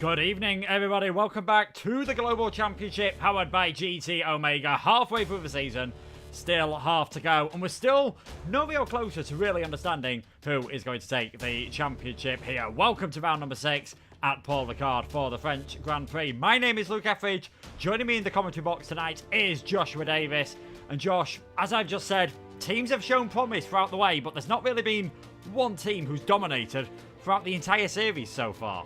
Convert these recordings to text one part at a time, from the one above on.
Good evening, everybody. Welcome back to the Global Championship powered by GT Omega. Halfway through the season, still half to go, and we're still no real closer to really understanding who is going to take the championship here. Welcome to round number 6 at Paul Ricard for the French Grand Prix. My name is Luke Etheridge. Joining me in the commentary box tonight is Joshua Davis. And Josh, as I've just said, teams have shown promise throughout the way, but there's not really been one team who's dominated throughout the entire series so far.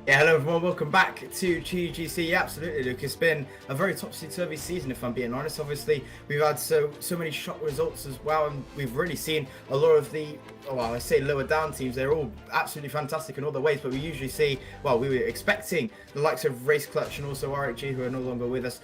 Yeah, hello everyone, welcome back to GGC. Yeah, absolutely, Luke. It's been a very topsy-turvy season, if I'm being honest. Obviously, we've had so many shock results as well, and we've really seen a lot of the, well, I say lower down teams. They're all absolutely fantastic in all the ways, but we usually see, well, we were expecting the likes of Race Clutch and also RHG, who are no longer with us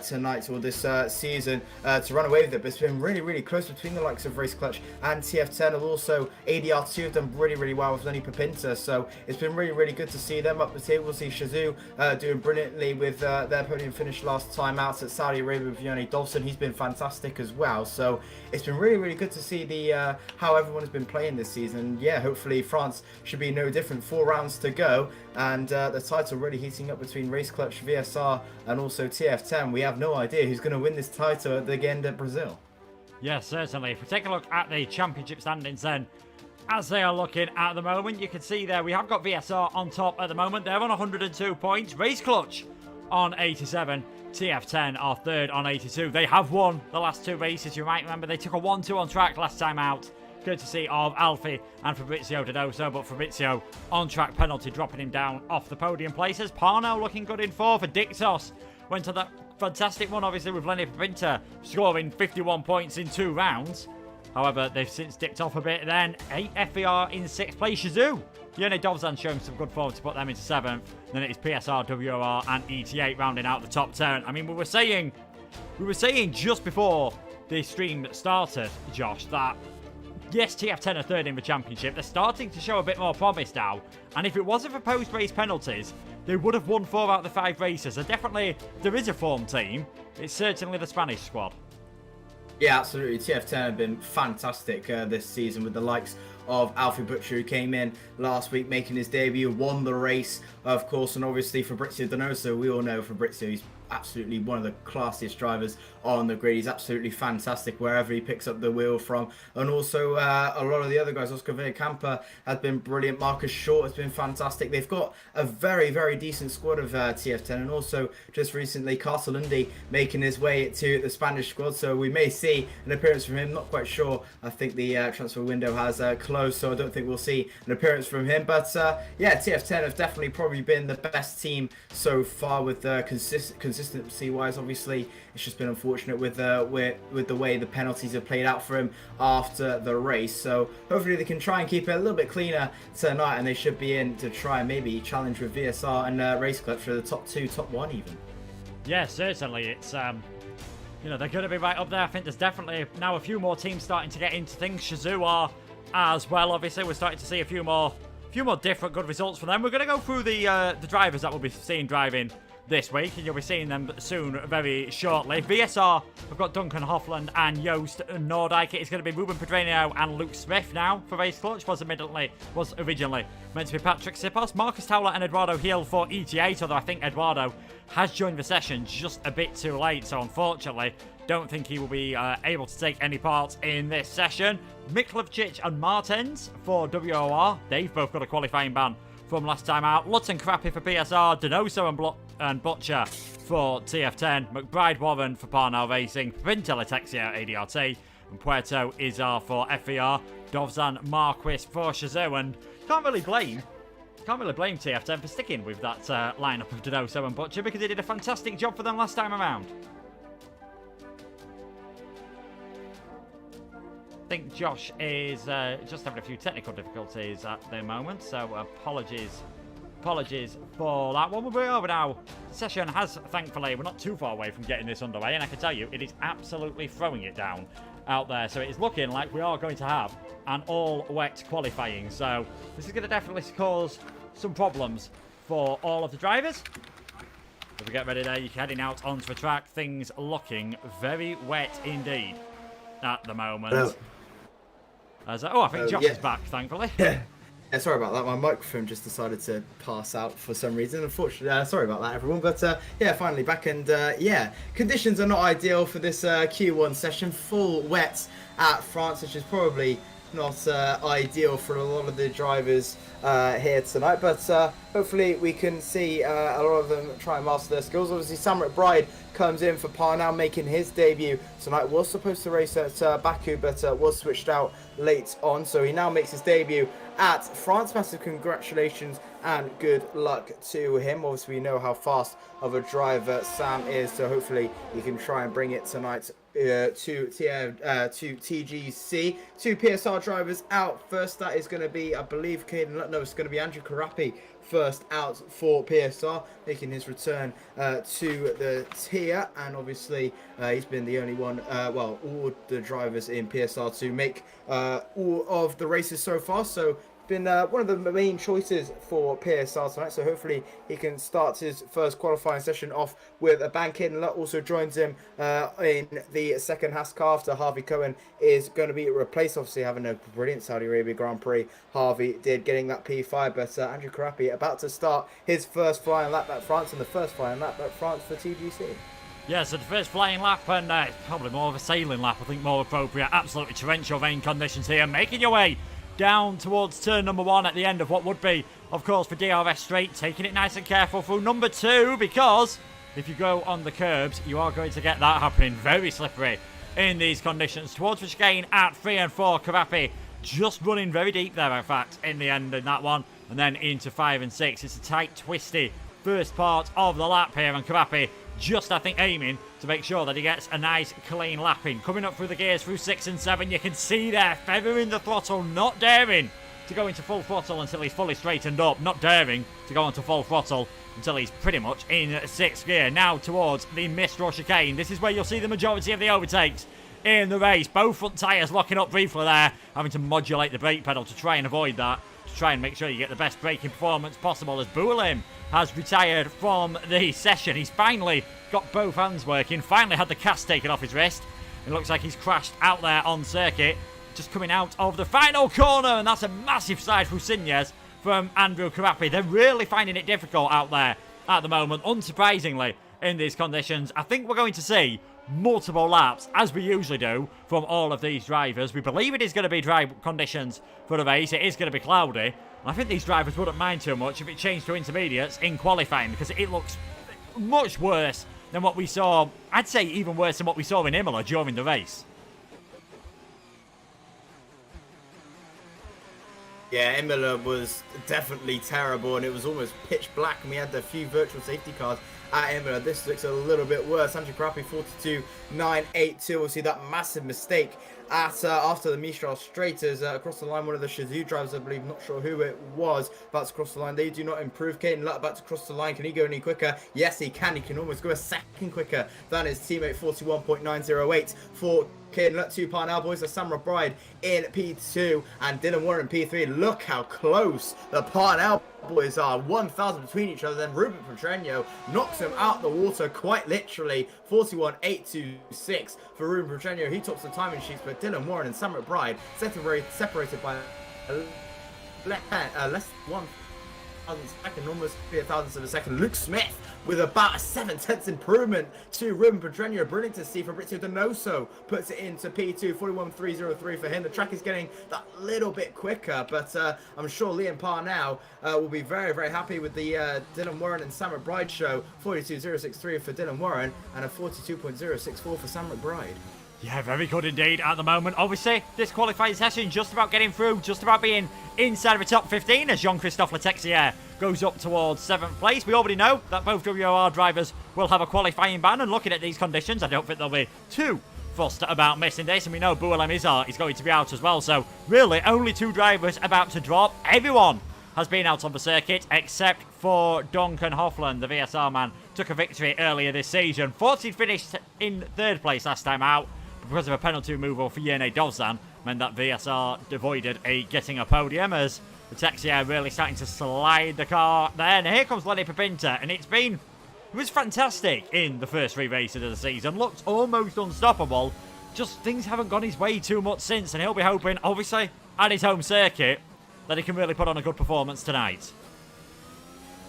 tonight or this season, to run away with it. But it's been really, really close between the likes of Race Clutch and TF10, and also ADR2 have done really, really well with Lenny Papinta. So it's been really, really good to see them up the table. We'll see Shazoo doing brilliantly with their podium finish last time out at Saudi Arabia with Yone Dolson. He's been fantastic as well. So it's been really, really good to see the how everyone has been playing this season. Yeah, hopefully France should be no different. 4 rounds to go, and the title really heating up between Race Clutch, VSR, and also TF10. We have no idea who's going to win this title at the end of Brazil. Yes, certainly. If we take a look at the championship standings then, as they are looking at the moment, you can see there we have got VSR on top at the moment. They're on 102 points. Race Clutch on 87. TF10 are third on 82. They have won the last 2 races. You might remember they took a 1-2 on track last time out. Good to see of Alfie and Fabrizio Donoso, but Fabrizio on track penalty dropping him down off the podium places. Parnell looking good in 4 for Dictos. Went to that fantastic one, obviously, with Lenny Papinta scoring 51 points in 2 rounds. However, they've since dipped off a bit then. 8 FER in 6th place. Shazoo! Yone Dovzan showing some good form to put them into 7th. Then it is PSR, WOR and ET8 rounding out the top 10. I mean, we were saying just before the stream started, Josh, that yes, TF10 are third in the championship. They're starting to show a bit more promise now. And if it wasn't for post-race penalties, they would have won 4 out of the 5 races. So definitely, there is a form team. It's certainly the Spanish squad. Yeah, absolutely. TF10 have been fantastic this season with the likes of Alfie Butcher, who came in last week making his debut, won the race, of course, and obviously Fabrizio Donoso. We all know Fabrizio, he's absolutely one of the classiest drivers on the grid. He's absolutely fantastic wherever he picks up the wheel from. And also a lot of the other guys, Oscar Villacampa has been brilliant. Marcus Short has been fantastic. They've got a very, very decent squad of TF10, and also just recently Castle Lundy making his way to the Spanish squad. So we may see an appearance from him. Not quite sure. I think the transfer window has closed, so I don't think we'll see an appearance from him. But yeah, TF10 have definitely probably been the best team so far with consistency wise. Obviously it's just been unfortunate with the way the penalties have played out for him after the race, so hopefully they can try and keep it a little bit cleaner tonight, and they should be in to try and maybe challenge with VSR and Race Clutch for the top 2, top 1 even. Yeah, certainly. It's you know, they're going to be right up there. I think there's definitely now a few more teams starting to get into things. Shazoo are as well. Obviously we're starting to see a few more different good results from them. We're going to go through the drivers that we'll be seeing driving this week, and you'll be seeing them soon, very shortly. VSR, we've got Duncan Hoffland and Joost Noordijk. It's going to be Ruben Pedreño and Luke Smith now for Race Clutch. Was originally meant to be Patrick Sipos, Marcus Towler and Eduardo Hill for ET8, although I think Eduardo has joined the session just a bit too late, so unfortunately don't think he will be able to take any part in this session. Miklavcic and Martens for WOR. They've both got a qualifying ban from last time out. Lutton Crappy for PSR, Donoso and Butcher for TF10, McBride Warren for Parnell Racing, Pintel Atexia ADRT, and Puerto Izar for FER, Dovzan Marquis for Shazoo. And can't really blame TF10 for sticking with that lineup of Donoso and Butcher, because they did a fantastic job for them last time around. I think Josh is just having a few technical difficulties at the moment, so apologies for that one. We'll be over now. The session has, thankfully, we're not too far away from getting this underway, and I can tell you it is absolutely throwing it down out there. So it is looking like we are going to have an all-wet qualifying. So this is going to definitely cause some problems for all of the drivers. If we get ready there, you're heading out onto the track. Things looking very wet indeed at the moment. I think Josh is back, thankfully. sorry about that. My microphone just decided to pass out for some reason. Unfortunately, sorry about that, everyone. But yeah, finally back, and yeah, conditions are not ideal for this Q1 session. Full wet at France, which is probably not ideal for a lot of the drivers here tonight. But hopefully we can see a lot of them try and master their skills. Obviously, Sam McBride comes in for Parnell, making his debut tonight. Was supposed to race at Baku, but was switched out late on. So he now makes his debut at France. Massive congratulations and good luck to him. Obviously, we know how fast of a driver Sam is, so hopefully he can try and bring it tonight to TGC. Two PSR drivers out first. That is going to be, I believe, no, it's going to be Andrew Karapi first out for PSR, making his return to the tier. And obviously he's been the only one, well, all the drivers in PSR to make all of the races so far, so been one of the main choices for PSR tonight. So hopefully he can start his first qualifying session off with a bang. Caden Lutt also joins him in the second Haas car after Harvey Cohen is going to be replaced. Obviously having a brilliant Saudi Arabia Grand Prix, Harvey did, getting that P5, but Andrew Karapi about to start his first flying lap at France, and the first flying lap at France for TGC. Yeah, so the first flying lap, and it's probably more of a sailing lap, I think more appropriate. Absolutely torrential rain conditions here, making your way down towards turn number 1 at the end of what would be, of course, for DRS straight. Taking it nice and careful through number 2, because if you go on the curbs, you are going to get that happening. Very slippery in these conditions. Towards the chicane at 3 and 4, Karapi just running very deep there, in fact, in the end in that one. And then into 5 and 6. It's a tight, twisty first part of the lap here, and Karapi just, I think, aiming to make sure that he gets a nice clean lap in. Coming up through the gears through 6 and 7, you can see there, feathering the throttle, not daring to go into full throttle until he's fully straightened up, not daring to go into full throttle until he's pretty much in 6th gear. Now towards the Mistral chicane. This is where you'll see the majority of the overtakes in the race. Both front tyres locking up briefly there, having to modulate the brake pedal to try and avoid that, to try and make sure you get the best braking performance possible, as Boulim has retired from the session. He's finally got both hands working, finally had the cast taken off his wrist. It looks like he's crashed out there on circuit, just coming out of the final corner, and that's a massive side through Signes from Andrew Karapi. They're really finding it difficult out there at the moment, unsurprisingly, in these conditions. I think we're going to see multiple laps, as we usually do, from all of these drivers. We believe it is going to be dry conditions for the race. It is going to be cloudy. I think these drivers wouldn't mind too much if it changed to intermediates in qualifying, because it looks much worse than what we saw. I'd say even worse than what we saw in Imola during the race. Yeah, Imola was definitely terrible, and it was almost pitch black, and we had a few virtual safety cars at Imola. This looks a little bit worse. Andrew Karapi 42.982. We'll see that massive mistake at after the Mistral straighters across the line. One of the Shazoo drivers, I believe, not sure who it was, about to cross the line. They do not improve. Caden Lutt about to cross the line. Can he go any quicker? Yes, he can. He can almost go a second quicker than his teammate. 41.908 for Caden Lutt. 2 Parnell boys are Sam McBride in P2 and Dylan Warren in P3. Look how close the Parnell boys are, 1,000 between each other. Then Ruben Pedreño knocks him out the water, quite literally. 41.826 for Ruben Pedreño. He tops the timing sheets, but Dylan Warren and Sam McBride separated by less 1,000 second, almost 3,000 of a second. Luke Smith with about a 7/10 improvement to Ruben Pedreño. Brilliant to see. Fabrizio Donoso puts it into P2, 41.303 for him. The track is getting that little bit quicker, but I'm sure Liam Parnell will be very, very happy with the Dylan Warren and Sam McBride show. 42.063 for Dylan Warren and a 42.064 for Sam McBride. Yeah, very good indeed at the moment. Obviously, this qualifying session just about getting through, just about being inside of the top 15 as Jean-Christophe Letexier goes up towards 7th place. We already know that both WOR drivers will have a qualifying ban, and looking at these conditions, I don't think they'll be too fussed about missing this. And we know Boualem Izar is going to be out as well, so really only 2 drivers about to drop. Everyone has been out on the circuit except for Duncan Hoffland, the VSR man. Took a victory earlier this season. 14th finished in 3rd place last time out, because of a penalty removal for Yene Dovzan, meant that VSR avoided getting a podium, as the Texier really starting to slide the car there. And here comes Lenny Pepinta, and it was fantastic in the first 3 races of the season. Looked almost unstoppable. Just things haven't gone his way too much since, and he'll be hoping, obviously, at his home circuit, that he can really put on a good performance tonight.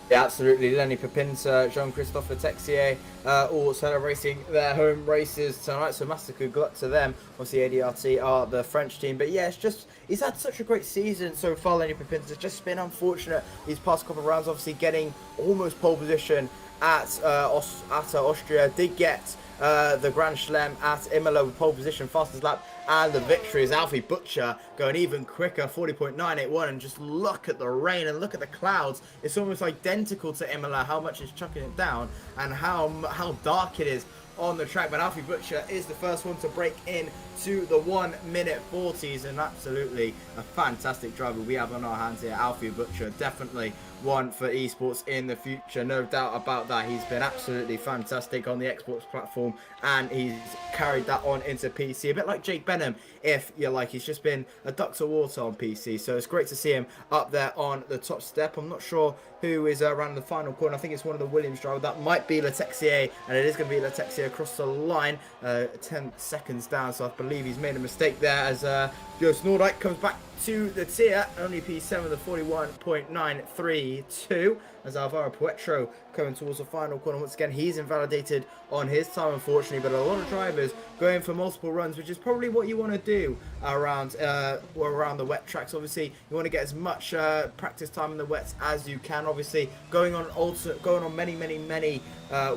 Yeah, absolutely. Lenny Pipinter, Jean-Christophe Texier, all celebrating their home races tonight. So massive good luck to them. Obviously, ADRT are the French team. But yeah, he's had such a great season so far, Lenny Pipinter. It's just been unfortunate these past couple of rounds. Obviously, getting almost pole position at Austria. Did get the Grand Chelem at Imola with pole position, fastest lap, and the victory is Alfie Butcher going even quicker, 40.981. And just look at the rain and look at the clouds. It's almost identical to Imola, how much it's chucking it down and how dark it is on the track. But Alfie Butcher is the first one to break in to the 1:40s, and absolutely a fantastic driver we have on our hands here. Alfie Butcher, definitely one for esports in the future, no doubt about that. He's been absolutely fantastic on the Xbox platform, and he's carried that on into PC, a bit like Jake Benham, if you like. He's just been a duck to water on PC, so it's great to see him up there on the top step. I'm not sure who is around the final corner. I think it's one of the Williams drivers. That might be Letexier, and it is going to be Letexier across the line, 10 seconds down, so I believe he's made a mistake there as Joost Noordijk comes back to the tier, only P7 the 41.932, as Alvaro Puetro coming towards the final corner. Once again, he's invalidated on his time, unfortunately, but a lot of drivers going for multiple runs, which is probably what you want to do around the wet tracks. Obviously, you want to get as much practice time in the wets as you can. Obviously, going on many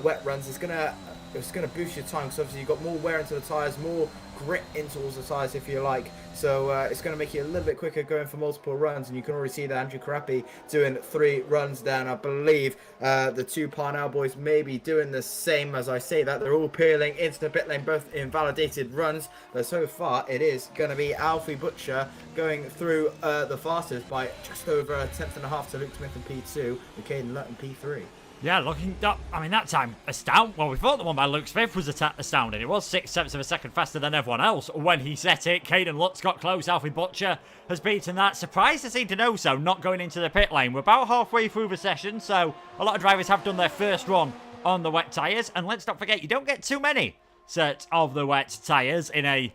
wet runs is gonna boost your time, because obviously you've got more wear into the tyres, more grip into all the tyres, if you like. So it's going to make you a little bit quicker going for multiple runs, and you can already see that Andrew Karapi doing 3 runs down. I believe the 2 Parnell boys may be doing the same. As I say that, they're all peeling into the pit lane, both invalidated runs, but so far it is going to be Alfie Butcher going through the fastest by just over a tenth and a half to Luke Smith in P2 and Caden Lutton P3. Yeah, looking up, I mean, that time, astounding. Well, we thought the one by Luke Smith was astounding. It was 6/7 of a second faster than everyone else when he set it. Caden Lutz got close. Alfie Butcher has beaten that. Surprised to see Donoso not going into the pit lane. We're about halfway through the session, so a lot of drivers have done their first run on the wet tyres. And let's not forget, you don't get too many sets of the wet tyres in a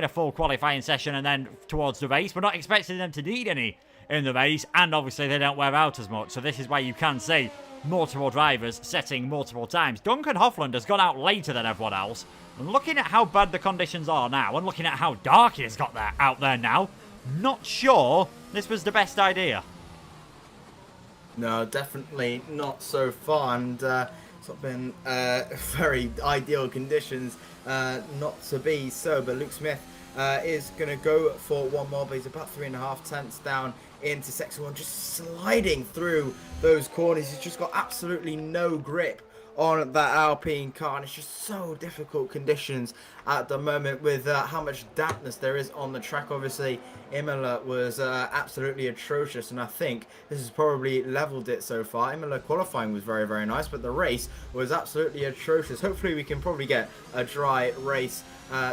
full qualifying session and then towards the race. We're not expecting them to need any in the race, and obviously they don't wear out as much. So this is why you can see multiple drivers setting multiple times. Duncan Hofland has gone out later than everyone else. And looking at how bad the conditions are now, and looking at how dark he has got there out there now, not sure this was the best idea. No, definitely not so far, and it's not been very ideal conditions not to be so. But Luke Smith is going to go for one more, but he's about 3.5 tenths down into section 1, just sliding through those corners. He's just got absolutely no grip on that Alpine car, and it's just so difficult conditions at the moment with how much dampness there is on the track. Obviously, Imola was absolutely atrocious, and I think this has probably leveled it so far. Imola qualifying was very, very nice, but the race was absolutely atrocious. Hopefully we can probably get a dry race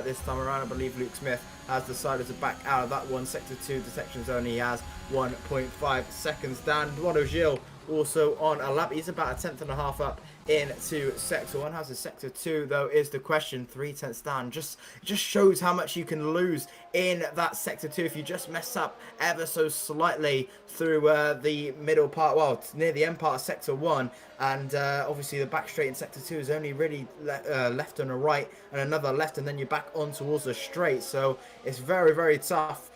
this time around. I believe Luke Smith has decided to back out of that one. Sector 2 detection zone, he has 1.5 seconds down. Eduardo Gil also on a lap. He's about a tenth and a half up into Sector 1. How's the Sector 2, though, is the question. 3 tenths down. Just shows how much you can lose in that Sector 2 if you just mess up ever so slightly through the middle part, well, near the end part of Sector 1. And obviously the back straight in Sector 2 is only really left and a right and another left, and then you're back on towards the straight. So it's very, very tough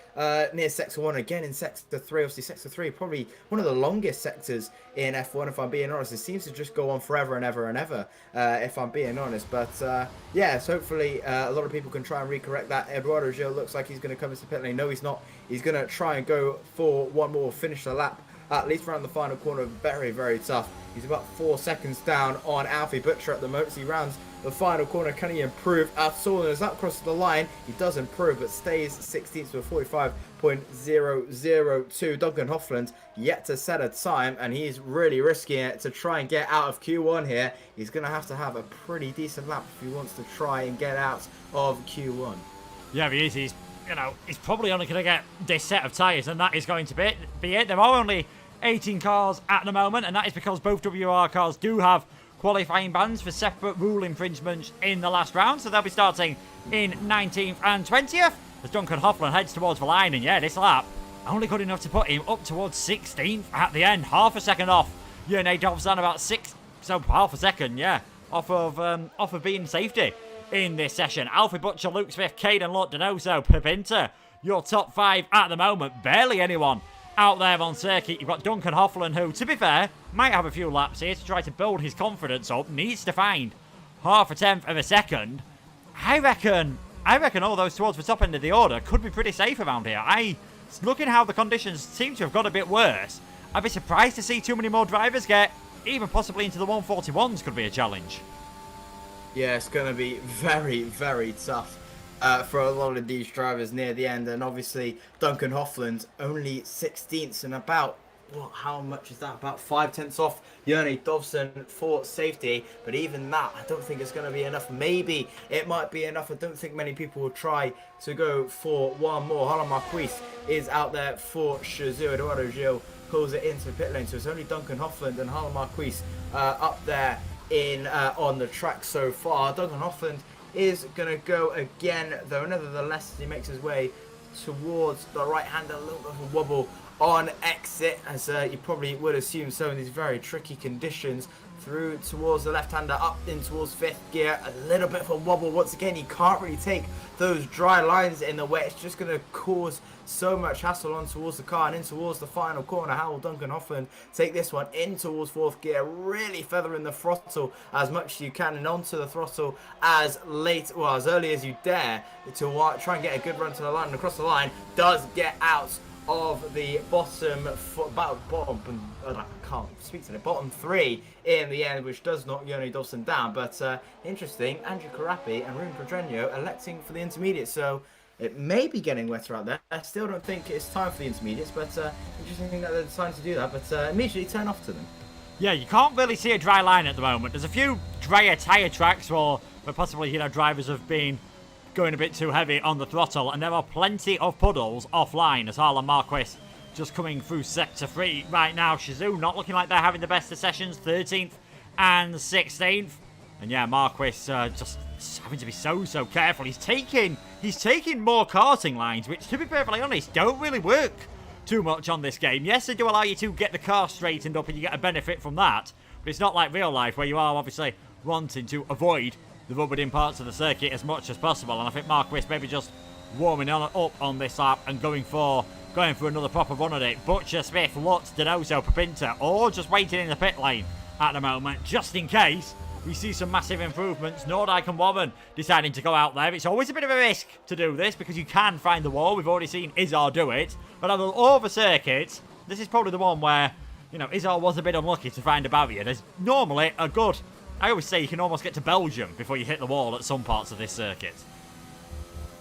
near Sector 1. Again in Sector 3, obviously Sector 3 probably one of the longest sectors in F1, if I'm being honest. It seems to just go on forever and ever and ever, if I'm being honest. But yeah, so hopefully a lot of people can try and recorrect that. Eduardo Gil looks like he's going to come into pit lane. No, he's not. He's going to try and go for one more, finish the lap at least around the final corner. Very, very tough. He's about 4 seconds down on Alfie Butcher at the moment. He rounds the final corner. Can he improve at all? And as that crosses the line, he does improve, but stays 16th with 45.002. Duncan Hofland yet to set a time, and he's really risking it to try and get out of Q1 here. He's going to have a pretty decent lap if he wants to try and get out of Q1. Yeah, he is. He's probably only going to get this set of tyres, and that is going to be it. There are only 18 cars at the moment, and that is because both WR cars do have qualifying bans for separate rule infringements in the last round, so they'll be starting in 19th and 20th as Duncan Hofland heads towards the line. And yeah, this lap only good enough to put him up towards 16th at the end. Half a second off. Yone Dovzan about 6, so half a second, yeah, off of being safety in this session. Alfie Butcher, Luke Smith, Caden Lott, Donoso, Pipinter, your top 5 at the moment. Barely anyone out there on circuit. You've got Duncan Hoffland, who, to be fair, might have a few laps here to try to build his confidence up. Needs to find half a tenth of a second. I reckon all those towards the top end of the order could be pretty safe around here. Looking how the conditions seem to have got a bit worse, I'd be surprised to see too many more drivers get even possibly into the 141s. Could be a challenge. Yeah, it's going to be very, very tough for a lot of these drivers near the end. And obviously, Duncan Hoffland only 16th and about, how much is that? About 5/10 off Yone Dovzan for safety. But even that, I don't think it's going to be enough. Maybe it might be enough. I don't think many people will try to go for one more. Harlan Marquis is out there for Shazoo. Eduardo Gil pulls it into the pit lane. So it's only Duncan Hoffland and Harlan Marquis up there on the track so far. Duncan Hoffland is going to go again, though nevertheless he makes his way towards the right hand. A little bit of a wobble on exit, as you probably would assume so in these very tricky conditions. Through towards the left-hander, up in towards 5th gear. A little bit of a wobble once again. You can't really take those dry lines in the way. It's just going to cause so much hassle on towards the car and in towards the final corner. How will Duncan Hoffland take this one in towards 4th gear? Really feathering the throttle as much as you can and onto the throttle as early as you dare to try and get a good run to the line. And across the line, does get out of the bottom 3 in the end, which does knock Yone Dovzan down. But interesting, Andrew Carapi and Ruben Pedreño electing for the intermediate, so it may be getting wetter out there. I still don't think it's time for the intermediates, but interesting that they're deciding to do that, but immediately turn off to them. Yeah, you can't really see a dry line at the moment. There's a few drier tyre tracks where possibly, drivers have been going a bit too heavy on the throttle, and there are plenty of puddles offline as Harlan Marquis just coming through sector 3 right now. Shazoo not looking like they're having the best of sessions, 13th and 16th. And yeah, Marquis just having to be so careful. He's taking more karting lines, which, to be perfectly honest, don't really work too much on this game. Yes, they do allow you to get the car straightened up and you get a benefit from that, but it's not like real life where you are obviously wanting to avoid the rubbered in parts of the circuit as much as possible. And I think Marquis maybe just warming up on this lap and going for another proper run at it. Butcher, Smith, Lutz, Donoso, Pipinter, all just waiting in the pit lane at the moment, just in case we see some massive improvements. Nordyke and Warren deciding to go out there. It's always a bit of a risk to do this because you can find the wall. We've already seen Izzar do it. But on all the circuits, this is probably the one where, Izzar was a bit unlucky to find a barrier. There's normally a good... I always say you can almost get to Belgium before you hit the wall at some parts of this circuit.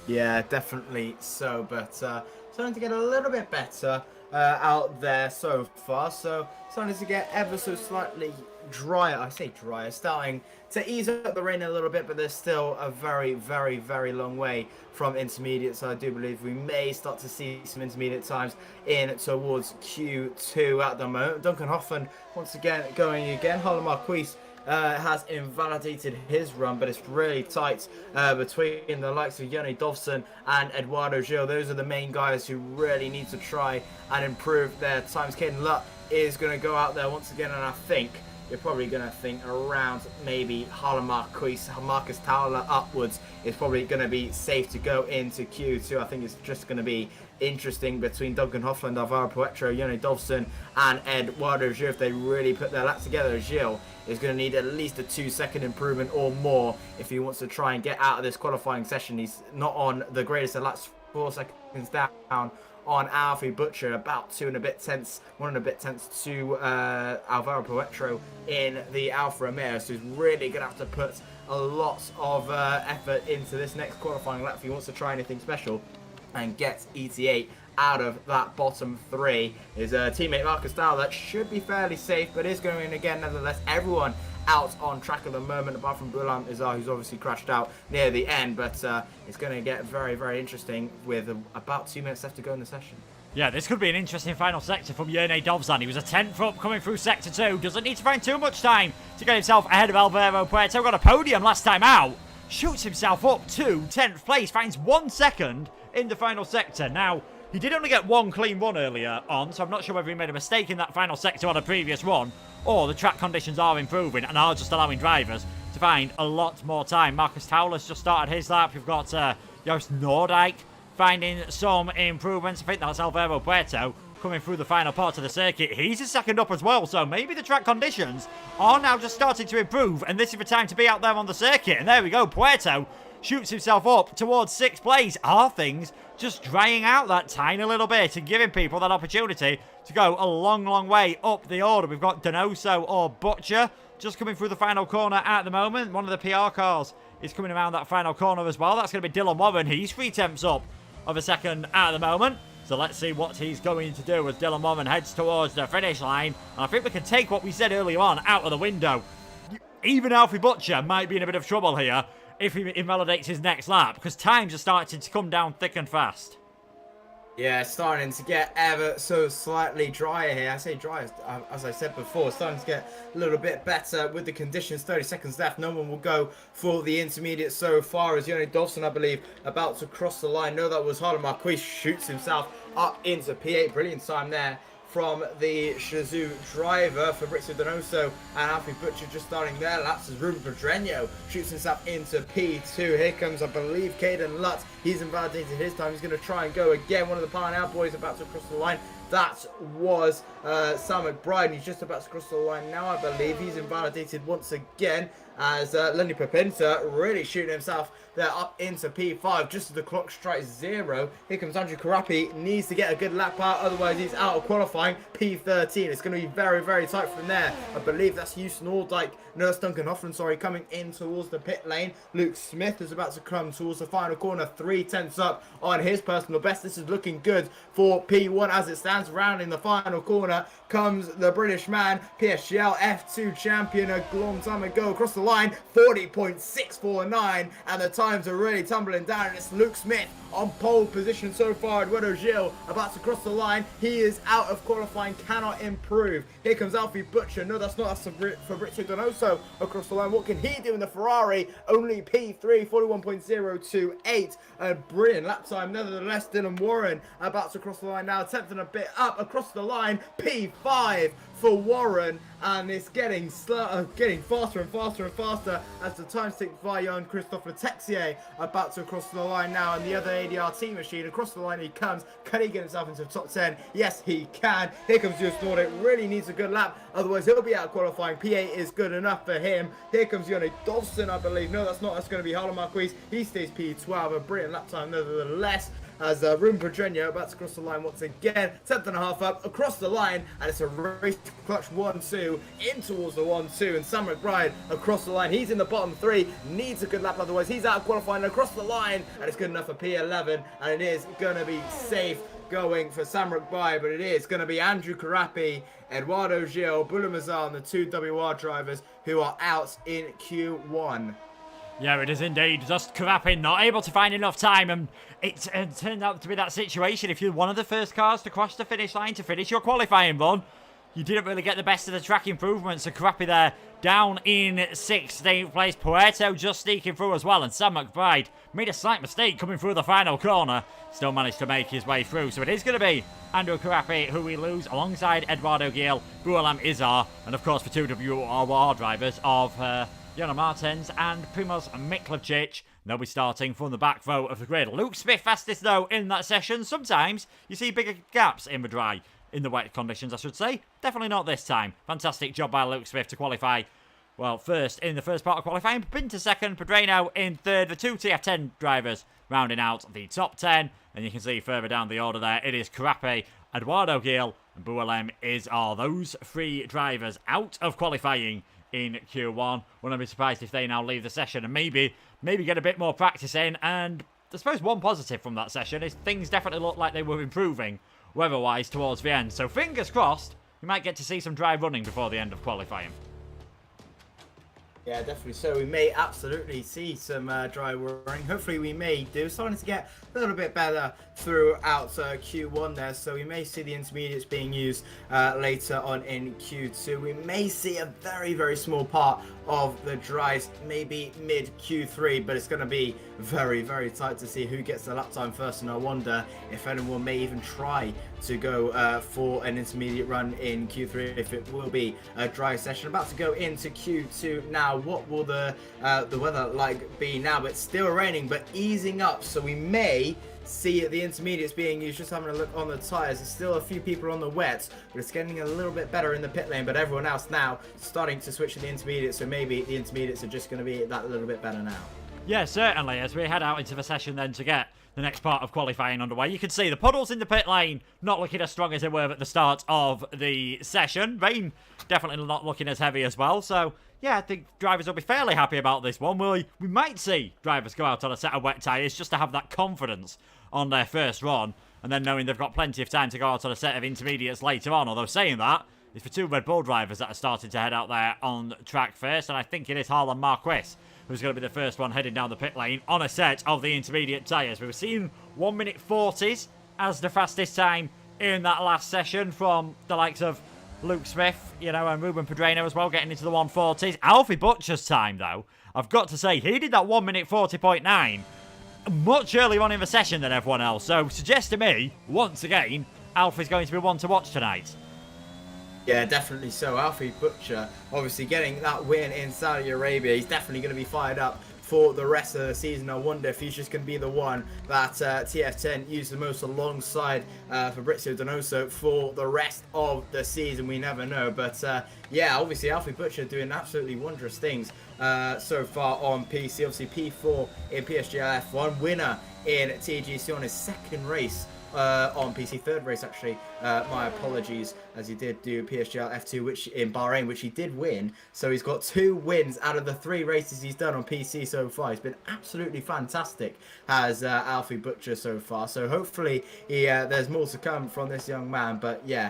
Yeah, definitely so, but starting to get a little bit better out there so far. So starting to get ever so slightly drier. I say drier, starting to ease up the rain a little bit, but there's still a very, very, very long way from intermediate. So I do believe we may start to see some intermediate times in towards Q2 at the moment. Duncan Hoffman once again going again. Harlan Marquis has invalidated his run, but it's really tight between the likes of Yone Dovzan and Eduardo Gil. Those are the main guys who really need to try and improve their times. Caden Lott is going to go out there once again, and I think you're probably going to think around maybe Harlan Marquis, Marcus Towler upwards is probably going to be safe to go into Q2. I think it's just going to be interesting between Duncan Hoffland, Alvaro Poetro, Yone Dovzan and Eduardo Gil. If they really put their laps together, Gil is going to need at least a 2-second improvement or more if he wants to try and get out of this qualifying session. He's not on the greatest of laps, 4 seconds down on Alfie Butcher, about 1 and a bit tenths to Alvaro Poetro in the Alfa Romeo. So he's really going to have to put a lot of effort into this next qualifying lap if he wants to try anything special and get ET8 out of that bottom 3. His teammate Marcus Dow, that should be fairly safe, but is going in again nevertheless. Everyone out on track at the moment, apart from Boulam Izzar, who's obviously crashed out near the end, but it's going to get very, very interesting with about 2 minutes left to go in the session. Yeah, this could be an interesting final sector from Yone Dovzan. He was a 10th up coming through sector 2. Doesn't need to find too much time to get himself ahead of Alvaro Puerto. Got a podium last time out. Shoots himself up to 10th place. Finds 1 second in the final sector. Now, He did only get one clean run earlier on, so I'm not sure whether he made a mistake in that final sector on a previous run, or the track conditions are improving and are just allowing drivers to find a lot more time. Marcus Towler's just started his lap. You've got Joost Noordijk finding some improvements. I think that's Alvaro Puerto coming through the final part of the circuit. He's a second up as well, so maybe the track conditions are now just starting to improve, and this is the time to be out there on the circuit. And there we go, Puerto shoots himself up towards 6th place. Are things just drying out that tiny little bit and giving people that opportunity to go a long, long way up the order? We've got Donoso or Butcher just coming through the final corner at the moment. One of the PR cars is coming around that final corner as well. That's going to be Dylan Warren. He's 3 tenths up of a second at the moment. So let's see what he's going to do as Dylan Warren heads towards the finish line. And I think we can take what we said earlier on out of the window. Even Alfie Butcher might be in a bit of trouble here if he invalidates his next lap, because times are starting to come down thick and fast. Yeah, starting to get ever so slightly drier here. I say dry, as I said before, starting to get a little bit better with the conditions. 30 seconds left. No one will go for the intermediate so far, as Yoni Dawson, I believe, about to cross the line. No, that was Harlan Marquis, shoots himself up into P8. Brilliant time there from the Shazoo driver. Fabrizio Donoso and Alfie Butcher just starting their laps as Ruben Pedreño shoots himself into P2. Here comes, I believe, Caden Lutz. He's invalidated his time. He's going to try and go again. One of the Pioneer boys about to cross the line. That was Sam McBride. He's just about to cross the line now, I believe. He's invalidated once again as Lenny Pepinta really shooting himself there up into P5 just as the clock strikes 0. Here comes Andrew Karapi. Needs to get a good lap out, otherwise he's out of qualifying. P13. It's going to be very, very tight from there. I believe that's Houston Alldyke. No, that's Duncan Hoffman, sorry, coming in towards the pit lane. Luke Smith is about to come towards the final corner. 3 tenths up on his personal best. This is looking good for P1 as it stands. Round in the final corner comes the British man, PSGL F2 champion a long time ago. Across the line, 40.649, and the times are really tumbling down. And it's Luke Smith on pole position so far. Eduardo Gil about to cross the line. He is out of qualifying, cannot improve. Here comes Alfie Butcher. No, that's not. That's Fabrizio Donoso across the line. What can he do in the Ferrari? Only P3, 41.028. A brilliant lap time. Nevertheless, Dylan Warren about to cross the line now. 10th and a bit up across the line. P5 for Warren, and it's getting faster and faster and faster as the time ticks by. Jan Christopher Texier about to cross the line now, and the other ADRT machine across the line he comes. Can he get himself into the top 10? Yes, he can. Here comes Joost Noordijk. Really needs a good lap, otherwise he'll be out of qualifying. P8 is good enough for him. Here comes Yoni Dawson, I believe. No, that's not. That's going to be Harlan Marquis. He stays P12. A brilliant lap time nevertheless, as Ruben Pedreño about to cross the line once again. 10th and a half up across the line, and it's a race clutch 1-2 in towards the 1-2, and Sam McBride across the line. He's in the bottom 3, needs a good lap, otherwise he's out of qualifying across the line, and it's good enough for P11, and it is going to be safe going for Sam McBride, but it is going to be Andrew Karapi, Eduardo Gil, Boulamazar, and the 2 WR drivers who are out in Q1. Yeah, it is indeed. Just Karapi not able to find enough time, and it turned out to be that situation. If you're one of the first cars to cross the finish line to finish your qualifying run, you didn't really get the best of the track improvements. So Karapi there down in 16th place. Puerto just sneaking through as well, and Sam McBride made a slight mistake coming through the final corner. Still managed to make his way through. So it is going to be Andrew Karapi who we lose alongside Eduardo Gil, Boualam Izar, and of course for 2 WR drivers of Jona Martens and Primoz Miklavčić. They'll be starting from the back row of the grid. Luke Smith fastest though in that session. Sometimes you see bigger gaps in the wet conditions, I should say. Definitely not this time. Fantastic job by Luke Smith to qualify, well, first in the first part of qualifying. Pinto second, Pedreño in third. The 2 TF10 drivers rounding out the top 10. And you can see further down the order there, it is Karapi, Eduardo Gil, and Boualam Izar. Those 3 drivers out of qualifying in Q1. Wouldn't be surprised if they now leave the session and maybe get a bit more practice in. And I suppose one positive from that session is things definitely look like they were improving weather-wise towards the end. So fingers crossed, we might get to see some dry running before the end of qualifying. Yeah, definitely. So we may absolutely see some dry running. Hopefully we may do. Starting to get a little bit better throughout Q1 there. So we may see the intermediates being used later on in Q2. We may see a very, very small part of the dries, maybe mid Q3, but it's going to be very, very tight to see who gets the lap time first. And I wonder if anyone may even try to go for an intermediate run in Q3, if it will be a dry session. About to go into Q2 now. What will the weather like be now? But it's still raining, but easing up. So we may see the intermediates being used. Just having a look on the tyres, there's still a few people on the wets, but it's getting a little bit better in the pit lane. But everyone else now starting to switch to the intermediates, so maybe the intermediates are just going to be that little bit better now. Yeah, certainly. As we head out into the session then to get the next part of qualifying underway, you can see the puddles in the pit lane not looking as strong as they were at the start of the session. Rain definitely not looking as heavy as well. So yeah, I think drivers will be fairly happy about this one. We might see drivers go out on a set of wet tyres just to have that confidence on their first run, and then knowing they've got plenty of time to go out on a set of intermediates later on. Although saying that, it's for two Red Bull drivers that are starting to head out there on track first, and I think it is Harlan Marquis who's going to be the first one heading down the pit lane on a set of the intermediate tyres. We were seeing 1 minute 40s as the fastest time in that last session from the likes of Luke Smith, you know, and Ruben Pedreno as well, getting into the 140s. Alfie Butcher's time, though, I've got to say, he did that 1 minute 40.9 much earlier on in the session than everyone else. So, suggests to me, once again, Alfie's going to be one to watch tonight. Yeah, definitely so. Alfie Butcher, obviously getting that win in Saudi Arabia. He's definitely going to be fired up for the rest of the season. I wonder if he's just going to be the one that TF10 used the most alongside Fabrizio Donoso for the rest of the season. We never know. But yeah, obviously Alfie Butcher doing absolutely wondrous things so far on PC. Obviously P4 in PSGL F1, winner in TGC on his second race on PC, third race actually. My apologies, as he did do PSGL F2, which in Bahrain, which he did win. So he's got 2 wins out of the 3 races he's done on PC so far. He's been absolutely fantastic, has Alfie Butcher so far. So hopefully there's more to come from this young man. But yeah,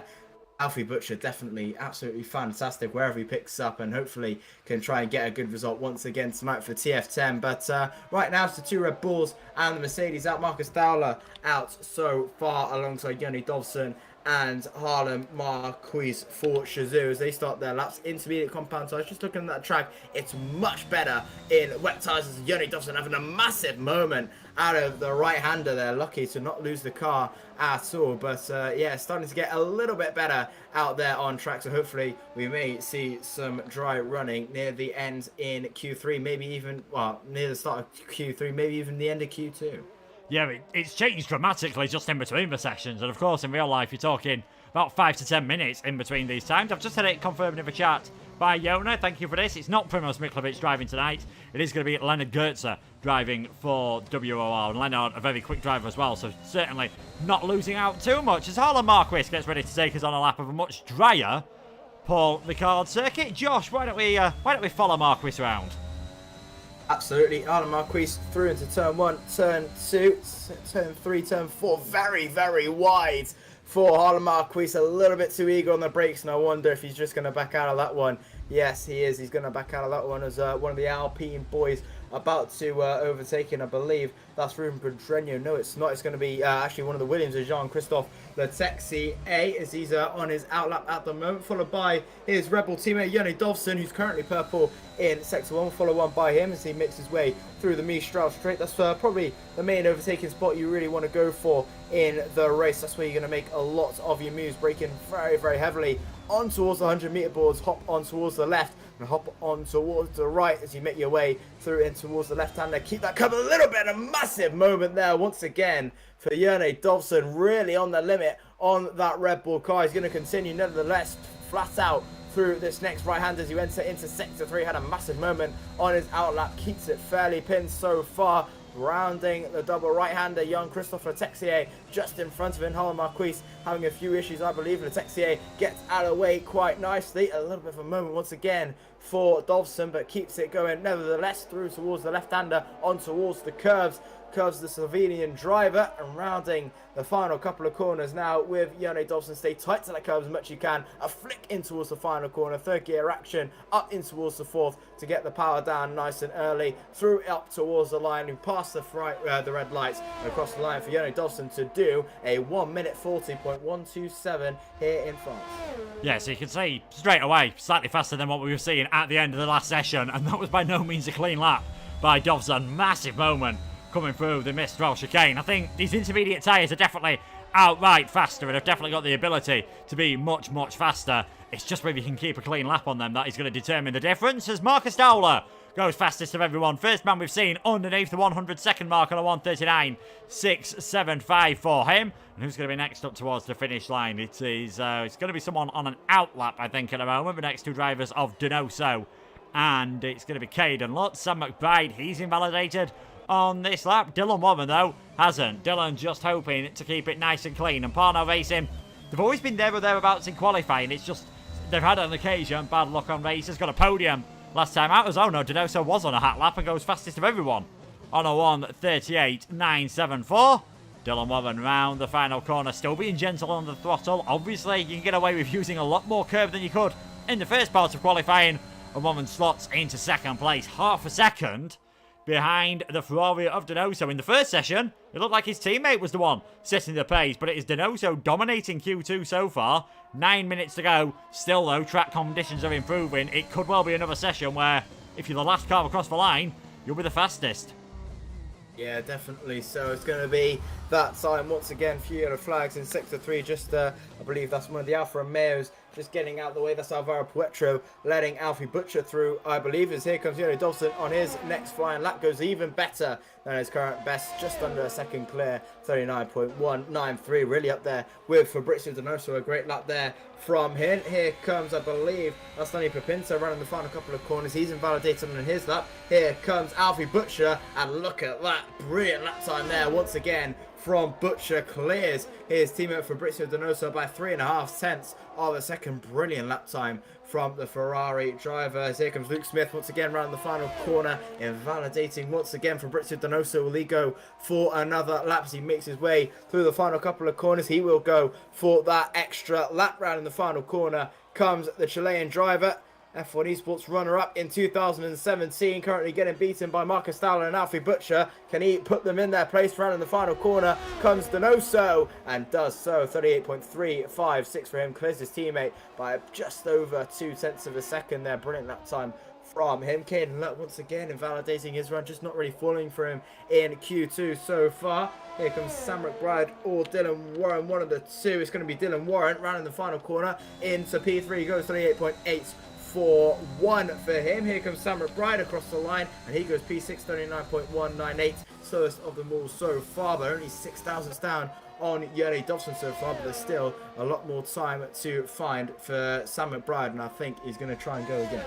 Alfie Butcher definitely absolutely fantastic wherever he picks up, and hopefully can try and get a good result once again tonight for TF10. But right now it's the 2 Red Bulls and the Mercedes out. Marcus Dowler out so far alongside Yoni Dobson and Harlan Marquis for Shazoo as they start their laps. Intermediate compound tyres, just looking at that track, it's much better in wet tyres as Yoni Dobson having a massive moment out of the right-hander there, lucky to not lose the car at all. But yeah, starting to get a little bit better out there on track, so hopefully we may see some dry running near the end in Q3, maybe even, well, near the start of Q3, maybe even the end of Q2. Yeah, it's changed dramatically just in between the sessions. And of course, in real life, you're talking about 5 to 10 minutes in between these times. I've just had it confirmed in the chat by Yona. Thank you for this. It's not Primoz Miklovic driving tonight. It is going to be Leonard Goetzer driving for WOR. And Leonard, a very quick driver as well. So certainly not losing out too much as Harlan Marquis gets ready to take us on a lap of a much drier Paul Ricard circuit. Josh, why don't we follow Marquis around? Absolutely. Harlan Marquis through into turn 1, turn 2, turn 3, turn 4. Very, very wide for Harlan Marquis. A little bit too eager on the brakes, and I wonder if he's just going to back out of that one. Yes, he is. He's going to back out of that one as one of the Alpine boys about to overtake him. I believe that's Ruben Pedreno. No, it's not. It's going to be actually one of the Williams of Jean-Christophe Letexi A, as he's on his outlap at the moment, followed by his Rebel teammate Yoni Dobson, who's currently purple in Sector 1, followed on by him as he makes his way through the Mistral Straight. That's probably the main overtaking spot you really want to go for in the race. That's where you're going to make a lot of your moves, braking very, very heavily on towards the 100-meter boards, hop on towards the left, and hop on towards the right as you make your way through in towards the left-hander. Keep that cover a little bit. A massive moment there once again for Yoni Dobson, really on the limit on that Red Bull car. He's going to continue nevertheless flat out through this next right-hand as you enter into Sector 3. Had a massive moment on his outlap, keeps it fairly pinned so far. Rounding the double right-hander, Jean-Christophe Letexi just in front of him. Harlan Marquis having a few issues, I believe. Letexi gets out of the way quite nicely. A little bit of a moment once again for Dobson, but keeps it going nevertheless through towards the left-hander, on towards the curves. comes the Slovenian driver, and rounding the final couple of corners now with Yone Dobson. Stay tight to that curve as much as you can. A flick in towards the final corner. Third gear action up in towards the fourth to get the power down nice and early. Through up towards the line and past the red lights across the line for Yone Dobson to do a 1 minute 40.127 here in France. Yeah, so you can see straight away, slightly faster than what we were seeing at the end of the last session, and that was by no means a clean lap by Dobson. Massive moment coming through the Mistral chicane. I think these intermediate tyres are definitely outright faster and have definitely got the ability to be much, much faster. It's just whether you can keep a clean lap on them that is going to determine the difference, as Marcus Dowler goes fastest of everyone. First man we've seen underneath the 100-second mark on a 1:39.675 for him. And who's going to be next up towards the finish line? It's going to be someone on an out lap, I think, at the moment. The next two drivers of Donoso. And it's going to be Caden Lutz. Sam McBride, he's invalidated on this lap. Dylan Warren, though, hasn't. Dylan just hoping to keep it nice and clean. And Parno Racing, they've always been there or thereabouts in qualifying. It's just they've had an occasion, bad luck on races. Got a podium last time out as oh no, Donoso was on a hat lap and goes fastest of everyone on a 1:38.974. Dylan Warren round the final corner, still being gentle on the throttle. Obviously, you can get away with using a lot more curb than you could in the first part of qualifying. And Warren slots into second place, half a second behind the Ferrari of Donoso. In the first session, it looked like his teammate was the one setting the pace, but it is Donoso dominating Q2 so far. 9 minutes to go. Still, though, track conditions are improving. It could well be another session where, if you're the last car across the line, you'll be the fastest. Yeah, definitely. So it's going to be that time once again. Few yellow flags in sector 3. Just, I believe that's one of the Alfa Romeos just getting out of the way. That's Alvaro Puetro letting Alfie Butcher through, I believe. As here comes Yone Dobson on his next flying lap. Goes even better than his current best. Just under a second clear. 39.193. Really up there with Fabrizio Donoso. A great lap there from him. Here comes, I believe, Astani Pepinto running the final couple of corners. He's invalidated on his lap. Here comes Alfie Butcher. And look at that. Brilliant lap time there once again from Butcher. Clears his teammate Fabrizio Donoso by 3.5 tenths of a second. Brilliant lap time from the Ferrari driver. As here comes Luke Smith once again round the final corner, invalidating once again Fabrizio Donoso. Will he go for another lap as he makes his way through the final couple of corners? He will go for that extra lap. Round in the final corner comes the Chilean driver, F1 Esports runner-up in 2017, currently getting beaten by Marcus Dowler and Alfie Butcher. Can he put them in their place? Round in the final corner comes Donoso, and does so. 38.356 for him, clears his teammate by just over 2 tenths of a second there. Brilliant lap time from him. Caden Lutt once again invalidating his run, just not really falling for him in Q2 so far. Here comes Sam McBride or Dylan Warren, one of the two. It's going to be Dylan Warren round in the final corner into P3. He goes 38.841 for him. Here comes Sam McBride across the line, and he goes P6, 39.198. Slowest of them all so far, but only 6 thousandths down on Yone Dobson so far, but there's still a lot more time to find for Sam McBride, and I think he's going to try and go again.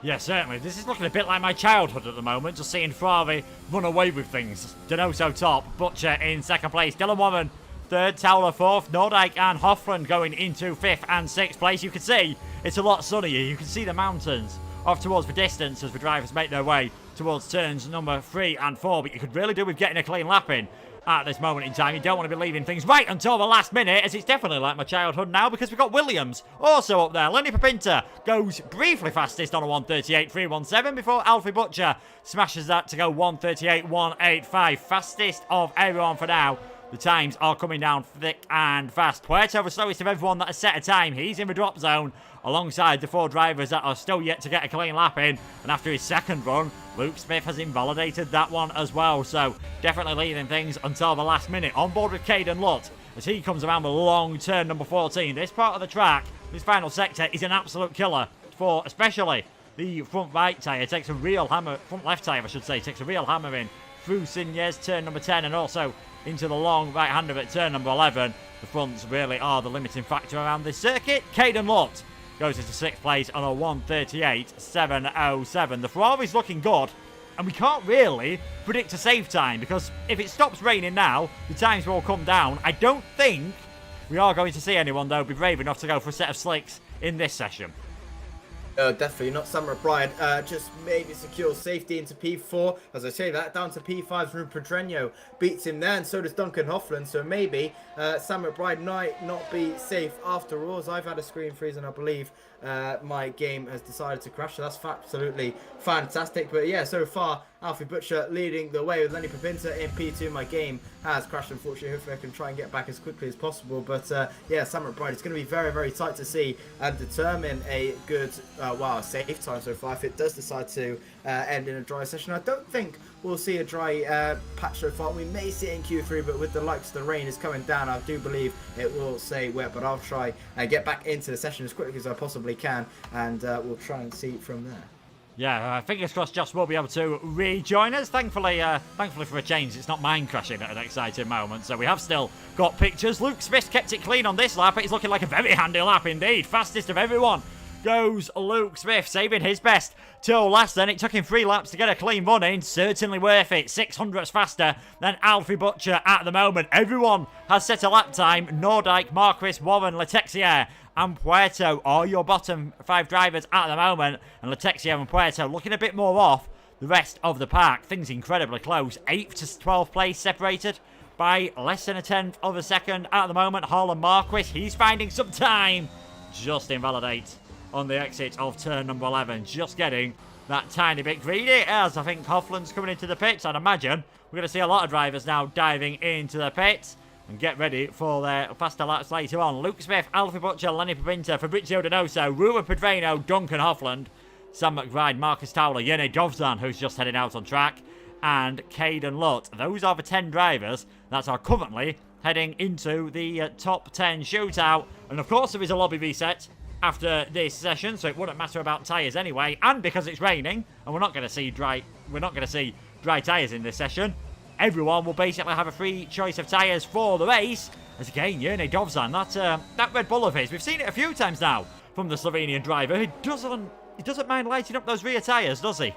Yeah, certainly. This is looking a bit like my childhood at the moment, just seeing Ferrari run away with things. Donoso top, Butcher in second place, Dylan Warren third, Towler fourth, Nordyke and Hoffman going into fifth and sixth place. You can see it's a lot sunnier. You can see the mountains off towards the distance as the drivers make their way towards turns number 3 and 4, but you could really do with getting a clean lap in at this moment in time. You don't want to be leaving things right until the last minute, as it's definitely like my childhood now, because we've got Williams also up there. Lenny Pepinto goes briefly fastest on a 1:38.317 before Alfie Butcher smashes that to go 1:38.185. Fastest of everyone for now. The times are coming down thick and fast. Puerto, the slowest of everyone that has set a time. He's in the drop zone alongside the 4 drivers that are still yet to get a clean lap in. And after his second run, Luke Smith has invalidated that one as well. So definitely leaving things until the last minute. On board with Caden Lutt as he comes around the long turn number 14. This part of the track, this final sector, is an absolute killer for especially the front right tyre. Takes a real hammer, front left tyre I should say, takes a real hammer in through Signes, turn number 10, and also into the long right hand of it, turn number 11. The fronts really are the limiting factor around this circuit. Caden Lutt goes into 6th place on a 1:38.707. The Ferrari's looking good, and we can't really predict a safe time, because if it stops raining now, the times will come down. I don't think we are going to see anyone, though, be brave enough to go for a set of slicks in this session. Definitely not. Sam McBride just maybe secures safety into P4. As I say that, down to P5's Rune Pedreño beats him there, and so does Duncan Hoffland. So maybe Sam McBride might not be safe after all, as I've had a screen freeze, and I believe my game has decided to crash. So that's absolutely fantastic. But yeah, so far, Alfie Butcher leading the way with Lenny Pipinta in P2. My game has crashed, unfortunately. Hopefully I can try and get back as quickly as possible. But yeah, Sam McBride, it's going to be very, very tight to see and determine a good, safe time so far. If it does decide to end in a dry session, I don't think we'll see a dry patch so far. We may see it in Q3, but with the likes of the rain is coming down, I do believe it will stay wet. But I'll try and get back into the session as quickly as I possibly can, and we'll try and see from there. Yeah, fingers crossed Josh will be able to rejoin us. Thankfully for a change, it's not mine crashing at an exciting moment. So we have still got pictures. Luke Smith kept it clean on this lap. It's looking like a very handy lap indeed. Fastest of everyone goes Luke Smith, saving his best till last then. It took him 3 laps to get a clean run in. Certainly worth it. 600ths faster than Alfie Butcher at the moment. Everyone has set a lap time. Nordyke, Marquis, Warren, Letexier and Puerto are your bottom 5 drivers at the moment. And Letexier and Puerto looking a bit more off the rest of the pack. Things incredibly close. 8th to 12th place separated by less than a 10th of a second at the moment. Harlan Marquis, he's finding some time. Just invalidate on the exit of turn number 11. Just getting that tiny bit greedy, as I think Hoffland's coming into the pits. I'd imagine we're going to see a lot of drivers now diving into the pits and get ready for their faster laps later on. Luke Smith, Alfie Butcher, Lenny Pipinta, Fabrizio Donoso, Rune Pedreño, Duncan Hoffland, Sam McBride, Marcus Towler, Yene Dovzan, who's just heading out on track, and Caden Lutt. Those are the 10 drivers that are currently heading into the top 10 shootout. And of course there is a lobby reset after this session, so it wouldn't matter about tyres anyway. And because it's raining and we're not going to see dry tyres in this session, everyone will basically have a free choice of tyres for the race. As again, Yene Dovzan, that Red Bull of his, we've seen it a few times now from the Slovenian driver. He doesn't mind lighting up those rear tyres, does he?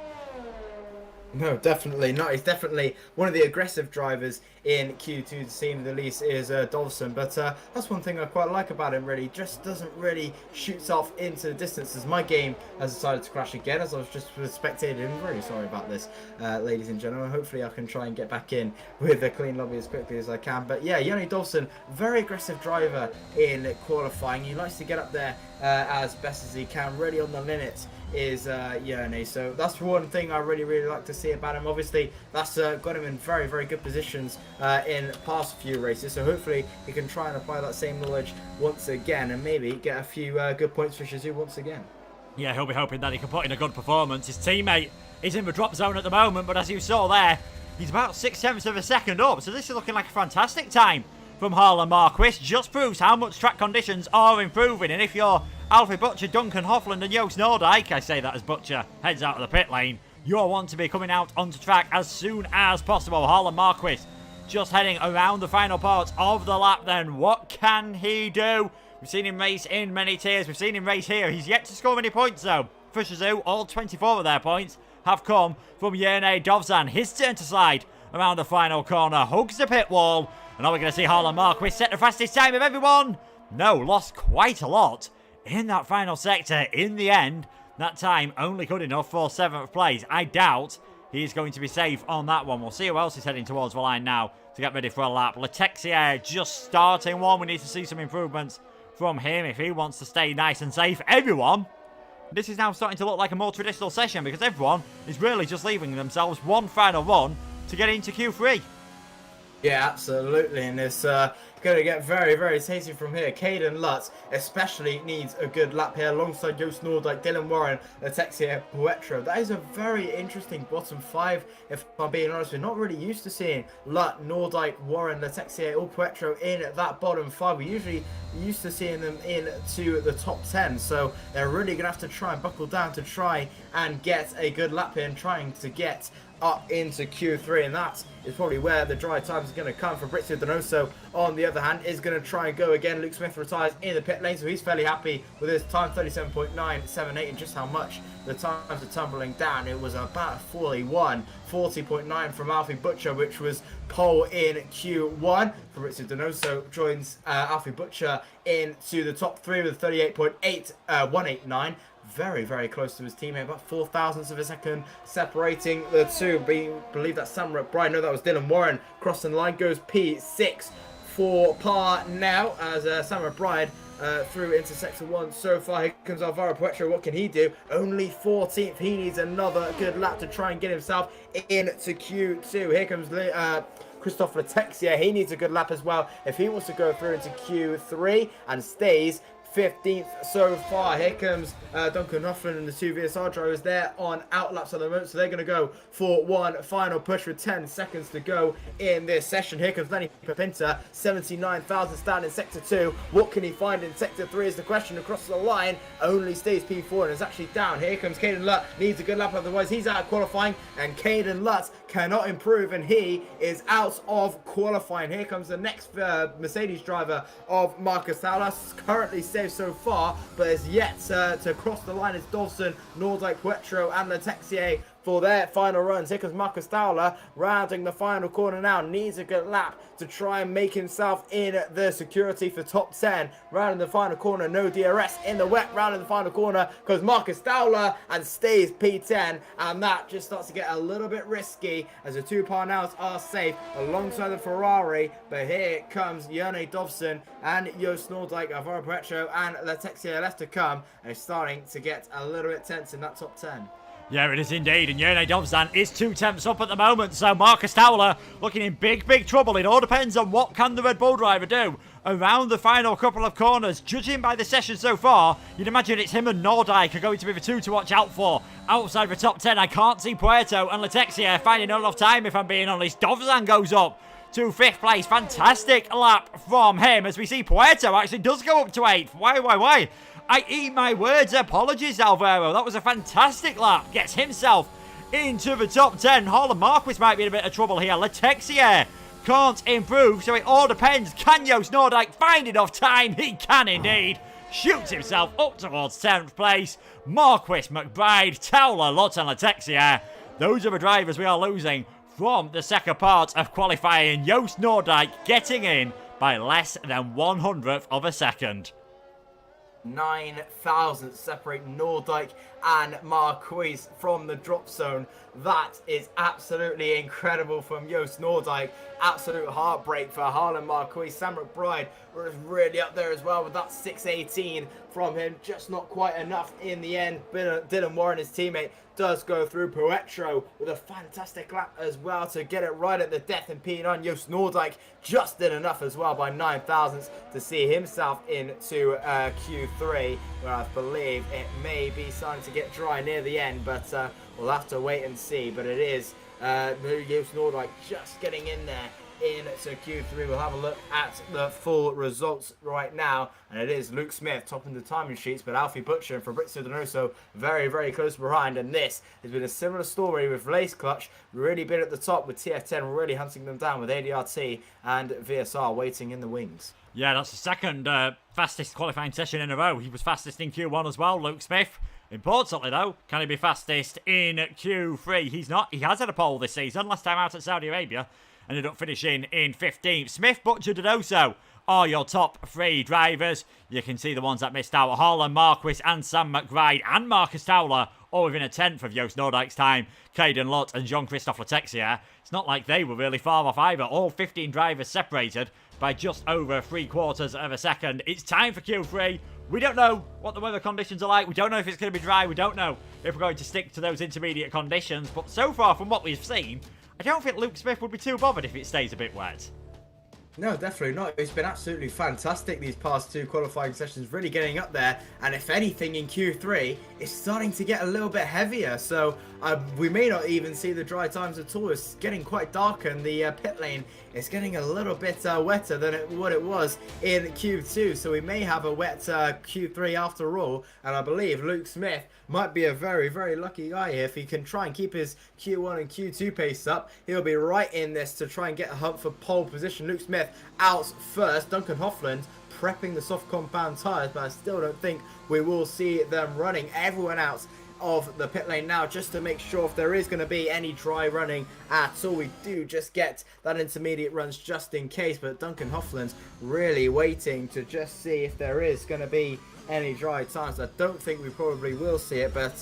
No, definitely not. He's definitely one of the aggressive drivers in Q2 to seem the least is Dovzan, but that's one thing I quite like about him, really. Just doesn't really shoot off into the distances. My game has decided to crash again as I was just spectating. I'm very sorry about this, ladies and gentlemen. Hopefully I can try and get back in with a clean lobby as quickly as I can. But yeah, Yone Dovzan, very aggressive driver in qualifying. He likes to get up there as best as he can, really on the limits is Yone. So that's one thing I really like to see about him. Obviously that's got him in very good positions in past few races, so hopefully he can try and apply that same knowledge once again and maybe get a few good points for Shazoo once again. Yeah, he'll be hoping that he can put in a good performance. His teammate is in the drop zone at the moment, but as you saw there, he's about 6/10 of a second up, so this is looking like a fantastic time from Harlan Marquis. Just proves how much track conditions are improving, and if you're Alfie Butcher, Duncan Hoffland and Joost Nordyke, I say that as Butcher heads out of the pit lane, you'll want to be coming out onto track as soon as possible. Harlan Marquis just heading around the final part of the lap then. What can he do? We've seen him race in many tiers. We've seen him race here. He's yet to score any points though. For Shazoo, all 24 of their points have come from Yene Dovzan. His turn to slide around the final corner. Hugs the pit wall. And are we going to see Harlan Marquis set the fastest time of everyone? No, lost quite a lot in that final sector. In the end, that time only good enough for 7th place. I doubt he's going to be safe on that one. We'll see who else is heading towards the line now to get ready for a lap. Letexier just starting one. We need to see some improvements from him if he wants to stay nice and safe. Everyone, this is now starting to look like a more traditional session because everyone is really just leaving themselves one final run to get into Q3. Yeah, absolutely, and it's going to get very tasty from here. Caden Lutz especially needs a good lap here alongside Joost Nordyke, Dylan Warren, Letexier, Puetro. That is a very interesting bottom 5, if I'm being honest. We're not really used to seeing Lut, Nordyke, Warren, Letexier or Puetro in that bottom 5. We're usually used to seeing them into the top 10, so they're really going to have to try and buckle down to try and get a good lap in, trying to get up into Q3, and that is probably where the dry times are going to come. Fabrizio Donoso, on the other hand, is going to try and go again. Luke Smith retires in the pit lane, so he's fairly happy with his time, 37.978, and just how much the times are tumbling down. It was about 40.9 from Alfie Butcher, which was pole in Q1. Fabrizio Donoso joins Alfie Butcher into the top 3 with 38.189. very, very close to his teammate, about 4 thousandths of a second separating the two. Believe that Sam McBride, no, that was Dylan Warren crossing the line, goes P6 for par now as Sam McBride through into sector 1 so far. Here comes Alvaro Puerto. What can he do? Only 14th. He needs another good lap to try and get himself into Q2. Here comes Christophe Letexia. He needs a good lap as well if he wants to go through into Q3 and stays 15th so far. Here comes Duncan Hoffman and the two VSR drivers there on outlaps at the moment, so they're going to go for one final push with 10 seconds to go in this session. Here comes Lenny Papinta, 79,000 stand in sector 2. What can he find in sector 3 is the question. Across the line, only stays P4 and is actually down. Here comes Caden Lutt, needs a good lap, otherwise he's out of qualifying, and Caden Lutt cannot improve and he is out of qualifying. Here comes the next Mercedes driver of Marcus Salas, currently safe so far, but is yet to cross the line. It's Dawson, Nordyke, Puetro and Letexier for their final runs. Here comes Marcus Towler rounding the final corner now, needs a good lap to try and make himself in the security for top 10. Rounding the final corner, no DRS in the wet. Rounding the final corner goes Marcus Towler and stays P10, and that just starts to get a little bit risky as the two Parnells are safe alongside the Ferrari. But here comes Jone Dovson and Joost Noordijk, Alvaro Puerto and Letexia left to come, and it's starting to get a little bit tense in that top 10. Yeah, it is indeed, and Jone Dovzan is 2 tenths up at the moment, so Marcus Towler looking in big, big trouble. It all depends on what can the Red Bull driver do around the final couple of corners. Judging by the session so far, you'd imagine it's him and Nordyke are going to be the two to watch out for. Outside the top 10, I can't see Puerto and Letexia finding not enough time, if I'm being honest. Dovzan goes up to 5th place. Fantastic lap from him, as we see Puerto actually does go up to 8th. Why? I eat my words. Apologies, Alvaro. That was a fantastic lap. Gets himself into the top 10. Harlan Marquis might be in a bit of trouble here. Letexia can't improve, so it all depends. Can Joost Noordijk find enough time? He can indeed. Shoots himself up towards 10th place. Marquis, McBride, Towler, Lott and Letexia. Those are the drivers we are losing from the second part of qualifying. Joost Noordijk getting in by less than 100th of a second. 9 thousandths separate Noordijk and Marquis from the drop zone. That is absolutely incredible from Joost Noordijk. Absolute heartbreak for Harlan Marquis. Sam McBride was really up there as well with that 6:18 from him. Just not quite enough in the end. Dylan Warren, his teammate, does go through. Puetro with a fantastic lap as well to get it right at the death in P9. Joost Noordijk just did enough as well by 9 thousandths to see himself into Q3, where I believe it may be starting to get dry near the end, but we'll have to wait and see. But it is Joost Noordijk just getting in there into Q3. We'll have a look at the full results right now, and it is Luke Smith topping the timing sheets, but Alfie Butcher and Fabrizio Donoso very, very close behind. And this has been a similar story with Lace Clutch, really been at the top with TF10 really hunting them down, with ADRT and VSR waiting in the wings. Yeah, that's the second fastest qualifying session in a row. He was fastest in Q1 as well, Luke Smith. Importantly, though, can he be fastest in Q3? He's not. He has had a pole this season. Last time out at Saudi Arabia, ended up finishing in 15th. Smith, Butcher, Donoso are your top 3 drivers. You can see the ones that missed out. Harlan Marquis and Sam McBride and Marcus Towler all within a 10th of Joost Noordijk's time. Caden Lutt and Jean-Christophe Letexia. It's not like they were really far off either. All 15 drivers separated by just over 3/4 of a second. It's time for Q3. We don't know what the weather conditions are like. We don't know if it's going to be dry. We don't know if we're going to stick to those intermediate conditions. But so far, from what we've seen, I don't think Luke Smith would be too bothered if it stays a bit wet. No, definitely not. He's been absolutely fantastic these past 2 qualifying sessions, really getting up there. And if anything, in Q3, it's starting to get a little bit heavier. So we may not even see the dry times at all. It's getting quite dark, and the pit lane is getting a little bit wetter than what it was in Q2. So we may have a wet Q3 after all. And I believe Luke Smith might be a very, very lucky guy here. If he can try and keep his Q1 and Q2 pace up, he'll be right in this to try and get a hump for pole position. Luke Smith out first. Duncan Hoffland prepping the soft compound tyres, but I still don't think we will see them running. Everyone out of the pit lane now, just to make sure if there is going to be any dry running at all. We do just get that intermediate runs just in case, but Duncan Hoffland's really waiting to just see if there is going to be any dry times. I don't think we probably will see it, but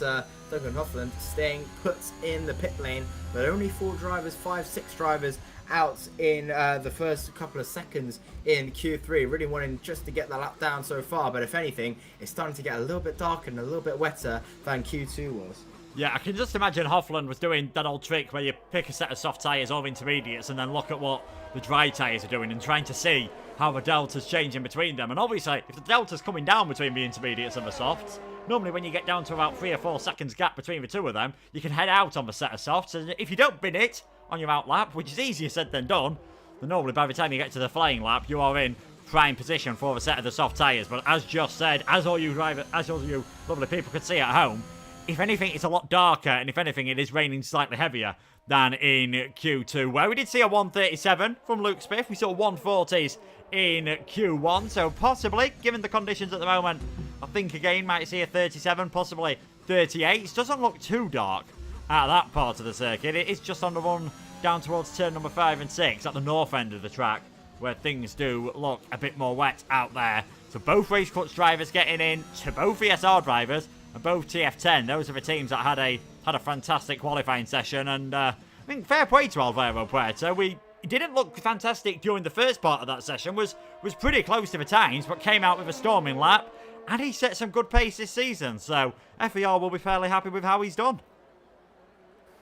Duncan Hoffland staying put in the pit lane, but only 4 drivers, 6 drivers out in the first couple of seconds in Q3, really wanting just to get the lap down so far, but if anything, it's starting to get a little bit darker and a little bit wetter than Q2 was. Yeah, I can just imagine Hoffland was doing that old trick where you pick a set of soft tyres or intermediates and then look at what the dry tyres are doing and trying to see how the delta's changing between them. And obviously, if the delta's coming down between the intermediates and the softs, normally when you get down to about 3 or 4 seconds gap between the two of them, you can head out on the set of softs, and if you don't bin it on your out lap, which is easier said than done, then normally by the time you get to the flying lap, you are in prime position for a set of the soft tyres. But as just said, as all you lovely people could see at home, if anything, it's a lot darker, and if anything, it is raining slightly heavier than in Q2, where we did see a 137 from Luke Smith. We saw 140s in Q1, so possibly, given the conditions at the moment, I think again might see a 37, possibly 38. It doesn't look too dark at that part of the circuit. It is just on the run down towards turn number 5 and 6 at the north end of the track, where things do look a bit more wet out there. So both Race Crux drivers getting in, to both ESR drivers, and both TF10. Those are the teams that had a fantastic qualifying session, and I think fair play to Alvaro Puerto. We didn't look fantastic during the first part of that session, was pretty close to the times, but came out with a storming lap, and he set some good pace this season, so FER will be fairly happy with how he's done.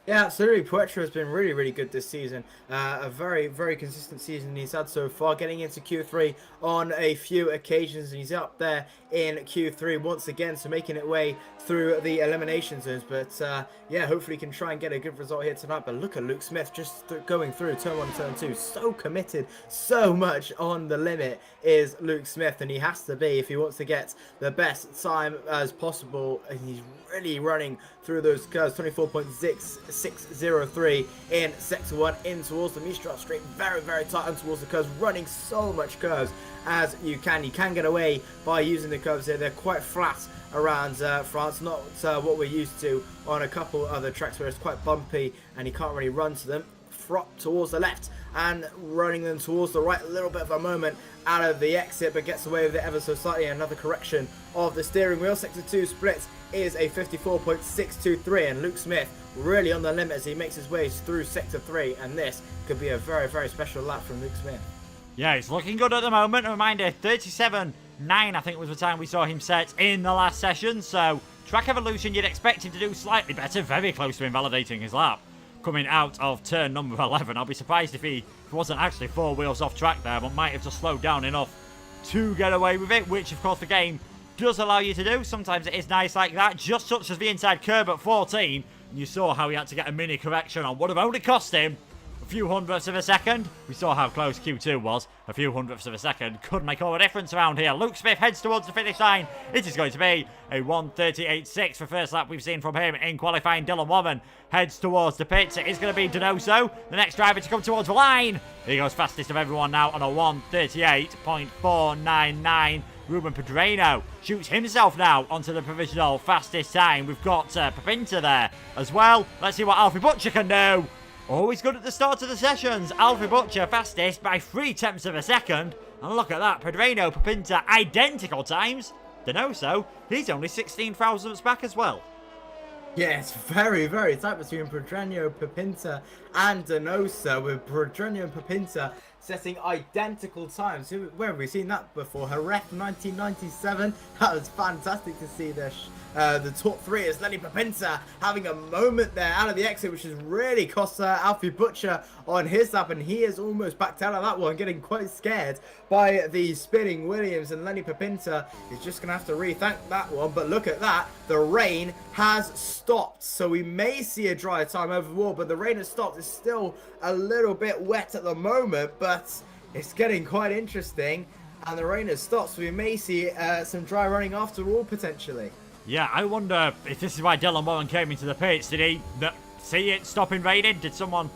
Yeah, absolutely. Puerto has been really, really good this season. A very, very consistent season he's had so far, getting into Q3 on a few occasions, and he's up there in Q3 once again, so making it way through the elimination zones. But yeah, hopefully he can try and get a good result here tonight. But look at Luke Smith just going through turn 1 and turn 2. So committed, so much on the limit is Luke Smith, and he has to be if he wants to get the best time as possible. And he's really running through those curves. 24.6603 in sector 1 in towards the Mistral straight, very, very tight on towards the curves, running so much curves as you can. You can get away by using the curves here. They're quite flat around France, not what we're used to on a couple other tracks where it's quite bumpy and you can't really run to them. Frop towards the left and running them towards the right, a little bit of a moment out of the exit, but gets away with it ever so slightly. Another correction of the steering wheel. Sector 2 split is a 54.623, and Luke Smith really on the limit as he makes his way through sector 3, and this could be a very, very special lap from Luke Smith. Yeah, he's looking good at the moment. A reminder, 37.9 I think was the time we saw him set in the last session, so track evolution you'd expect him to do slightly better, very close to invalidating his lap coming out of turn number 11. I'll be surprised if he wasn't actually 4 wheels off track there, but might have just slowed down enough to get away with it, which of course the game does allow you to do. Sometimes it is nice like that, just such as the inside curb at 14, and you saw how he had to get a mini correction on what would have only cost him a few hundredths of a second. We saw how close Q2 was. A few hundredths of a second could make all the difference around here. Luke Smith heads towards the finish line. It is going to be a 1:38.6 for first lap we've seen from him in qualifying. Dylan Warren heads towards the pits. It is going to be Donoso, the next driver to come towards the line. He goes fastest of everyone now on a 1:38.499. Ruben Pedreno shoots himself now onto the provisional fastest time. We've got Papinta there as well. Let's see what Alfie Butcher can do. Always good at the start of the sessions. Alfie Butcher fastest by 3/10 of a second. And look at that. Pedreno, Papinta, identical times. Donoso, he's only 16 thousandths back as well. Yeah, it's very, very tight between Pedreno, Papinta and Donoso, with Pedreno and Papinta setting identical times. Where have we seen that before? Jerez 1997. That was fantastic to see this. The top 3 is Lenny Papinta having a moment there out of the exit, which has really cost Alfie Butcher on his lap, and he is almost backed out of that one, getting quite scared by the spinning Williams, and Lenny Papinta is just going to have to rethink that one. But look at that, the rain has stopped, so we may see a dry time overall, but the rain has stopped. It's still a little bit wet at the moment, but it's getting quite interesting, and the rain has stopped, so we may see some dry running after all, potentially. Yeah, I wonder if this is why Dylan Warren came into the pits. Did he see it stopping raining? Did someone,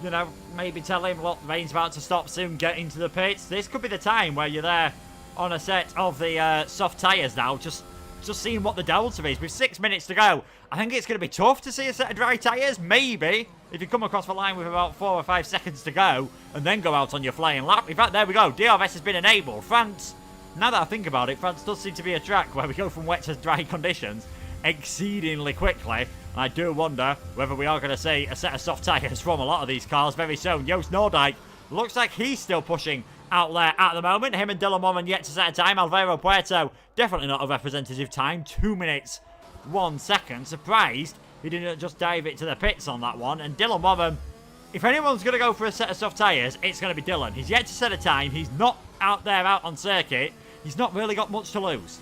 you know, maybe tell him, look, rain's about to stop soon, get into the pits? This could be the time where you're there on a set of the soft tyres now, just seeing what the delta is. With 6 minutes to go, I think it's going to be tough to see a set of dry tyres. Maybe if you come across the line with about 4 or 5 seconds to go and then go out on your flying lap. In fact, there we go. DRS has been enabled. France Now that I think about it, France does seem to be a track where we go from wet to dry conditions exceedingly quickly. And I do wonder whether we are going to see a set of soft tyres from a lot of these cars very soon. Joost Noordijk looks like he's still pushing out there at the moment. Him and Dylan Moran yet to set a time. Alvaro Puerto, definitely not a representative time. 2 minutes, 1 second. Surprised he didn't just dive it to the pits on that one. And Dylan Moran, if anyone's going to go for a set of soft tyres, it's going to be Dylan. He's yet to set a time. He's not out there out on circuit. He's not really got much to lose.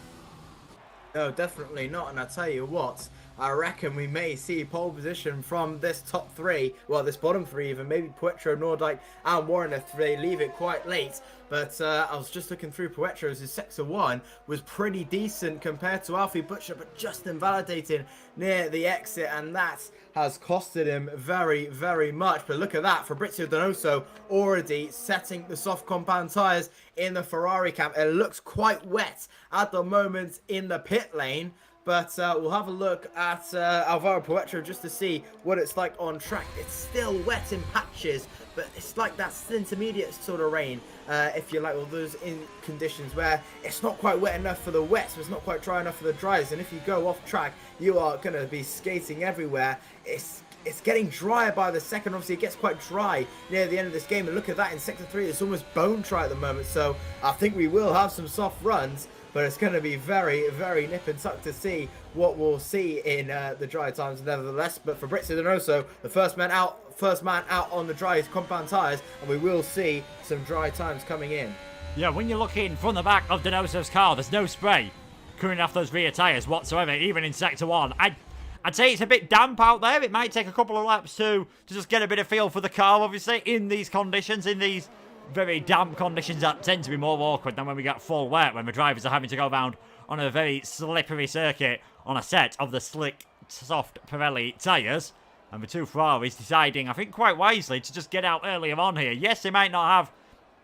No, definitely not. And I tell you what, I reckon we may see pole position from this top three, well, this bottom three even, maybe Puerto, Noordijk and Warren if they leave it quite late. But I was just looking through Puerto's, his sector 1 was pretty decent compared to Alfie Butcher, but just invalidating near the exit, and that has costed him very, very much. But look at that, Fabrizio Donoso already setting the soft compound tyres in the Ferrari camp. It looks quite wet at the moment in the pit lane. But we'll have a look at Alvaro Puerto just to see what it's like on track. It's still wet in patches, but it's like that intermediate sort of rain, if you like, well, those in conditions where it's not quite wet enough for the wets, but it's not quite dry enough for the dries. And if you go off track, you are going to be skating everywhere. It's getting drier by the second. Obviously, it gets quite dry near the end of this game. And look at that in Sector 3. It's almost bone dry at the moment. So I think we will have some soft runs. But it's going to be very, very nip and tuck to see what we'll see in the dry times nevertheless. But Fabrizio Donoso, the first man out on the dry compound tyres. And we will see some dry times coming in. Yeah, when you're looking from the back of Donoso's car, there's no spray coming off those rear tyres whatsoever, even in Sector 1. I'd say it's a bit damp out there. It might take a couple of laps to just get a bit of feel for the car, obviously, in these conditions, in these very damp conditions that tend to be more awkward than when we get full wet, when the drivers are having to go around on a very slippery circuit on a set of the slick, soft Pirelli tyres. And the two Ferraris deciding, I think quite wisely, to just get out earlier on here. Yes, they might not have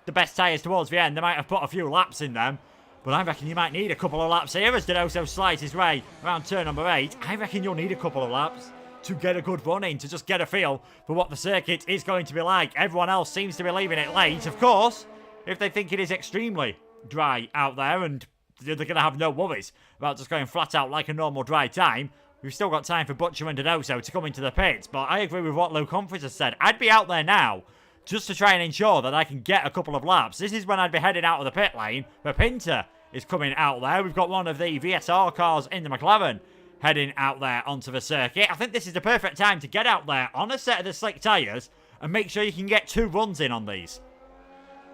the best tyres towards the end. They might have put a few laps in them. But I reckon you might need a couple of laps here as Donoso slides his way around turn number 8. I reckon you'll need a couple of laps to get a good run in, to just get a feel for what the circuit is going to be like. Everyone else seems to be leaving it late, of course, if they think it is extremely dry out there and they're going to have no worries about just going flat out like a normal dry time. We've still got time for Butcher and Donoso to come into the pits, but I agree with what Luke Humphries has said. I'd be out there now just to try and ensure that I can get a couple of laps. This is when I'd be heading out of the pit lane, but Pinter is coming out there. We've got one of the VSR cars in the McLaren heading out there onto the circuit. I think this is the perfect time to get out there on a set of the slick tyres and make sure you can get 2 runs in on these.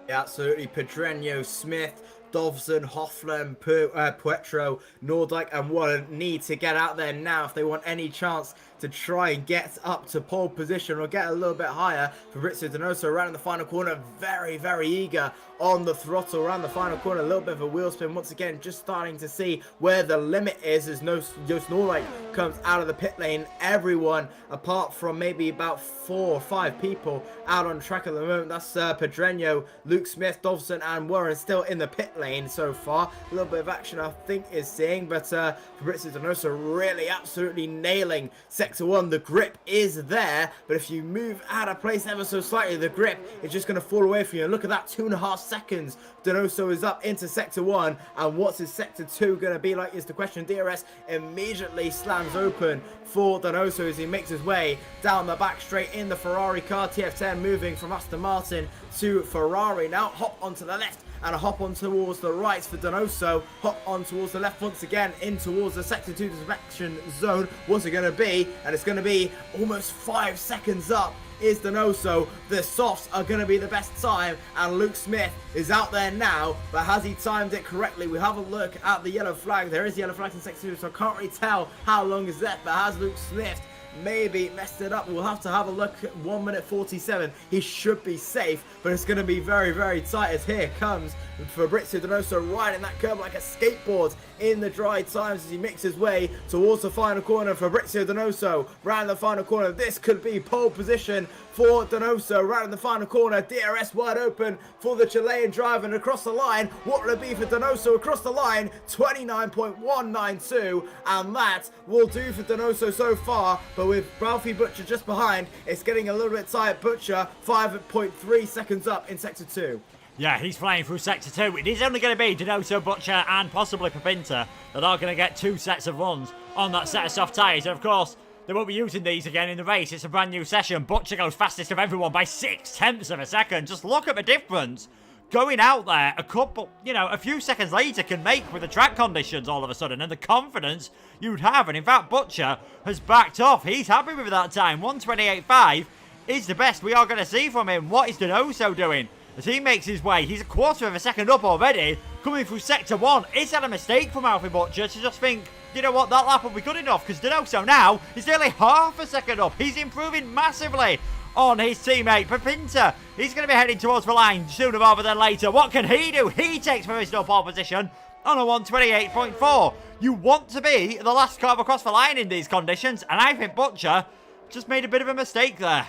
Yeah, absolutely. Pedreño, Smith, Dovzan, Hoffman, Puerto, Noordijk and Warren need to get out there now if they want any chance to try and get up to pole position or get a little bit higher. Fabrizio Donoso around in the final corner, very, very eager on the throttle around the final corner. A little bit of a wheel spin once again, just starting to see where the limit is as Joost Noordijk comes out of the pit lane. Everyone apart from maybe about 4 or 5 people out on track at the moment. That's Pedreño, Luke Smith, Dovzan and Warren still in the pit lane so far. A little bit of action I think is seeing, but Fabrizio Donoso really absolutely nailing Sector 1. The grip is there, but if you move out of place ever so slightly, the grip is just going to fall away from you. And look at that, 2.5 seconds. Donoso is up into Sector 1, and what's his Sector 2 going to be like is the question. DRS immediately slams open for Donoso as he makes his way down the back straight in the Ferrari car. TF10 moving from Aston Martin to Ferrari. Now hop onto the left and a hop on towards the right for Donoso. Hop on towards the left once again, in towards the Sector 2 inspection zone. What's it going to be? And it's going to be almost 5 seconds up is Donoso. The softs are going to be the best time, and Luke Smith is out there now, but has he timed it correctly? We have a look at the yellow flag. There is yellow flags in Sector 2, so I can't really tell how long is left, but has Luke Smith maybe messed it up? We'll have to have a look at 1 minute 47. He should be safe, but it's going to be very, very tight as here comes Fabrizio Donoso riding that curb like a skateboard in the dry times as he makes his way towards the final corner. Fabrizio Donoso round the final corner. This could be pole position for Donoso round the final corner. DRS wide open for the Chilean driver, and across the line, what will it be for Donoso across the line? 29.192, and that will do for Donoso so far, but with Ralphie Butcher just behind, it's getting a little bit tight. Butcher 5.3 seconds up in Sector 2. Yeah, he's flying through Sector 2. It is only going to be Donoso, Butcher, and possibly Papinta that are going to get 2 sets of runs on that set of soft tyres. And of course, they won't be using these again in the race. It's a brand new session. Butcher goes fastest of everyone by 0.6 of a second. Just look at the difference. Going out there a few seconds later can make with the track conditions all of a sudden, and the confidence you'd have. And in fact, Butcher has backed off. He's happy with that time. 1:28.5 is the best we are going to see from him. What is Donoso doing? As he makes his way, he's a 1/4 of a second up already, coming through Sector 1. Is that a mistake from Alfie Butcher to just think, you know what, that lap will be good enough? Because Donoso now is nearly 1/2 a second up. He's improving massively on his teammate Papinta. He's going to be heading towards the line sooner rather than later. What can he do? He takes provisional pole position on a 1:28.4. You want to be the last car across the line in these conditions, and I think Butcher just made a bit of a mistake there.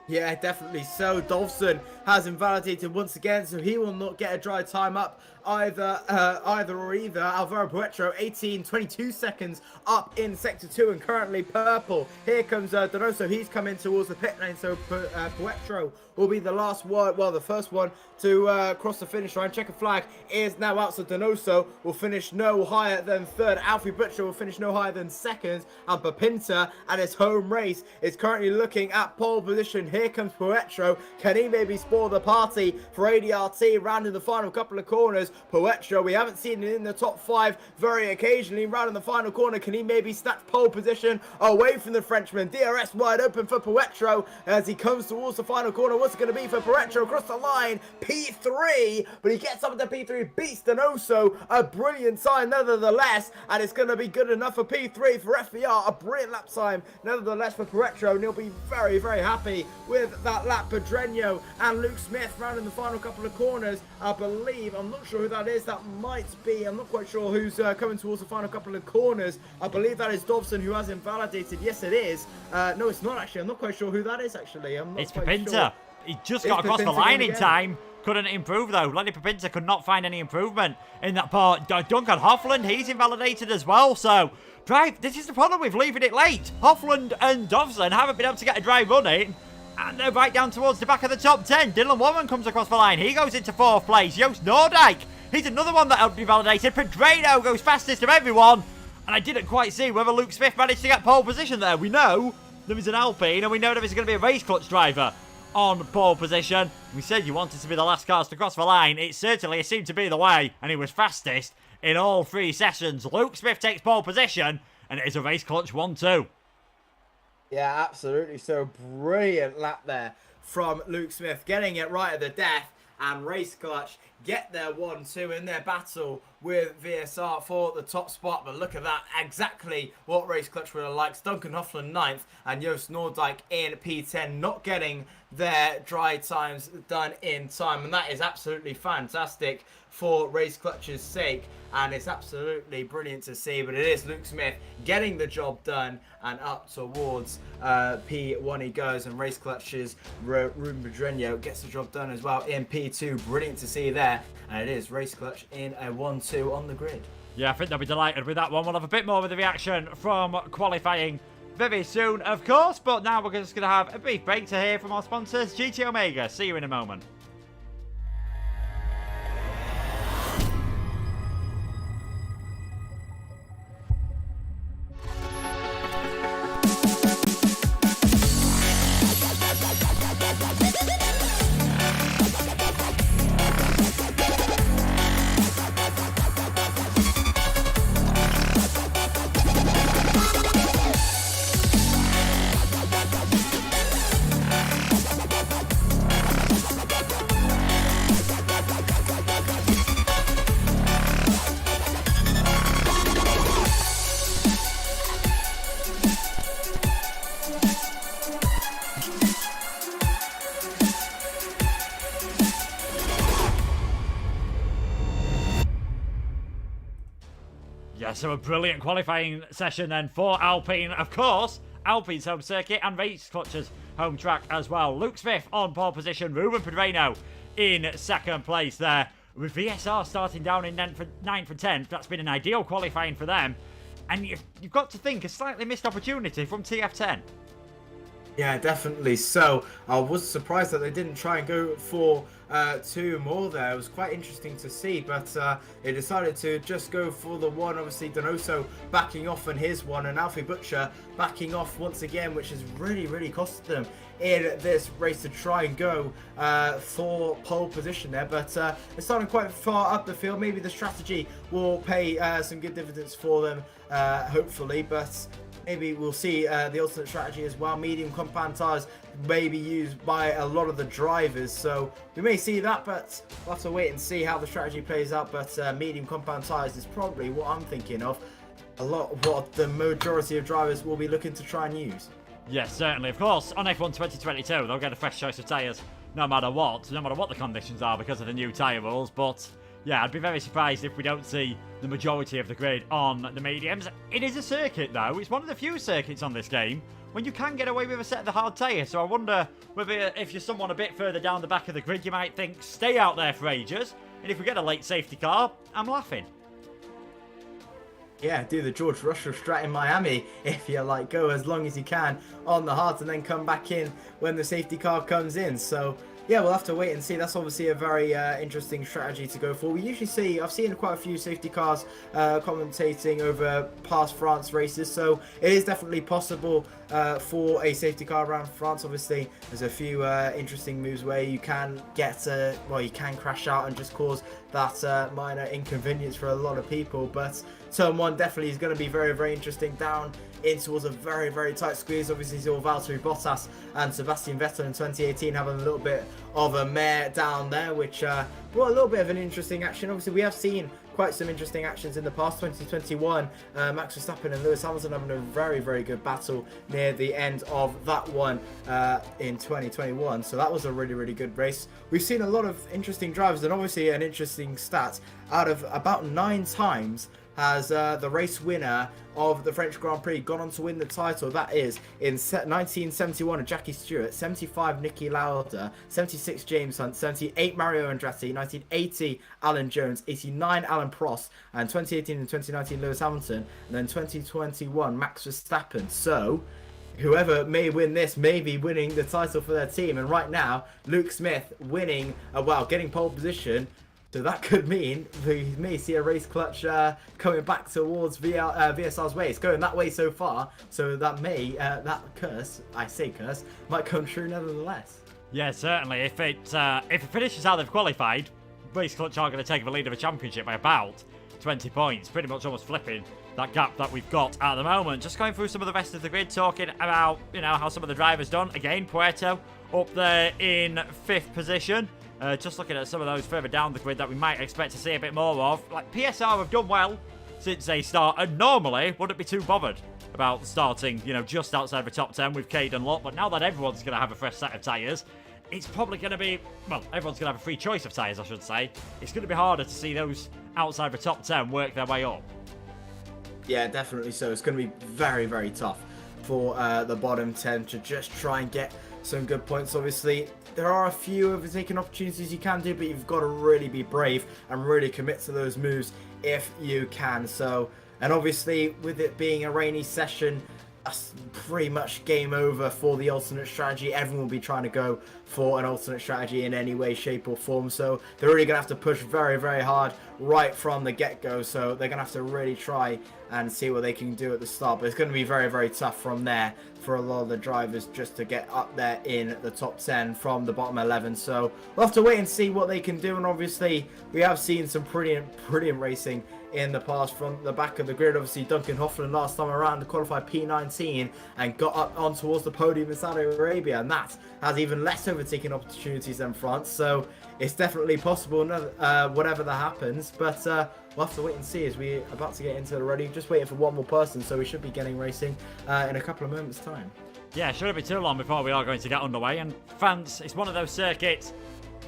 Yeah, definitely so. Dovson has invalidated once again, so he will not get a dry time up either or either. Alvaro Poetro, 18.22 seconds up in Sector 2 and currently purple. Here comes Donoso. He's coming towards the pit lane, so Poetro will be the last one, well, the first one to cross the finish line. Checker flag is now out, so Donoso will finish no higher than third. Alfie Butcher will finish no higher than second, and Papinta at his home race is currently looking at pole position. Here comes Poetro. Can he maybe spoil the party for ADRT rounding the final couple of corners? Poetro, we haven't seen him in the top 5 very occasionally. Rounding the final corner, can he maybe snatch pole position away from the Frenchman? DRS wide open for Poetro as he comes towards the final corner. What's it going to be for Poetro across the line? P3, but he gets up to P3, beats Donoso. A brilliant time nevertheless, and it's going to be good enough for P3 for FBR. A brilliant lap time nevertheless for Poetro, and he'll be very, very happy with that lap. Pedreño and Luke Smith rounding the final couple of corners. I believe, I'm not sure who that is. That might be, I'm not quite sure who's coming towards the final couple of corners. I believe that is Dobson, who has invalidated. Yes, it is. No, it's not actually. I'm not quite sure who that is actually. It's Papinta. He just got across the line in time. Couldn't improve though. Lenny Papinta could not find any improvement in that part. Duncan Hoffland, he's invalidated as well. So, this is the problem with leaving it late. Hoffland and Dobson haven't been able to get a drive running, and they're right down towards the back of the top 10. Dylan Warren comes across the line. He goes into 4th place. Joost Noordijk, he's another one that helped be validated. Pedreño goes fastest of everyone. And I didn't quite see whether Luke Smith managed to get pole position there. We know there is an Alpine, and we know there is going to be a race clutch driver on pole position. We said you wanted to be the last cars to cross the line. It certainly seemed to be the way, and he was fastest in all 3 sessions. Luke Smith takes pole position, and it is a race clutch 1-2. Yeah, absolutely. So brilliant lap there from Luke Smith, getting it right at the death, and Race Clutch get their 1-2 in their battle with VSR for the top spot. But look at that, exactly what Race Clutch would have liked. Duncan Hoffland 9th and Joost Noordijk in P10, not getting their dry times done in time, and that is absolutely fantastic for Race Clutch's sake, and it's absolutely brilliant to see. But it is Luke Smith getting the job done, and up towards P1 he goes, and Race Clutch's Ruben Pedreño gets the job done as well in P2. Brilliant to see there, and it is Race Clutch in a 1-2 on the grid. Yeah, I think they'll be delighted with that one. We'll have a bit more with the reaction from qualifying very soon, of course, but now we're just going to have a brief break to hear from our sponsors, GT Omega. See you in a moment. Yeah, so a brilliant qualifying session then for Alpine. Of course, Alpine's home circuit and Race Clutch's home track as well. Luke Smith on pole position. Ruben Pedreño in 2nd place there. With VSR starting down in 9th and 10th, that's been an ideal qualifying for them. And you've got to think a slightly missed opportunity from TF10. Yeah, definitely. So I was surprised that they didn't try and go for two more there. It was quite interesting to see, but they decided to just go for the one. Obviously, Donoso backing off on his one, and Alfie Butcher backing off once again, which has really costed them in this race to try and go for pole position there. But it's starting quite far up the field. Maybe the strategy will pay some good dividends for them, hopefully, but maybe we'll see the alternate strategy as well. Medium compound tyres may be used by a lot of the drivers, so we may see that, but we'll have to wait and see how the strategy plays out. But medium compound tyres is probably what I'm thinking of. A lot of what the majority of drivers will be looking to try and use. Yes, certainly. Of course, on F1 2022, they'll get a fresh choice of tyres no matter what the conditions are because of the new tyre rules. But yeah, I'd be very surprised if we don't see the majority of the grid on the mediums. It is a circuit, though. It's one of the few circuits on this game when you can get away with a set of the hard tyres. So I wonder whether if you're someone a bit further down the back of the grid, you might think, stay out there for ages. And if we get a late safety car, I'm laughing. Yeah, do the George Russell strat in Miami, if you like, go as long as you can on the hards and then come back in when the safety car comes in. So yeah, we'll have to wait and see. That's obviously a very interesting strategy to go for. We usually see, I've seen quite a few safety cars commentating over past France races, so it is definitely possible for a safety car around France. Obviously, there's a few interesting moves where you can get, you can crash out and just cause that minor inconvenience for a lot of people. But turn one definitely is going to be very interesting down in towards a very tight squeeze. Obviously, saw Valtteri Bottas and Sebastian Vettel in 2018 having a little bit of a mare down there, which brought a little bit of an interesting action. Obviously, we have seen quite some interesting actions in the past. 2021, Max Verstappen and Lewis Hamilton having a very good battle near the end of that one in 2021. So that was a really good race. We've seen a lot of interesting drivers, and obviously an interesting stat. Out of about 9 times has the race winner of the French Grand Prix gone on to win the title. That is in 1971 Jackie Stewart, 75 Niki Lauda, 76 James Hunt, 78 Mario Andretti, 1980 Alan Jones, 89 Alan Prost, and 2018 and 2019 Lewis Hamilton, and then 2021 Max Verstappen. So whoever may win this may be winning the title for their team, and right now Luke Smith winning, getting pole position. So that could mean we may see a race clutch coming back towards VSR's way. It's going that way so far, so that may, that curse, might come true nevertheless. Yeah, certainly. If it finishes how they've qualified, race clutch are going to take the lead of a championship by about 20 points, pretty much almost flipping that gap that we've got at the moment. Just going through some of the rest of the grid, talking about, how some of the drivers done. Again, Puerto up there in 5th position. Just looking at some of those further down the grid that we might expect to see a bit more of. Like, PSR have done well since they start, and normally wouldn't be too bothered about starting, just outside the top 10 with Cade and Lott. But now that everyone's going to have a fresh set of tyres, it's probably going to be, everyone's going to have a free choice of tyres, I should say. It's going to be harder to see those outside the top 10 work their way up. Yeah, definitely so. It's going to be very tough for the bottom 10 to just try and get some good points. Obviously, there are a few overtaking opportunities you can do, but you've got to really be brave and really commit to those moves if you can. So, and obviously, with it being a rainy session, that's pretty much game over for the alternate strategy. Everyone will be trying to go for an alternate strategy in any way, shape or form. So they're really going to have to push very hard right from the get-go. So they're going to have to really try and see what they can do at the start. But it's going to be very tough from there for a lot of the drivers just to get up there in the top 10 from the bottom 11. So we'll have to wait and see what they can do. And obviously, we have seen some brilliant racing in the past from the back of the grid. Obviously, Duncan Hoffman last time around qualified P19 and got up on towards the podium in Saudi Arabia, and that has even less overtaking opportunities than France. So it's definitely possible, whatever that happens. But we'll have to wait and see as we're about to get into the ready. Just waiting for one more person, so we should be getting racing in a couple of moments' time. Yeah, shouldn't be too long before we are going to get underway. And France, it's one of those circuits.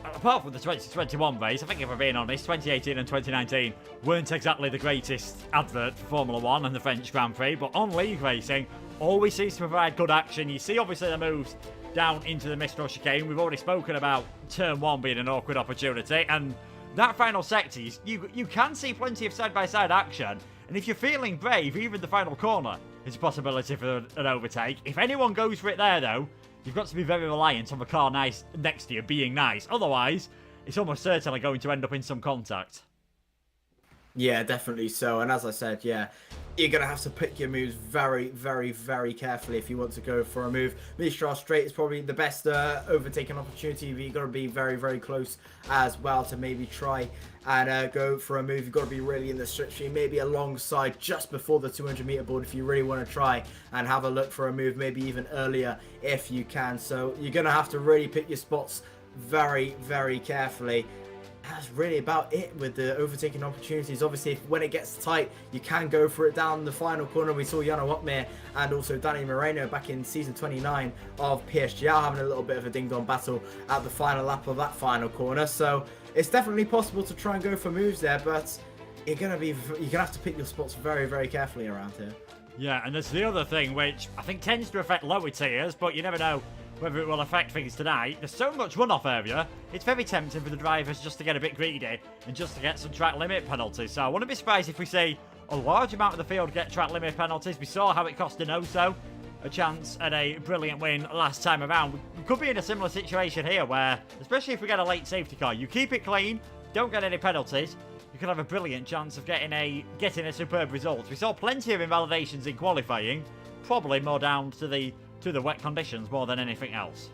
Apart from the 2021 race, I think if we're being honest, 2018 and 2019 weren't exactly the greatest advert for Formula 1 and the French Grand Prix, but on league racing, always seems to provide good action. You see, obviously, the moves down into the Mistral chicane. We've already spoken about turn 1 being an awkward opportunity, and that final sector, you can see plenty of side-by-side action, and if you're feeling brave, even the final corner is a possibility for an overtake. If anyone goes for it there, though, you've got to be very reliant on the car next to you being nice. Otherwise, it's almost certainly going to end up in some contact. Yeah, definitely so. And as I said, yeah, you're going to have to pick your moves very, very, very carefully if you want to go for a move. Mistral straight is probably the best overtaking opportunity, but you've got to be very, very close as well to maybe try and go for a move. You've got to be really in the slipstream, maybe alongside just before the 200-meter board if you really want to try and have a look for a move, maybe even earlier if you can. So you're going to have to really pick your spots very, very carefully. That's really about it with the overtaking opportunities. Obviously, when it gets tight, you can go for it down the final corner. We saw Jano Otmir and also Danny Moreno back in season 29 of PSGL having a little bit of a ding-dong battle at the final lap of that final corner. So it's definitely possible to try and go for moves there, but you're gonna have to pick your spots very, very carefully around here. Yeah, and there's the other thing which I think tends to affect lower tiers, but you never know whether it will affect things tonight. There's so much runoff area, it's very tempting for the drivers just to get a bit greedy and just to get some track limit penalties. So I wouldn't be surprised if we see a large amount of the field get track limit penalties. We saw how it cost Denoso a chance at a brilliant win last time around. We could be in a similar situation here where, especially if we get a late safety car, you keep it clean, don't get any penalties, you could have a brilliant chance of getting a superb result. We saw plenty of invalidations in qualifying, probably more down to the wet conditions more than anything else.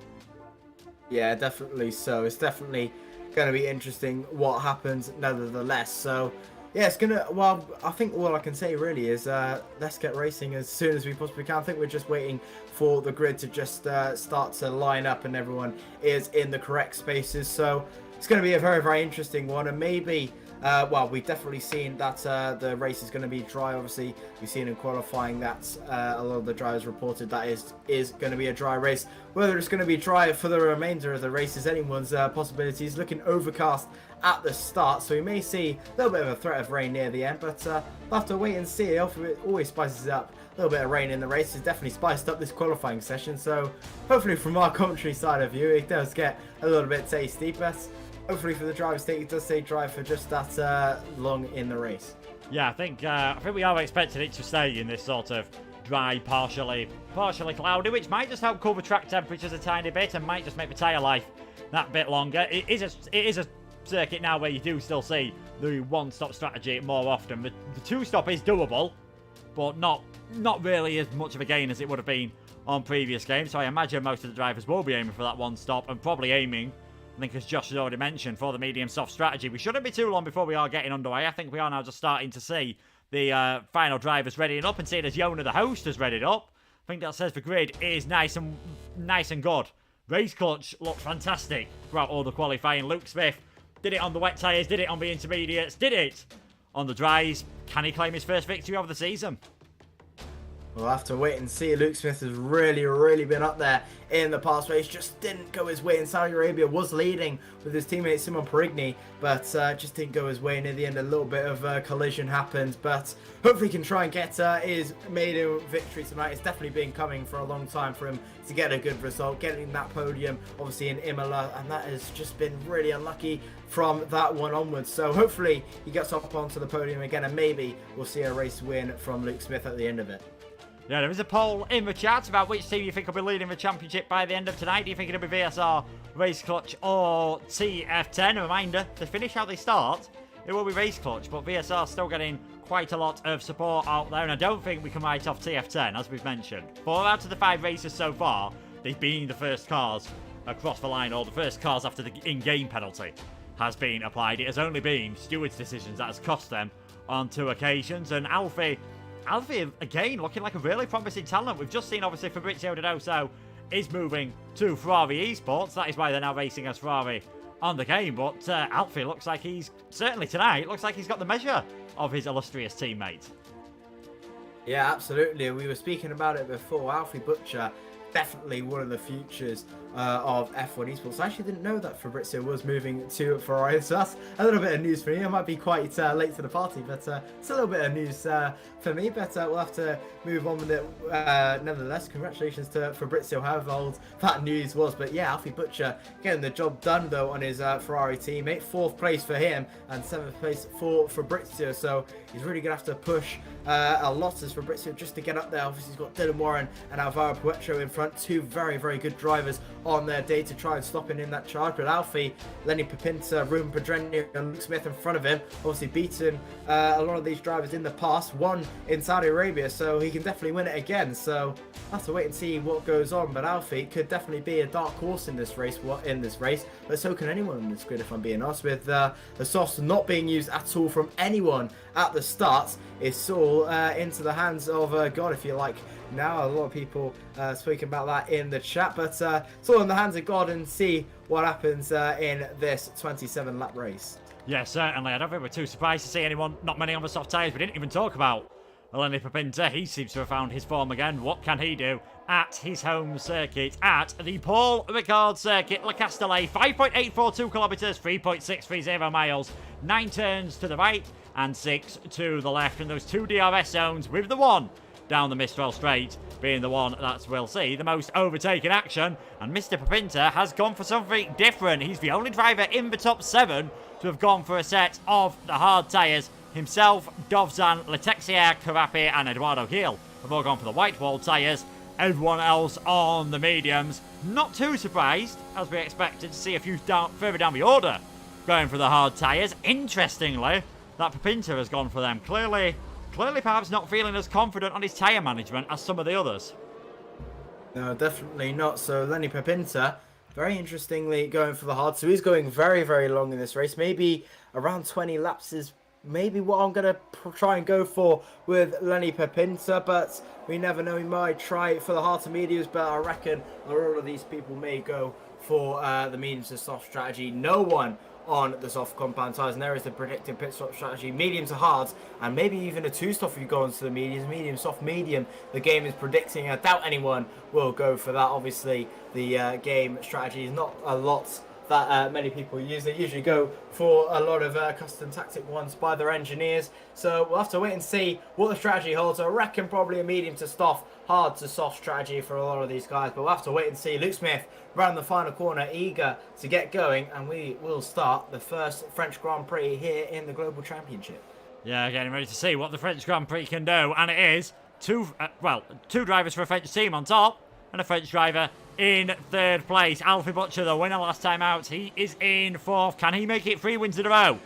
Yeah, definitely so. It's definitely going to be interesting what happens nevertheless. So, yeah, it's going to... Well, I think all I can say really is let's get racing as soon as we possibly can. I think we're just waiting for the grid to just start to line up and everyone is in the correct spaces. So, it's going to be a very, very interesting one. And maybe... well, we've definitely seen that the race is going to be dry. Obviously, we've seen in qualifying that a lot of the drivers reported that is going to be a dry race. Whether it's going to be dry for the remainder of the race is anyone's possibilities. Looking overcast at the start, so we may see a little bit of a threat of rain near the end, but we'll have to wait and see. It always spices it up. A little bit of rain in the race has definitely spiced up this qualifying session, so hopefully from our commentary side of view, it does get a little bit tasty, but hopefully for the driver's sake, it does stay dry for just that long in the race. Yeah, I think we are expecting it to stay in this sort of dry, partially cloudy, which might just help cover track temperatures a tiny bit and might just make the tyre life that bit longer. It is a circuit now where you do still see the one-stop strategy more often. The two-stop is doable, but not really as much of a gain as it would have been on previous games. So I imagine most of the drivers will be aiming for that one-stop and probably aiming, I think, as Josh has already mentioned, for the medium-soft strategy. We shouldn't be too long before we are getting underway. I think we are now just starting to see the final drivers readying up, and seeing as Yona, the host, has readied up. I think that says the grid is nice and good. Race clutch looked fantastic throughout all the qualifying. Luke Smith did it on the wet tyres, did it on the intermediates, did it on the dries. Can he claim his first victory of the season? We'll have to wait and see. Luke Smith has really, really been up there in the past race. Just didn't go his way. And Saudi Arabia was leading with his teammate Simon Perigny, but just didn't go his way. Near the end, a little bit of a collision happened, but hopefully he can try and get his maiden victory tonight. It's definitely been coming for a long time for him to get a good result, getting that podium, obviously in Imola, and that has just been really unlucky from that one onwards. So hopefully he gets up onto the podium again, and maybe we'll see a race win from Luke Smith at the end of it. Yeah, there is a poll in the chat about which team you think will be leading the championship by the end of tonight. Do you think it'll be VSR, Race Clutch, or TF10? A reminder, to finish how they start, it will be Race Clutch, but VSR still getting quite a lot of support out there, and I don't think we can write off TF10, as we've mentioned. 4 out of the 5 races so far, they've been the first cars across the line, or the first cars after the in-game penalty has been applied. It has only been stewards' decisions that has cost them on 2 occasions, and Alfie, again, looking like a really promising talent. We've just seen, obviously, Fabrizio Donoso is moving to Ferrari Esports. That is why they're now racing as Ferrari on the game. But Alfie looks like certainly tonight, looks like he's got the measure of his illustrious teammate. Yeah, absolutely. We were speaking about it before. Alfie Butcher, definitely one of the futures of F1 Esports. I actually didn't know that Fabrizio was moving to Ferrari, so that's a little bit of news for me. I might be quite late to the party, but it's a little bit of news for me, but we'll have to move on with it nevertheless. Congratulations to Fabrizio, however old that news was. But yeah, Alfie Butcher getting the job done though on his Ferrari teammate. 4th place for him and 7th place for Fabrizio, so he's really going to have to push a lot as Fabrizio just to get up there. Obviously he's got Dylan Warren and Alvaro Puetro in front front. Two very, very good drivers on their day to try and stop him in that charge. But Alfie, Lenny Pepinta, Ruben Pedreño and Luke Smith in front of him, obviously beaten a lot of these drivers in the past. Won in Saudi Arabia, so he can definitely win it again. So we'll have to wait and see what goes on. But Alfie could definitely be a dark horse in this race. But so can anyone in this grid, if I'm being honest. With the softs not being used at all from anyone at the start, it's all into the hands of God, if you like. Now a lot of people speaking about that in the chat, but it's all in the hands of God, and see what happens in this 27 lap race. Yeah, certainly. I don't think we're too surprised to see anyone, not many on the soft tyres. We didn't even talk about Lenny Pepinta. He seems to have found his form again. What can he do at his home circuit, at the Paul Ricard circuit, Le Castellet? 5.842 kilometres, 3.630 miles, 9 turns to the right and 6 to the left. And those 2 DRS zones, with the one down the Mistral Straight being the one that we'll see the most overtaken action. And Mr. Pepinta has gone for something different. He's the only driver in the top 7 to have gone for a set of the hard tyres. Himself, Dovzan, Letexier, Carapi and Eduardo Gil have all gone for the white wall tyres. Everyone else on the mediums. Not too surprised, as we expected to see a few further down the order going for the hard tyres. Interestingly, that Pepinta has gone for them. Clearly perhaps not feeling as confident on his tyre management as some of the others. No, definitely not. So Lenny Pepinta, very interestingly, going for the hard. So he's going very, very long in this race. Maybe around 20 laps is maybe what I'm going to try and go for with Lenny Pepinta, but we never know. He might try for the hard to mediums, but I reckon a lot of these people may go for the mediums to soft strategy. No one on the soft compound tyres, and there is the predicted pit stop strategy. Medium to hards, and maybe even a 2-stop if you go into the mediums. Medium, soft, medium. The game is predicting. I doubt anyone will go for that. Obviously, the game strategy is not a lot that many people use. They usually go for a lot of custom tactic ones by their engineers. So we'll have to wait and see what the strategy holds. I reckon probably a medium to soft, hard to soft strategy for a lot of these guys. But we'll have to wait and see. Luke Smith around the final corner, eager to get going. And we will start the first French Grand Prix here in the Global Championship. Yeah, getting ready to see what the French Grand Prix can do. And it is two drivers for a French team on top and a French driver in third place. Alfie Butcher, the winner last time out, he is in fourth. Can he make it 3 wins in a row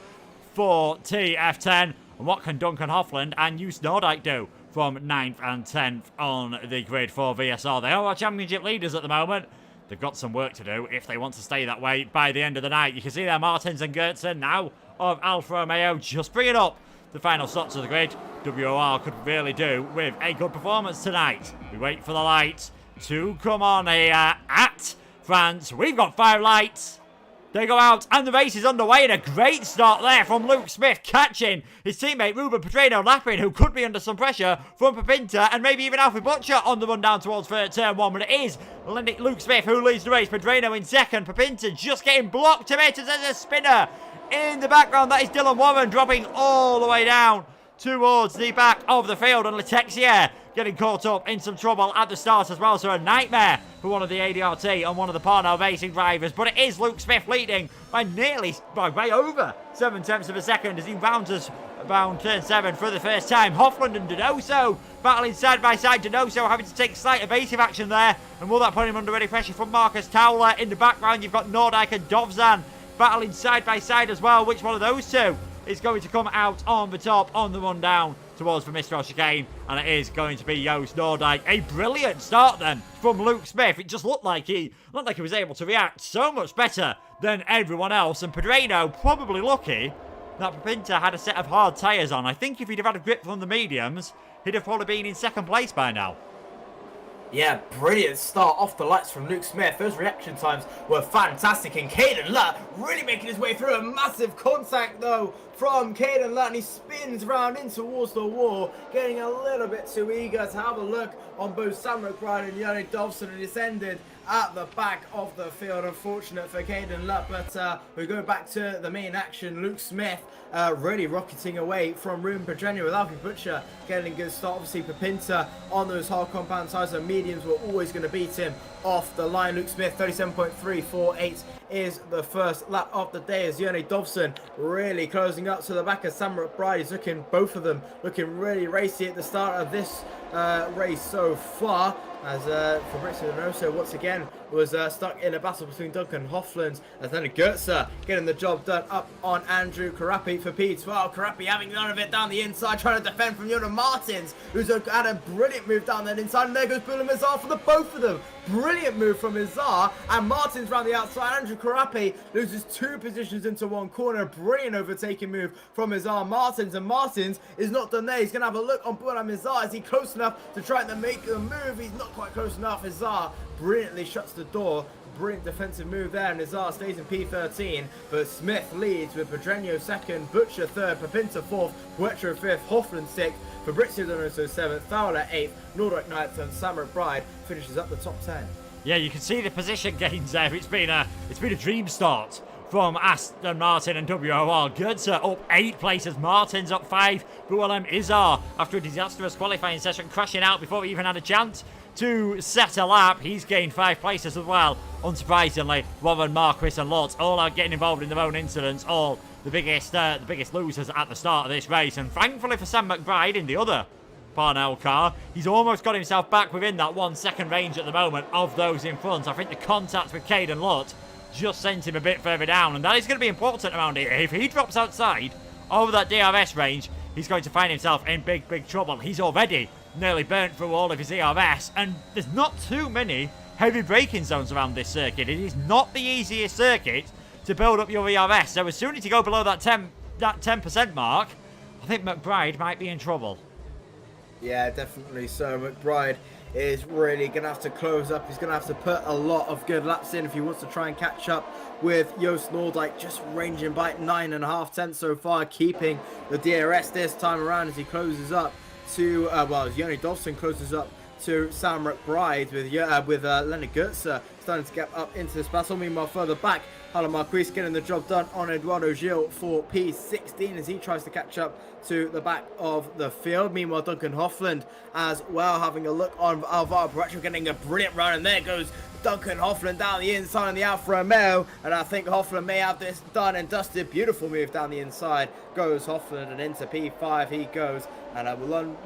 for TF10? And what can Duncan Hoffland and Joost Noordijk do from 9th and 10th on the grid for VSR? They are our championship leaders at the moment. They've got some work to do if they want to stay that way by the end of the night. You can see there Martins and Gertsen now of Alfa Romeo just bringing up the final stops of the grid. WOR could really do with a good performance tonight. We wait for the lights to come on here at France. We've got 5 lights. They go out and the race is underway, and a great start there from Luke Smith, catching his teammate Ruben Pedreño Lappin, who could be under some pressure from Pepinta and maybe even Alfie Butcher on the run down towards turn 1. But it is Luke Smith who leads the race. Pedreño in second. Pepinta just getting blocked to it as there's a spinner in the background. That is Dylan Warren dropping all the way down towards the back of the field, and Letexier getting caught up in some trouble at the start as well. So a nightmare for one of the ADRT and one of the Parnell Racing drivers. But it is Luke Smith leading by way over 7 tenths of a second as he round turn 7 for the first time. Hoffland and Donoso battling side by side. Donoso having to take slight evasive action there. And will that put him under any pressure from Marcus Towler? In the background, you've got Noordijk and Dovzan battling side by side as well. Which one of those two is going to come out on the top on the run down towards the Mistral chicane? And it is going to be Joost Noordijk. A brilliant start then from Luke Smith. It just looked like he was able to react so much better than everyone else. And Pedreño probably lucky that Pepinta had a set of hard tyres on. I think if he'd have had a grip from the mediums, he'd have probably been in second place by now. Yeah, brilliant start off the lights from Luke Smith. Those reaction times were fantastic, and Caden Lutt really making his way through. A massive contact though from Caden Lutt, and he spins round in towards the wall, getting a little bit too eager to have a look on both Sam McBride and Yannick Dovson, and it's ended at the back of the field. Unfortunate for Caden Lutt, but we go back to the main action. Luke Smith really rocketing away from Ruben Pedreño with Alfie Butcher getting a good start. Obviously Pepinta on those hard compound tyres and mediums were always going to beat him off the line. Luke Smith, 37.348 is the first lap of the day as Yoni Dobson really closing up to the back of Sam McBride. He's looking, both of them looking really racy at the start of this race so far, as Fabrizio Donoso once again was stuck in a battle between Duncan Hoffland as then Goetze getting the job done up on Andrew Karapi for P12. Karapi having none of it down the inside, trying to defend from Jonas Martins, who's had a brilliant move down that inside, and there goes Bula Mizar for the both of them. Brilliant move from Mizar, and Martins round the outside. Andrew Karapi loses 2 positions into one corner. Brilliant overtaking move from Mizar. Martins, and Martins is not done there. He's going to have a look on Bula Mizar. Is he close enough to try to make a move? He's not quite close enough. Mizar brilliantly shuts the door. Brilliant defensive move there, and Nizar stays in P13, but Smith leads with Pedreño second, Butcher third, Papinta fourth, Puetro fifth, Hoffland sixth, Fabrizio Donoso seventh, Fowler eighth, Nordic ninth, and Sam McBride finishes up the top 10. Yeah, you can see the position gains there. It's been a dream start from Aston Martin and WOR. Goetze up 8 places, Martins up 5, Boualem Izar after a disastrous qualifying session crashing out before he even had a chance to set a lap. He's gained 5 places as well. Unsurprisingly, Warren, Marquis and Lutz all are getting involved in their own incidents, all the biggest losers at the start of this race. And thankfully for Sam McBride in the other Parnell car, he's almost got himself back within that 1 second range at the moment of those in front. I think the contact with Caden Lutz just sent him a bit further down, and that is going to be important around here. If he drops outside over that DRS range, he's going to find himself in big trouble. He's already nearly burnt through all of his ERS, and there's not too many heavy braking zones around this circuit. It is not the easiest circuit to build up your ERS, so as soon as you go below that 10% mark, I think McBride might be in trouble. Yeah, definitely so. McBride is really going to have to close up. He's going to have to put a lot of good laps in if he wants to try and catch up with Joost Noordijk, just ranging by 9.5 tenths so far, keeping the DRS this time around as he closes up to, as Yoni Dobson closes up to Sam McBride with Leonard Goetze starting to get up into this battle. Meanwhile, further back, Hala Marquis getting the job done on Eduardo Gil for P16 as he tries to catch up to the back of the field. Meanwhile, Duncan Hoffland as well having a look on Alvaro Puetro, getting a brilliant run, and there goes Duncan Hoffland down the inside on the Alfa Romeo, and I think Hoffland may have this done and dusted. Beautiful move down the inside goes Hoffland, and into P5 he goes, and a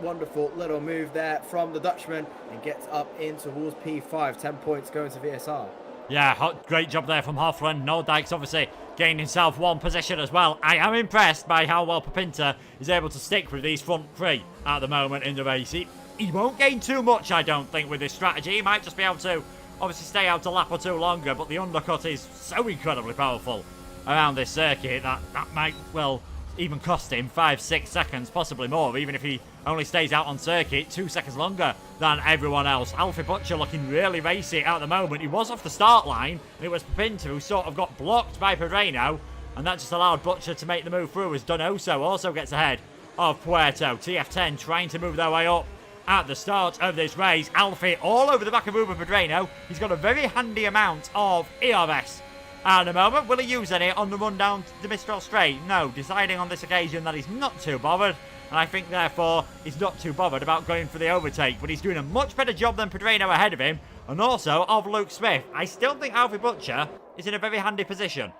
wonderful little move there from the Dutchman, and gets up in towards P5. 10 points going to VSR. Yeah, great job there from Hoffland. Noordijk's obviously gained himself 1 position as well. I am impressed by how well Papinta is able to stick with these front 3 at the moment in the race. He won't gain too much, I don't think, with this strategy. He might just be able to obviously stay out a lap or 2 longer, but the undercut is so incredibly powerful around this circuit that might, well, even cost him 5-6 seconds, possibly more, even if he only stays out on circuit 2 seconds longer than everyone else. Alfie Butcher looking really racy at the moment. He was off the start line, and it was Papinta who sort of got blocked by Pedreño, and that just allowed Butcher to make the move through as Donoso also gets ahead of Puerto. TF10 trying to move their way up at the start of this race. Alfie all over the back of Ruben Pedreño. He's got a very handy amount of ERS at the moment. Will he use any on the run down the Mistral Straight? No, deciding on this occasion that he's not too bothered, and I think therefore he's not too bothered about going for the overtake, but he's doing a much better job than Pedreño ahead of him, and also of Luke Smith. I still think Alfie Butcher is in a very handy position.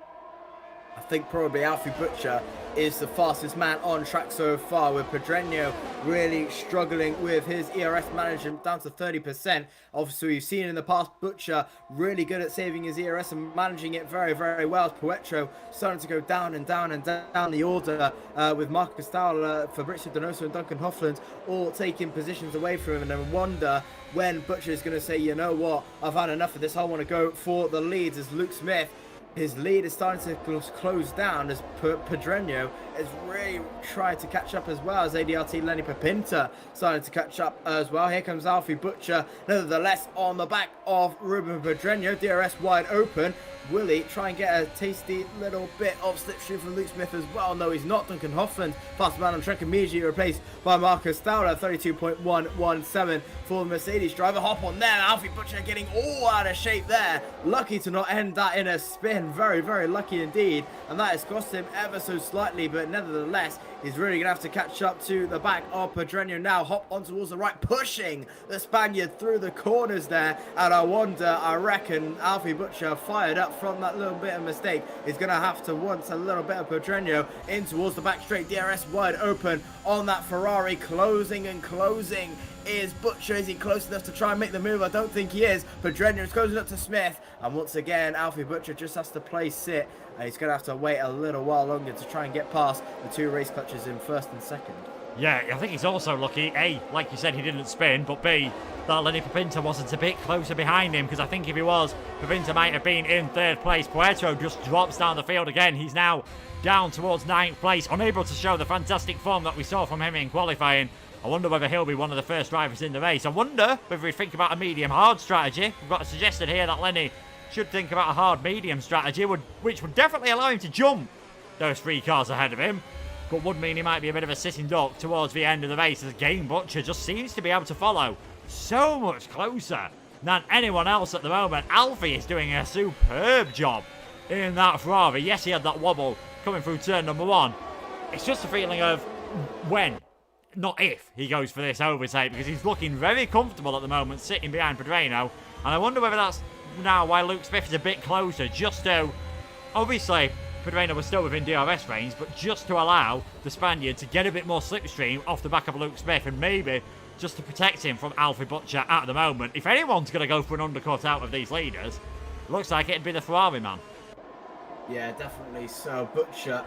I think probably Alfie Butcher is the fastest man on track so far, with Pedreño really struggling with his ERS management down to 30%. Obviously, we've seen in the past Butcher really good at saving his ERS and managing it very well. As Puetro starting to go down and down the order, with Marcus Fowler, Fabrizio Donoso and Duncan Hoffland all taking positions away from him, and I wonder when Butcher is going to say, you know what, I've had enough of this, I want to go for the leads, as Luke Smith, his lead is starting to close down as Pedreño is really trying to catch up as well, as ADRT Lenny Papinta starting to catch up as well. Here comes Alfie Butcher, nevertheless on the back of Ruben Pedreño, DRS wide open. Willie try and get a tasty little bit of slipstream from Luke Smith as well? No, he's not. Duncan Hoffland, fast man on track, immediately replaced by Marcus Stauder, 32.117 for the Mercedes driver. Hop on there, Alfie Butcher getting all out of shape there. Lucky to not end that in a spin. Very, very lucky indeed. And that has cost him ever so slightly, but nevertheless, he's really going to have to catch up to the back of Pedreño now. Hop on towards the right, pushing the Spaniard through the corners there. And I reckon Alfie Butcher fired up from that little bit of mistake. He's going to have to want a little bit of Pedreño in towards the back straight. DRS wide open on that Ferrari, closing and closing. Is Butcher, is he close enough to try and make the move? I don't think he is. Pedreño is closing up to Smith. And once again, Alfie Butcher just has to play sit. And he's going to have to wait a little while longer to try and get past the two race clutches in first and second. Yeah, I think he's also lucky, A, like you said, he didn't spin, but B, that Lenny Pipinta wasn't a bit closer behind him, because I think if he was, Pipinta might have been in third place. Puerto just drops down the field again. He's now down towards ninth place, unable to show the fantastic form that we saw from him in qualifying. I wonder whether he'll be one of the first drivers in the race. I wonder whether he'd think about a medium-hard strategy. We've got suggested here that Lenny should think about a hard-medium strategy, which would definitely allow him to jump those three cars ahead of him, but would mean he might be a bit of a sitting duck towards the end of the race, as Game Butcher just seems to be able to follow so much closer than anyone else at the moment. Alfie is doing a superb job in that Ferrari. Yes, he had that wobble coming through turn number one. It's just a feeling of when, not if, he goes for this overtake, because he's looking very comfortable at the moment sitting behind Pedreño, and I wonder whether that's now why Luke Smith is a bit closer, just to, obviously Pedreño was still within DRS range, but just to allow the Spaniard to get a bit more slipstream off the back of Luke Smith, and maybe just to protect him from Alfie Butcher at the moment. If anyone's going to go for an undercut out of these leaders, looks like it'd be the Ferrari man. Yeah, definitely. So Butcher,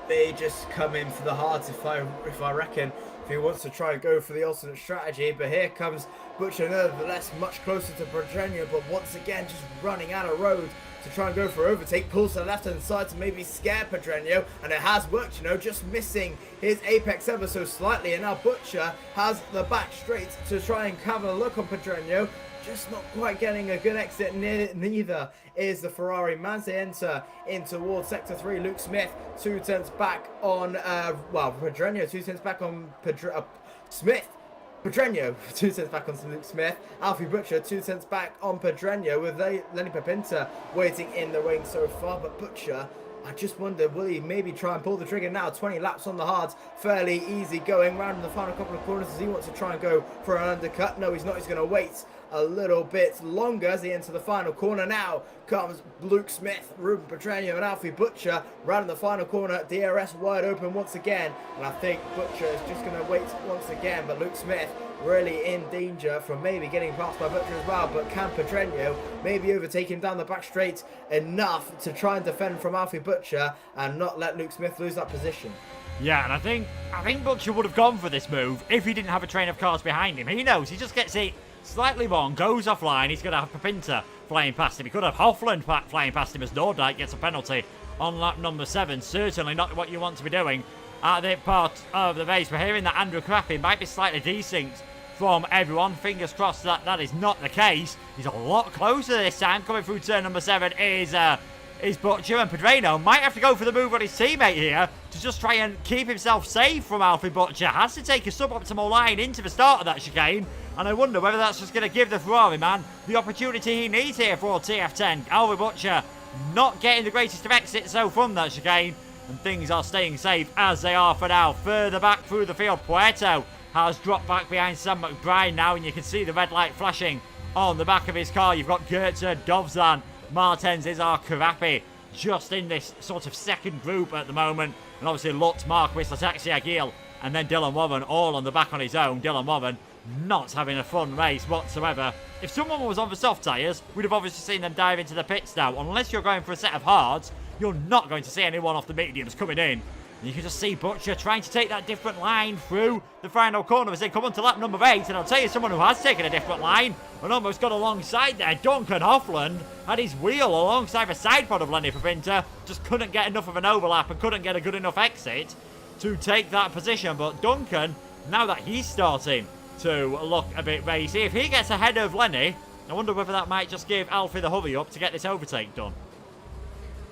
they just come in for the hards if I reckon, if he wants to try and go for the alternate strategy. But here comes Butcher, nevertheless much closer to Pedreño, but once again just running out of road to try and go for overtake. Pulls to the left hand side to maybe scare Pedreño, and it has worked, you know, just missing his apex ever so slightly. And now Butcher has the back straight to try and have a look on Pedreño, just not quite getting a good exit. Neither is the Ferrari man. They enter in towards sector 3. Luke Smith 2 tenths back on Pedreño, 2 tenths back on Smith. Pedreño 2 tenths back on Luke Smith. Alfie Butcher 2 tenths back on Pedreño, with Lenny Pipinta waiting in the wing so far. But Butcher, I just wonder, will he maybe try and pull the trigger now? 20 laps on the hards, fairly easy going round in the final couple of corners. Does he want to try and go for an undercut? No, he's not. He's going to wait a little bit longer as he enters the final corner. Now comes Luke Smith, Ruben Pedreño and Alfie Butcher round in the final corner. DRS wide open once again, and I think Butcher is just going to wait once again, but Luke Smith really in danger from maybe getting passed by Butcher as well. But can Pedreño maybe overtake him down the back straight enough to try and defend from Alfie Butcher and not let Luke Smith lose that position? Yeah, and I think Butcher would have gone for this move if he didn't have a train of cars behind him. He knows he just gets it slightly wrong, goes offline. He's going to have Pipinta flying past him. He could have Hoffland flying past him as Nordijk gets a penalty on lap number 7. Certainly not what you want to be doing at the part of the race. We're hearing that Andrew Krapi might be slightly desynced from everyone. Fingers crossed that that is not the case. He's a lot closer this time. Coming through turn number 7 is Butcher, and Pedreño might have to go for the move on his teammate here to just try and keep himself safe from Alfie Butcher. Has to take a suboptimal line into the start of that chicane, and I wonder whether that's just going to give the Ferrari man the opportunity he needs here for TF10. Alfie Butcher not getting the greatest of exits so from that chicane, and things are staying safe as they are for now. Further back through the field, Puerto has dropped back behind Sam McBride now, and you can see the red light flashing on the back of his car. You've got Goetze, Dovzan, Martens, Izar, Karapi just in this sort of second group at the moment, and obviously Lutz, Marquis, Lataxi Aguil, and then Dylan Warren all on the back on his own. Dylan Warren not having a fun race whatsoever. If someone was on the soft tyres, we'd have obviously seen them dive into the pits now. Unless you're going for a set of hards, you're not going to see anyone off the mediums coming in. You can just see Butcher trying to take that different line through the final corner as they come on to lap number 8. And I'll tell you someone who has taken a different line and almost got alongside there. Duncan Hoffland had his wheel alongside the side pod of Lenny Pipinta. Just couldn't get enough of an overlap and couldn't get a good enough exit to take that position. But Duncan, now that he's starting to look a bit racy, if he gets ahead of Lenny, I wonder whether that might just give Alfie the hurry up to get this overtake done.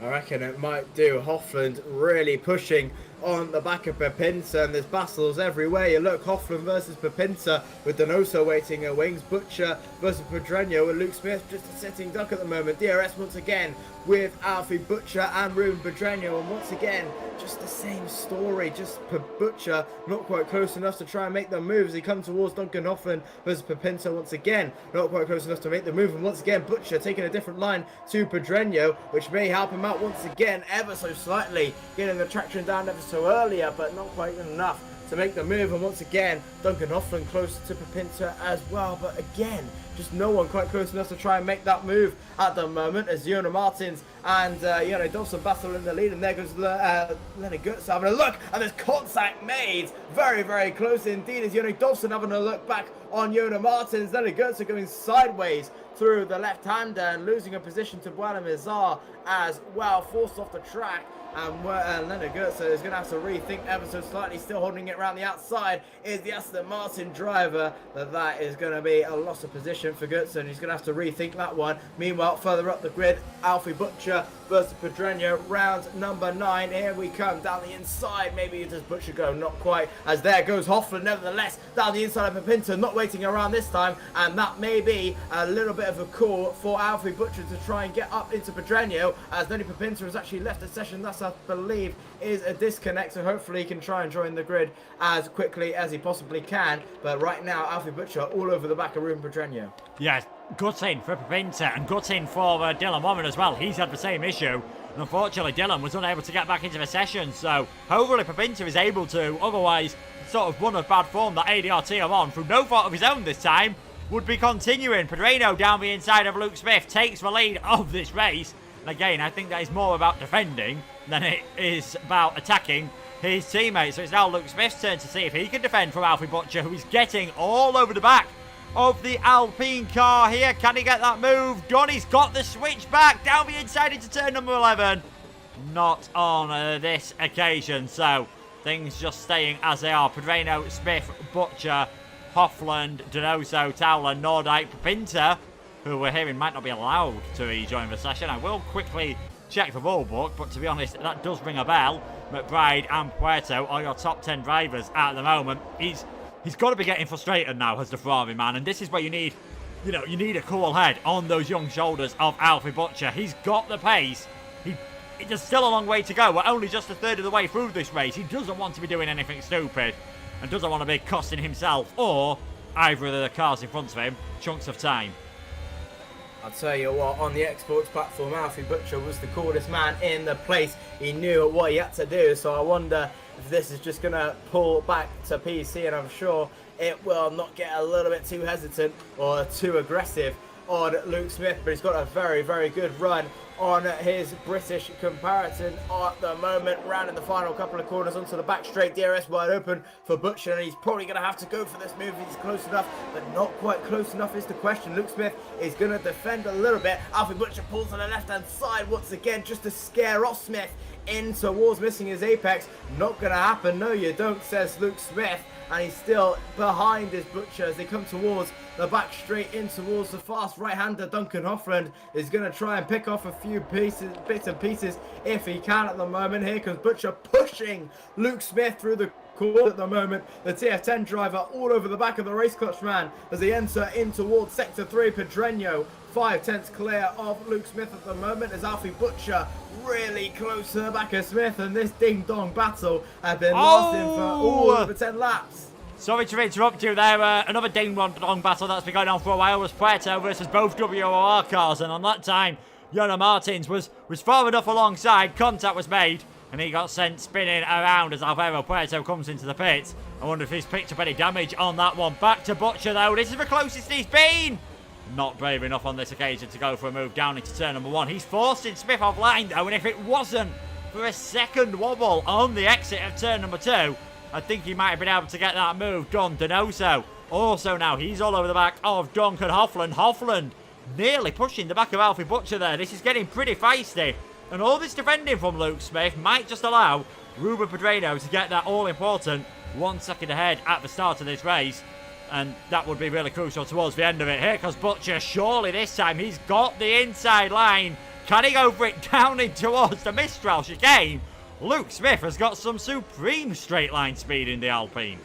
I reckon it might do. Hoffland really pushing on the back of Pepinta, and there's battles everywhere. You look, Hoffland versus Pepinta with Donoso waiting her wings. Butcher versus Pedreño with Luke Smith just a sitting duck at the moment. DRS once again with Alfie Butcher and Ruben Pedreño, and once again just the same story. Just Butcher not quite close enough to try and make the move as he comes towards Duncan Hoffland versus Pepinta once again. Not quite close enough to make the move, and once again Butcher taking a different line to Pedreño, which may help him out once again ever so slightly, getting the traction down ever so earlier, but not quite enough to make the move. And once again Duncan Hoffland close to Pepinta as well, but again just no one quite close enough to try and make that move at the moment, as Jonas Martins and Jonny Dawson battle in the lead. And there goes Leonard Goetz having a look, and there's contact made very, very close indeed, as Jonny Dawson having a look back on Jonas Martins. Leonard Goetz going sideways through the left-hander and losing a position to Buenamizar as well, forced off the track. And Leonard Goetz is going to have to rethink ever so slightly. Still holding it around the outside is the Aston Martin driver, but that is going to be a loss of position for Goetz, and he's going to have to rethink that one. Meanwhile, further up the grid, Alfie Butcher versus Pedreño, round number 9. Here we come down the inside. Maybe does Butcher go? Not quite, as there goes Hoffland nevertheless down the inside of Pepinta, not waiting around this time, and that may be a little bit of a call for Alfie Butcher to try and get up into Pedreño, as Noni Pepinta has actually left the session. That's, I believe, is a disconnect, so hopefully he can try and join the grid as quickly as he possibly can. But right now Alfie Butcher all over the back of Ruben Pedreño. Yes, gutting for Pepinta and gutting for Dylan Warren as well. He's had the same issue, and unfortunately Dylan was unable to get back into the session, so hopefully Pepinta is able to. Otherwise, sort of one of bad form that ADRT are on through no fault of his own this time would be continuing. Pedreño down the inside of Luke Smith takes the lead of this race, and again I think that is more about defending than it is about attacking his teammates. So it's now Luke Smith's turn to see if he can defend from Alfie Butcher, who is getting all over the back of the Alpine car here. Can he get that move? Donny's got the switch back down the inside into turn number 11. Not on this occasion, so things just staying as they are. Pedreño, Smith, Butcher, Hoffland, Donoso, Towler, Nordyke, Pepinta, who we're hearing might not be allowed to rejoin the session. I will quickly check the rule book, but to be honest, that does ring a bell. McBride and Puerto are your top 10 drivers at the moment. He's got to be getting frustrated now as the Ferrari man, and this is where you need a cool head on those young shoulders of Alfie Butcher. He's got the pace. There's still a long way to go. We're only just a third of the way through this race. He doesn't want to be doing anything stupid and doesn't want to be costing himself or either of the cars in front of him chunks of time. I'll tell you what, on the Xbox platform, Alfie Butcher was the coolest man in the place. He knew what he had to do, so I wonder if this is just going to pull back to PC, and I'm sure it will not get a little bit too hesitant or too aggressive on Luke Smith, but he's got a very, very good run on his British comparison at the moment. Rounding the final couple of corners onto the back straight, DRS wide open for Butcher, and he's probably going to have to go for this move. He's close enough, but not quite close enough is the question. Luke Smith is going to defend a little bit. Alfie Butcher pulls on the left-hand side once again just to scare off Smith in towards missing his apex. Not going to happen. No, you don't, says Luke Smith. And he's still behind his Butcher as they come towards the back straight in towards the fast right-hander. Duncan Hoffland is going to try and pick off a few bits and pieces if he can at the moment. Here comes Butcher pushing Luke Smith through the corner at the moment. The TF10 driver all over the back of the race clutch man as they enter in towards sector 3. Pedreño 5/10 clear of Luke Smith at the moment as Alfie Butcher really close to the back of Smith, and this ding-dong battle has been lasting for all over 10 laps. Sorry to interrupt you there. Another ding-dong battle that's been going on for a while was Puerto versus both WOR cars, and on that time, Jonas Martins was far enough alongside, contact was made, and he got sent spinning around as Alvaro Puerto comes into the pits. I wonder if he's picked up any damage on that one. Back to Butcher though. This is the closest he's been. Not brave enough on this occasion to go for a move down into turn number 1. He's forcing Smith offline though, and if it wasn't for a second wobble on the exit of turn number 2, I think he might have been able to get that move done. Donoso also now, he's all over the back of Duncan Hoffland. Hoffland nearly pushing the back of Alfie Butcher there. This is getting pretty feisty, and all this defending from Luke Smith might just allow Ruben Pedreño to get that all-important 1 second ahead at the start of this race. And that would be really crucial towards the end of it. Here comes Butcher. Surely this time he's got the inside line Can he go for it down in towards the Mistral chicane? Luke Smith has got some supreme straight line speed in the Alpine.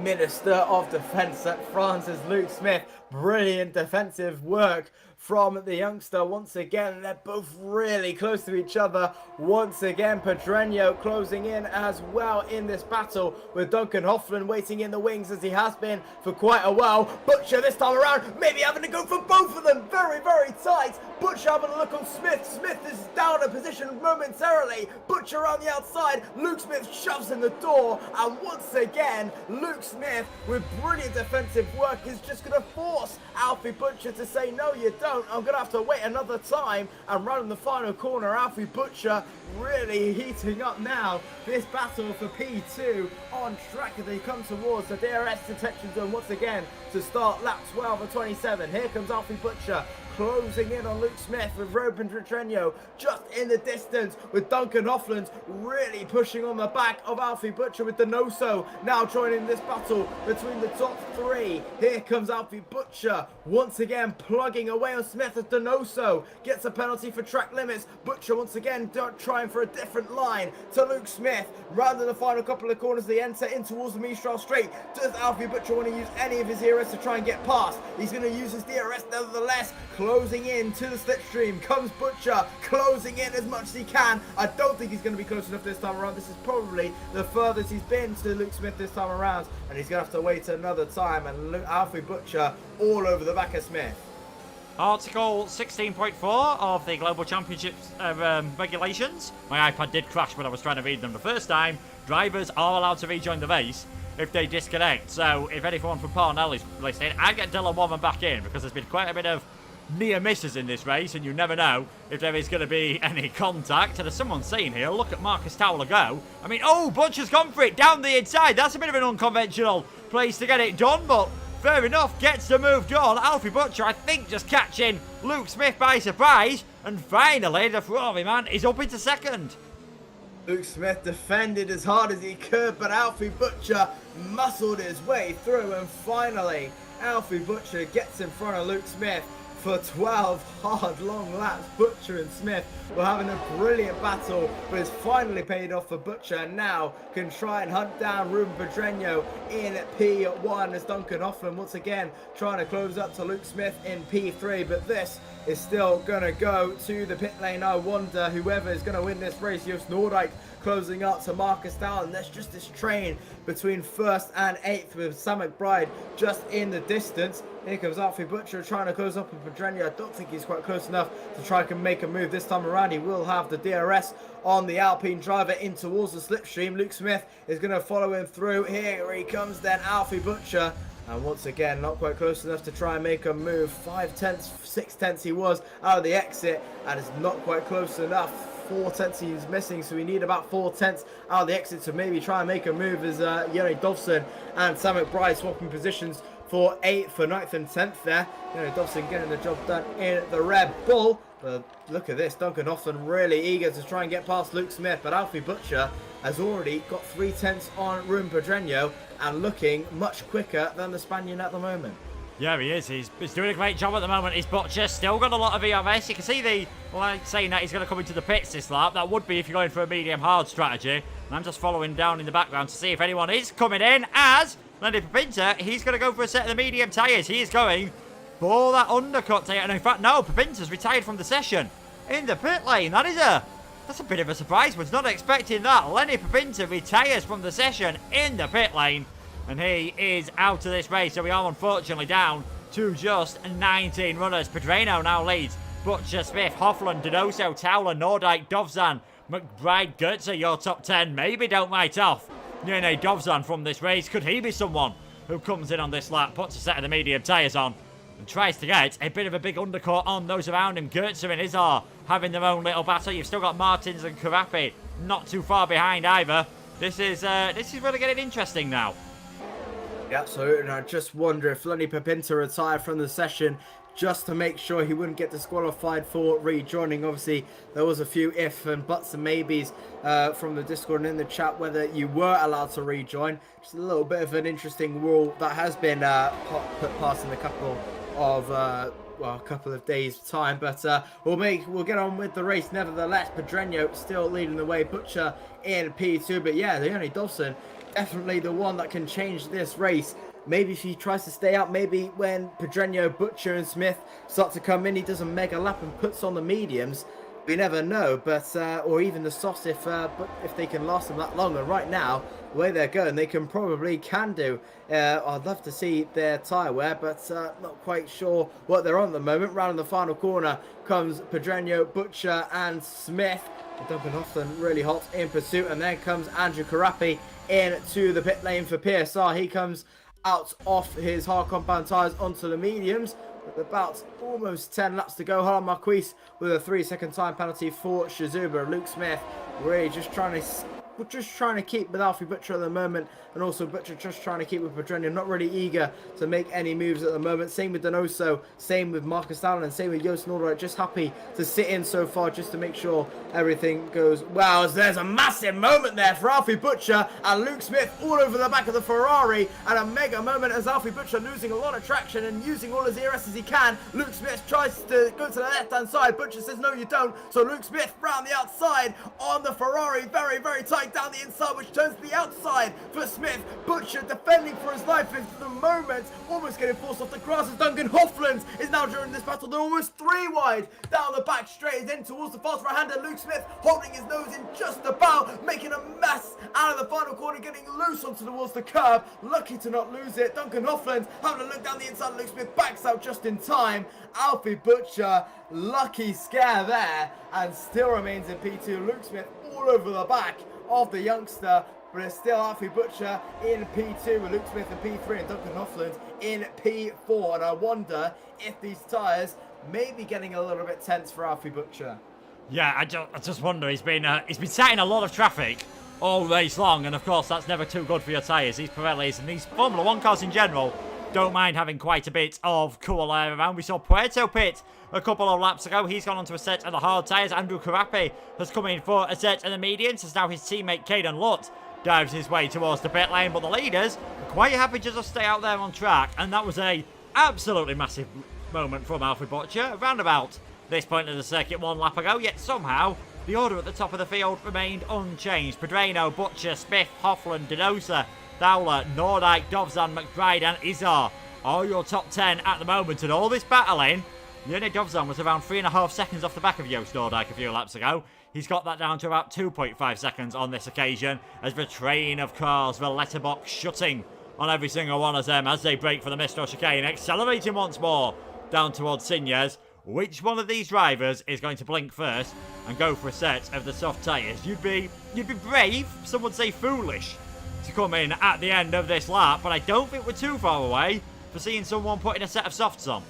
Minister of Defence at France is Luke Smith. Brilliant defensive work from the youngster once again. They're both really close to each other. Once again, Pedreño closing in as well in this battle, with Duncan Hoffman waiting in the wings as he has been for quite a while. Butcher this time around, maybe having to go for both of them. Very, very tight. Butcher having a look on Smith. Smith is down a position momentarily. Butcher on the outside. Luke Smith shoves in the door. And once again, Luke Smith, with brilliant defensive work, is just going to force Alfie Butcher to say, no, you don't. I'm going to have to wait another time. And right in the final corner, Alfie Butcher really heating up now. This battle for P2 on track as they come towards the DRS detection zone once again to start lap 12 of 27. Here comes Alfie Butcher closing in on Luke Smith, with Robin Pedreño just in the distance, with Duncan Hoffland really pushing on the back of Alfie Butcher, with Donoso now joining this battle between the top three. Here comes Alfie Butcher once again plugging away on Smith as Donoso gets a penalty for track limits. Butcher once again trying for a different line to Luke Smith. Round in the final couple of corners, they enter in towards the Mistral straight. Does Alfie Butcher want to use any of his DRS to try and get past? He's going to use his DRS nevertheless. Closing in to the slipstream comes Butcher, closing in as much as he can. I don't think he's going to be close enough this time around. This is probably the furthest he's been to Luke Smith this time around, and he's going to have to wait another time. And Alfie Butcher all over the back of Smith. Article 16.4 of the Global Championships regulations. My iPad did crash when I was trying to read them the first time. Drivers are allowed to rejoin the race if they disconnect. So if anyone from Parnell is listening, I'd get Dylan Warman back in, because there's been quite a bit of near misses in this race, and you never know if there is going to be any contact. And as someone's saying here, look at Marcus Towler go. I mean, oh, Butcher's gone for it down the inside. That's a bit of an unconventional place to get it done, but fair enough, gets the move done. Alfie Butcher, I think, just catching Luke Smith by surprise. And finally, the Ferrari man is up into second. Luke Smith defended as hard as he could, but Alfie Butcher muscled his way through, and finally, Alfie Butcher gets in front of Luke Smith for 12 hard, long laps. Butcher and Smith were having a brilliant battle, but it's finally paid off for Butcher, and now can try and hunt down Ruben Pedreño in P1 as Duncan Hoffman once again trying to close up to Luke Smith in P3, but this is still going to go to the pit lane. I wonder whoever is going to win this race. Jost Nordijk closing up to Marcus Towler, and there's just this train between 1st and 8th with Sam McBride just in the distance. Here comes Alfie Butcher trying to close up with Pedreño. I don't think he's quite close enough to try and make a move this time around. He will have the DRS on the Alpine driver in towards the slipstream. Luke Smith is going to follow him through. Here he comes then, Alfie Butcher. And once again, not quite close enough to try and make a move. 5 tenths, 6 tenths he was out of the exit, and it's not quite close enough. 4 tenths he's missing, so we need about 4 tenths out of the exit to maybe try and make a move as Jenny Dovson and Sam McBride swapping positions for 8th, for 9th and 10th there. Jenny Dovson getting the job done in the Red Bull. But look at this, Duncan Hoffman really eager to try and get past Luke Smith, but Alfie Butcher has already got 3 tenths on Ruben Pedreño and looking much quicker than the Spaniard at the moment. Yeah, he is. He's doing a great job at the moment. He's Butcher. Still got a lot of ERS. You can see saying that he's going to come into the pits this lap. That would be if you're going for a medium-hard strategy. And I'm just following down in the background to see if anyone is coming in. As Lenny Pepinter, he's going to go for a set of the medium tyres. He is going for that undercut tyre. And in fact, no, Pepinter's retired from the session in the pit lane. That's a bit of a surprise. Was not expecting that. Lenny Pepinter retires from the session in the pit lane, and he is out of this race. So we are unfortunately down to just 19 runners. Pedreño now leads. Butcher, Smith, Hoffland, Donoso, Towler, Nordijk, Dovzan, McBride, Goetze, your top 10. Maybe don't write off Jenny Dovzan from this race. Could he be someone who comes in on this lap, puts a set of the medium tyres on, and tries to get a bit of a big undercut on those around him? Goetze and Izar having their own little battle. You've still got Martins and Karapi not too far behind either. This is really getting interesting now. Yeah, absolutely. And I just wonder if Lenny Pepinter retired from the session just to make sure he wouldn't get disqualified for rejoining. Obviously, there was a few if and buts and maybes from the Discord and in the chat whether you were allowed to rejoin. Just a little bit of an interesting rule that has been put past in a couple of a couple of days' time. But we'll get on with the race nevertheless. Pedreño still leading the way. Butcher in P2. But yeah, Leone Dobson definitely the one that can change this race. Maybe if he tries to stay out, maybe when Pedreño, Butcher and Smith start to come in, he does a mega lap and puts on the mediums. We never know, but or even the softs if they can last them that long. And right now, the way they're going, they can do. I'd love to see their tyre wear, but not quite sure what they're on at the moment. Round in the final corner comes Pedreño, Butcher and Smith. Duncan Hoffman really hot in pursuit, and then comes Andrew Carapi into the pit lane for PSR. He comes out off his hard compound tyres onto the mediums. With about almost 10 laps to go. Harlan Marquis with a 3-second time penalty for Shizuba. Luke Smith really just trying to keep with Alfie Butcher at the moment, and also Butcher just trying to keep with Pedreño. Not really eager to make any moves at the moment. Same with Donoso, same with Marcus Allen, and same with Joost Nordijk. Just happy to sit in so far just to make sure everything goes well. As there's a massive moment there for Alfie Butcher and Luke Smith all over the back of the Ferrari, and a mega moment as Alfie Butcher losing a lot of traction and using all his ERS as he can. Luke Smith tries to go to the left-hand side. Butcher says no you don't, so Luke Smith round the outside on the Ferrari, very, very tight down the inside, which turns to the outside for Smith. Butcher defending for his life at the moment, almost getting forced off the grass as Duncan Hoffland is now during this battle. They're almost 3 wide down the back straight, in towards the fast right-hander. Luke Smith holding his nose in just about, making a mess out of the final corner, getting loose onto towards the curb. Lucky to not lose it. Duncan Hoffland having a look down the inside. Luke Smith backs out just in time. Alfie Butcher, lucky scare there, and still remains in P2. Luke Smith all over the back of the youngster, but it's still Alfie Butcher in P2 with Luke Smith in P3 and Duncan Hoffland in P4. And I wonder if these tyres may be getting a little bit tense for Alfie Butcher. Yeah, I just wonder. He's been sat in a lot of traffic all race long, and of course that's never too good for your tyres. These Pirellis and these Formula 1 cars in general don't mind having quite a bit of cool air around. We saw Puerto pit a couple of laps ago. He's gone onto a set of the hard tyres. Andrew Carapi has come in for a set of the mediums, as now his teammate Caden Lutt dives his way towards the pit lane. But the leaders are quite happy to just stay out there on track, and that was a absolutely massive moment from Alfie Butcher around about this point of the circuit 1 lap ago, yet somehow the order at the top of the field remained unchanged. Pedreño, Butcher, Smith, Hoffland, Donoso, Fowler, Nordijk, Dovzan, McBride and Izar are your top 10 at the moment. And all this battling, Leone Dovzan was around 3.5 seconds off the back of Joost Nordijk a few laps ago. He's got that down to about 2.5 seconds on this occasion, as the train of cars, the letterbox shutting on every single one of them as they break for the Mistral chicane, accelerating once more down towards Signes. Which one of these drivers is going to blink first and go for a set of the soft tyres? You'd be brave, some would say foolish, to come in at the end of this lap, but I don't think we're too far away for seeing someone putting a set of softs on.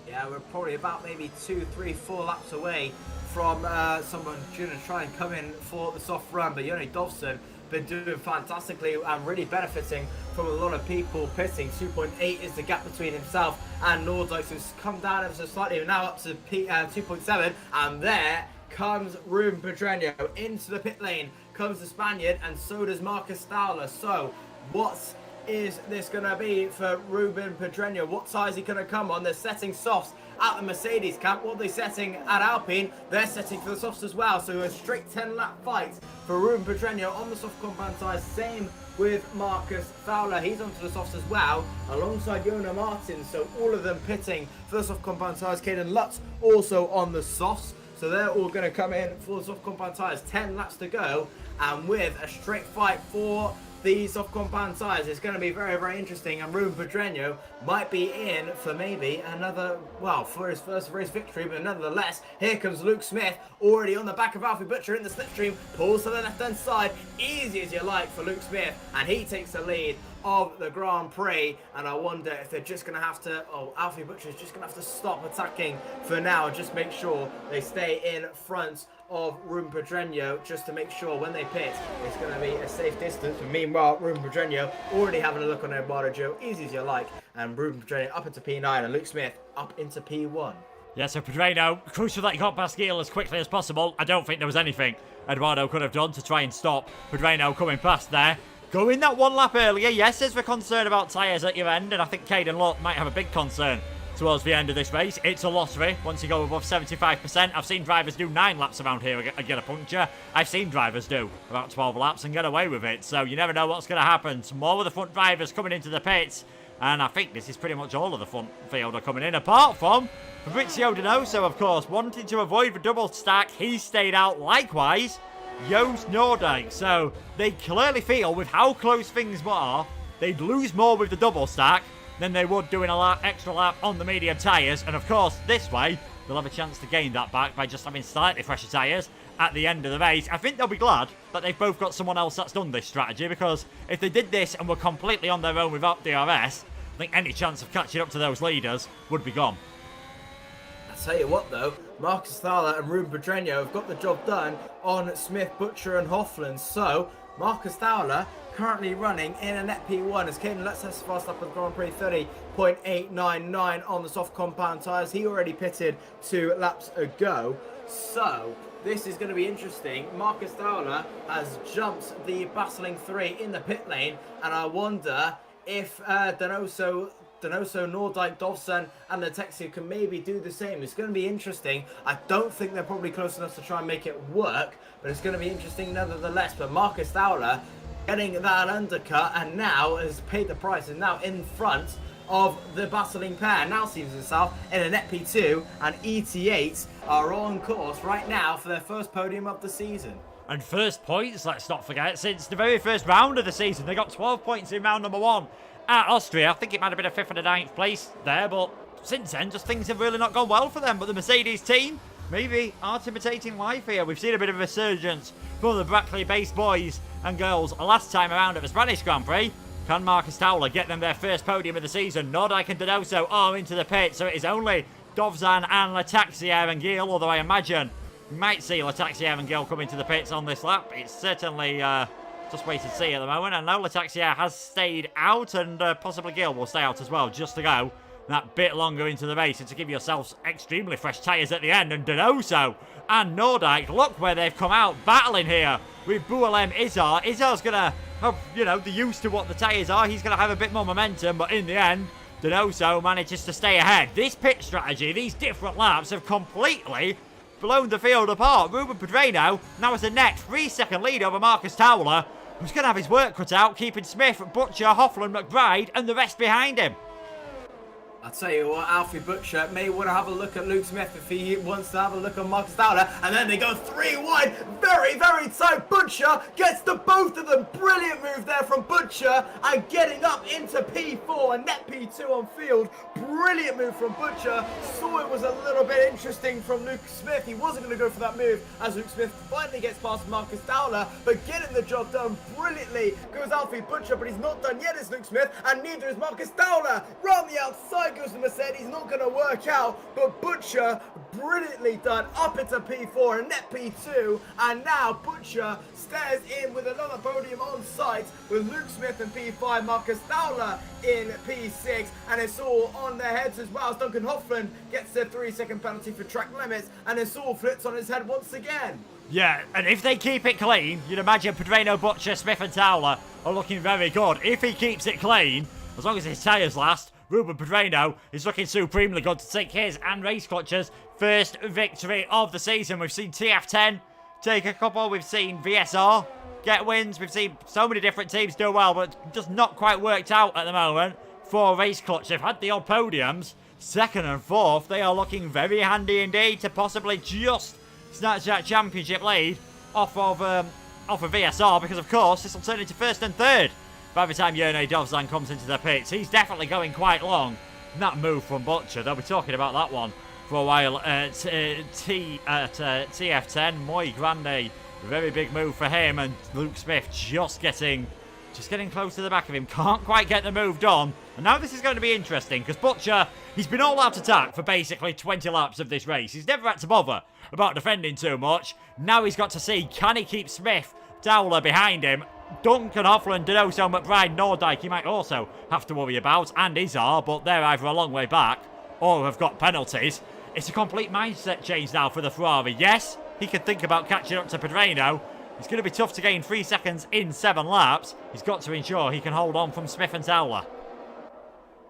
Yeah, we're probably about maybe 2, 3, 4 laps away from someone going to try and come in for the soft run, but Leone Dobson been doing fantastically and really benefiting from a lot of people pitting. 2.8 is the gap between himself and Nordijk, so it's come down ever so slightly, now up to 2.7, and there comes Ruben Pedreño into the pit lane, comes the Spaniard, and so does Marcus Fowler. So what is this going to be for Ruben Pedreño? What tyres is he going to come on? They're setting softs at the Mercedes camp. What are they setting at Alpine? They're setting for the softs as well. So a straight 10-lap fight for Ruben Pedreño on the soft compound tyres. Same with Marcus Fowler. He's onto the softs as well, alongside Jona Martin. So all of them pitting for the soft compound tyres. Caden Lutz also on the softs. So they're all going to come in for the soft compound tyres. 10 laps to go, and with a straight fight for the soft compound tyres, it's going to be very, very interesting, and Ruben Pedreño might be in for maybe another, well, for his first race victory, but nonetheless, here comes Luke Smith, already on the back of Alfie Butcher in the slipstream, pulls to the left-hand side, easy as you like for Luke Smith, and he takes the lead of the Grand Prix. And I wonder if they're just going to have to, Alfie Butcher's just going to have to stop attacking for now and just make sure they stay in front of Ruben Pedreño, just to make sure when they pit it's going to be a safe distance. But meanwhile, Ruben Pedreño already having a look on Eduardo Joe, easy as you like, and Ruben Pedreño up into P9 and Luke Smith up into P1. Yeah, so Pedreño, crucial that he got past Gil as quickly as possible. I don't think there was anything Eduardo could have done to try and stop Pedreño coming past there. Going that 1 lap earlier, yes, there's the concern about tyres at your end, and I think Caden Lutt might have a big concern towards the end of this race. It's a lottery once you go above 75%. I've seen drivers do 9 laps around here and get a puncture. I've seen drivers do about 12 laps and get away with it. So you never know what's going to happen. Some more of the front drivers coming into the pits. And I think this is pretty much all of the front field are coming in, apart from Fabrizio Donoso, of course, wanting to avoid the double stack. He stayed out. Likewise, Joost Noordijk. So they clearly feel with how close things are, they'd lose more with the double stack than they would doing a extra lap on the medium tyres. And of course, this way, they'll have a chance to gain that back by just having slightly fresher tyres at the end of the race. I think they'll be glad that they've both got someone else that's done this strategy, because if they did this and were completely on their own without DRS, I think any chance of catching up to those leaders would be gone. I'll tell you what though, Marcus Thaler and Ruben Pedreño have got the job done on Smith, Butcher and Hofland. So Marcus Thaler currently running in a net P1 as Caden Lutz has fast up at Grand Prix 30.899 on the soft compound tyres. He already pitted 2 laps ago. So this is going to be interesting. Marcus Thaler has jumped the battling 3 in the pit lane, and I wonder if Donoso, Noordijk, Dovsan and Letexia can maybe do the same. It's going to be interesting. I don't think they're probably close enough to try and make it work, but it's going to be interesting nevertheless. But Marcus Thaler getting that undercut and now has paid the price and now in front of the battling pair. Now sees himself in a net P2, and ET8 are on course right now for their first podium of the season. And first points, let's not forget, since the very first round of the season. They got 12 points in round number 1 at Austria. I think it might have been a 5th and a 9th place there, but since then, just things have really not gone well for them. But the Mercedes team maybe aren't imitating life here. We've seen a bit of a resurgence from the Brackley-based boys and girls last time around at the Spanish Grand Prix. Can Marcus Thaler get them their first podium of the season? Noordijk and Donoso are into the pit, so it is only Dovzan and Letaxier and Gil, although I imagine we might see Letaxier and Gil come into the pits on this lap. It's certainly just wait and see at the moment. I know Letaxier has stayed out, and possibly Gil will stay out as well, just to go that bit longer into the race and to give yourselves extremely fresh tyres at the end. And Donoso and Noordijk, look where they've come out battling here with Boualem Izzar. Izzar's going to have, you know, the use to what the tyres are. He's going to have a bit more momentum, but in the end, Donoso manages to stay ahead. This pit strategy, these different laps have completely blown the field apart. Ruben Pedreño now has a net 3-second lead over Marcus Thaler, who's going to have his work cut out, keeping Smith, Butcher, Hofland, McBride and the rest behind him. I'll tell you what, Alfie Butcher may want to have a look at Luke Smith if he wants to have a look at Marcus Thaler, and then they go 3 wide, very, very tight. Butcher gets the both of them. Brilliant move there from Butcher, and getting up into P4 and net P2 on field. Brilliant move from Butcher. Saw it was a little bit interesting from Luke Smith. He wasn't going to go for that move as Luke Smith finally gets past Marcus Thaler, but getting the job done brilliantly goes Alfie Butcher, but he's not done yet as Luke Smith, and neither is Marcus Thaler. Round the outside goes the Mercedes, not going to work out, but Butcher brilliantly done up into P4 and net P2, and now Butcher stares in with another podium on site with Luke Smith in P5, Marcus Thaler in P6, and it's all on their heads as well as Duncan Hofland gets their 3-second penalty for track limits, and it's all flips on his head once again. Yeah, and if they keep it clean, you'd imagine Pedreño, Butcher, Smith and Thaler are looking very good. If he keeps it clean, as long as his tyres last, Ruben Pedreño is looking supremely good to take his and Race Clutch's first victory of the season. We've seen TF10 take a couple. We've seen VSR get wins. We've seen so many different teams do well, but just not quite worked out at the moment for Race Clutch. They've had the odd podiums, 2nd and 4th. They are looking very handy indeed to possibly just snatch that championship lead off of VSR, because of course this will turn into 1st and 3rd. By the time Jerne Dovzan comes into the pits, he's definitely going quite long. And that move from Butcher, they'll be talking about that one for a while at TF10. Muy grande, very big move for him, and Luke Smith just getting close to the back of him. Can't quite get the move done. And now this is going to be interesting, because Butcher, he's been all out attack for basically 20 laps of this race. He's never had to bother about defending too much. Now he's got to see, can he keep Smith, Thaler behind him? Duncan, Hofland, Donoso, McBride, Noordijk he might also have to worry about, and Izzar, but they're either a long way back or have got penalties. It's a complete mindset change now for the Ferrari. Yes, he can think about catching up to Pedreño. It's going to be tough to gain 3 seconds in 7 laps. He's got to ensure he can hold on from Smith and Thaler.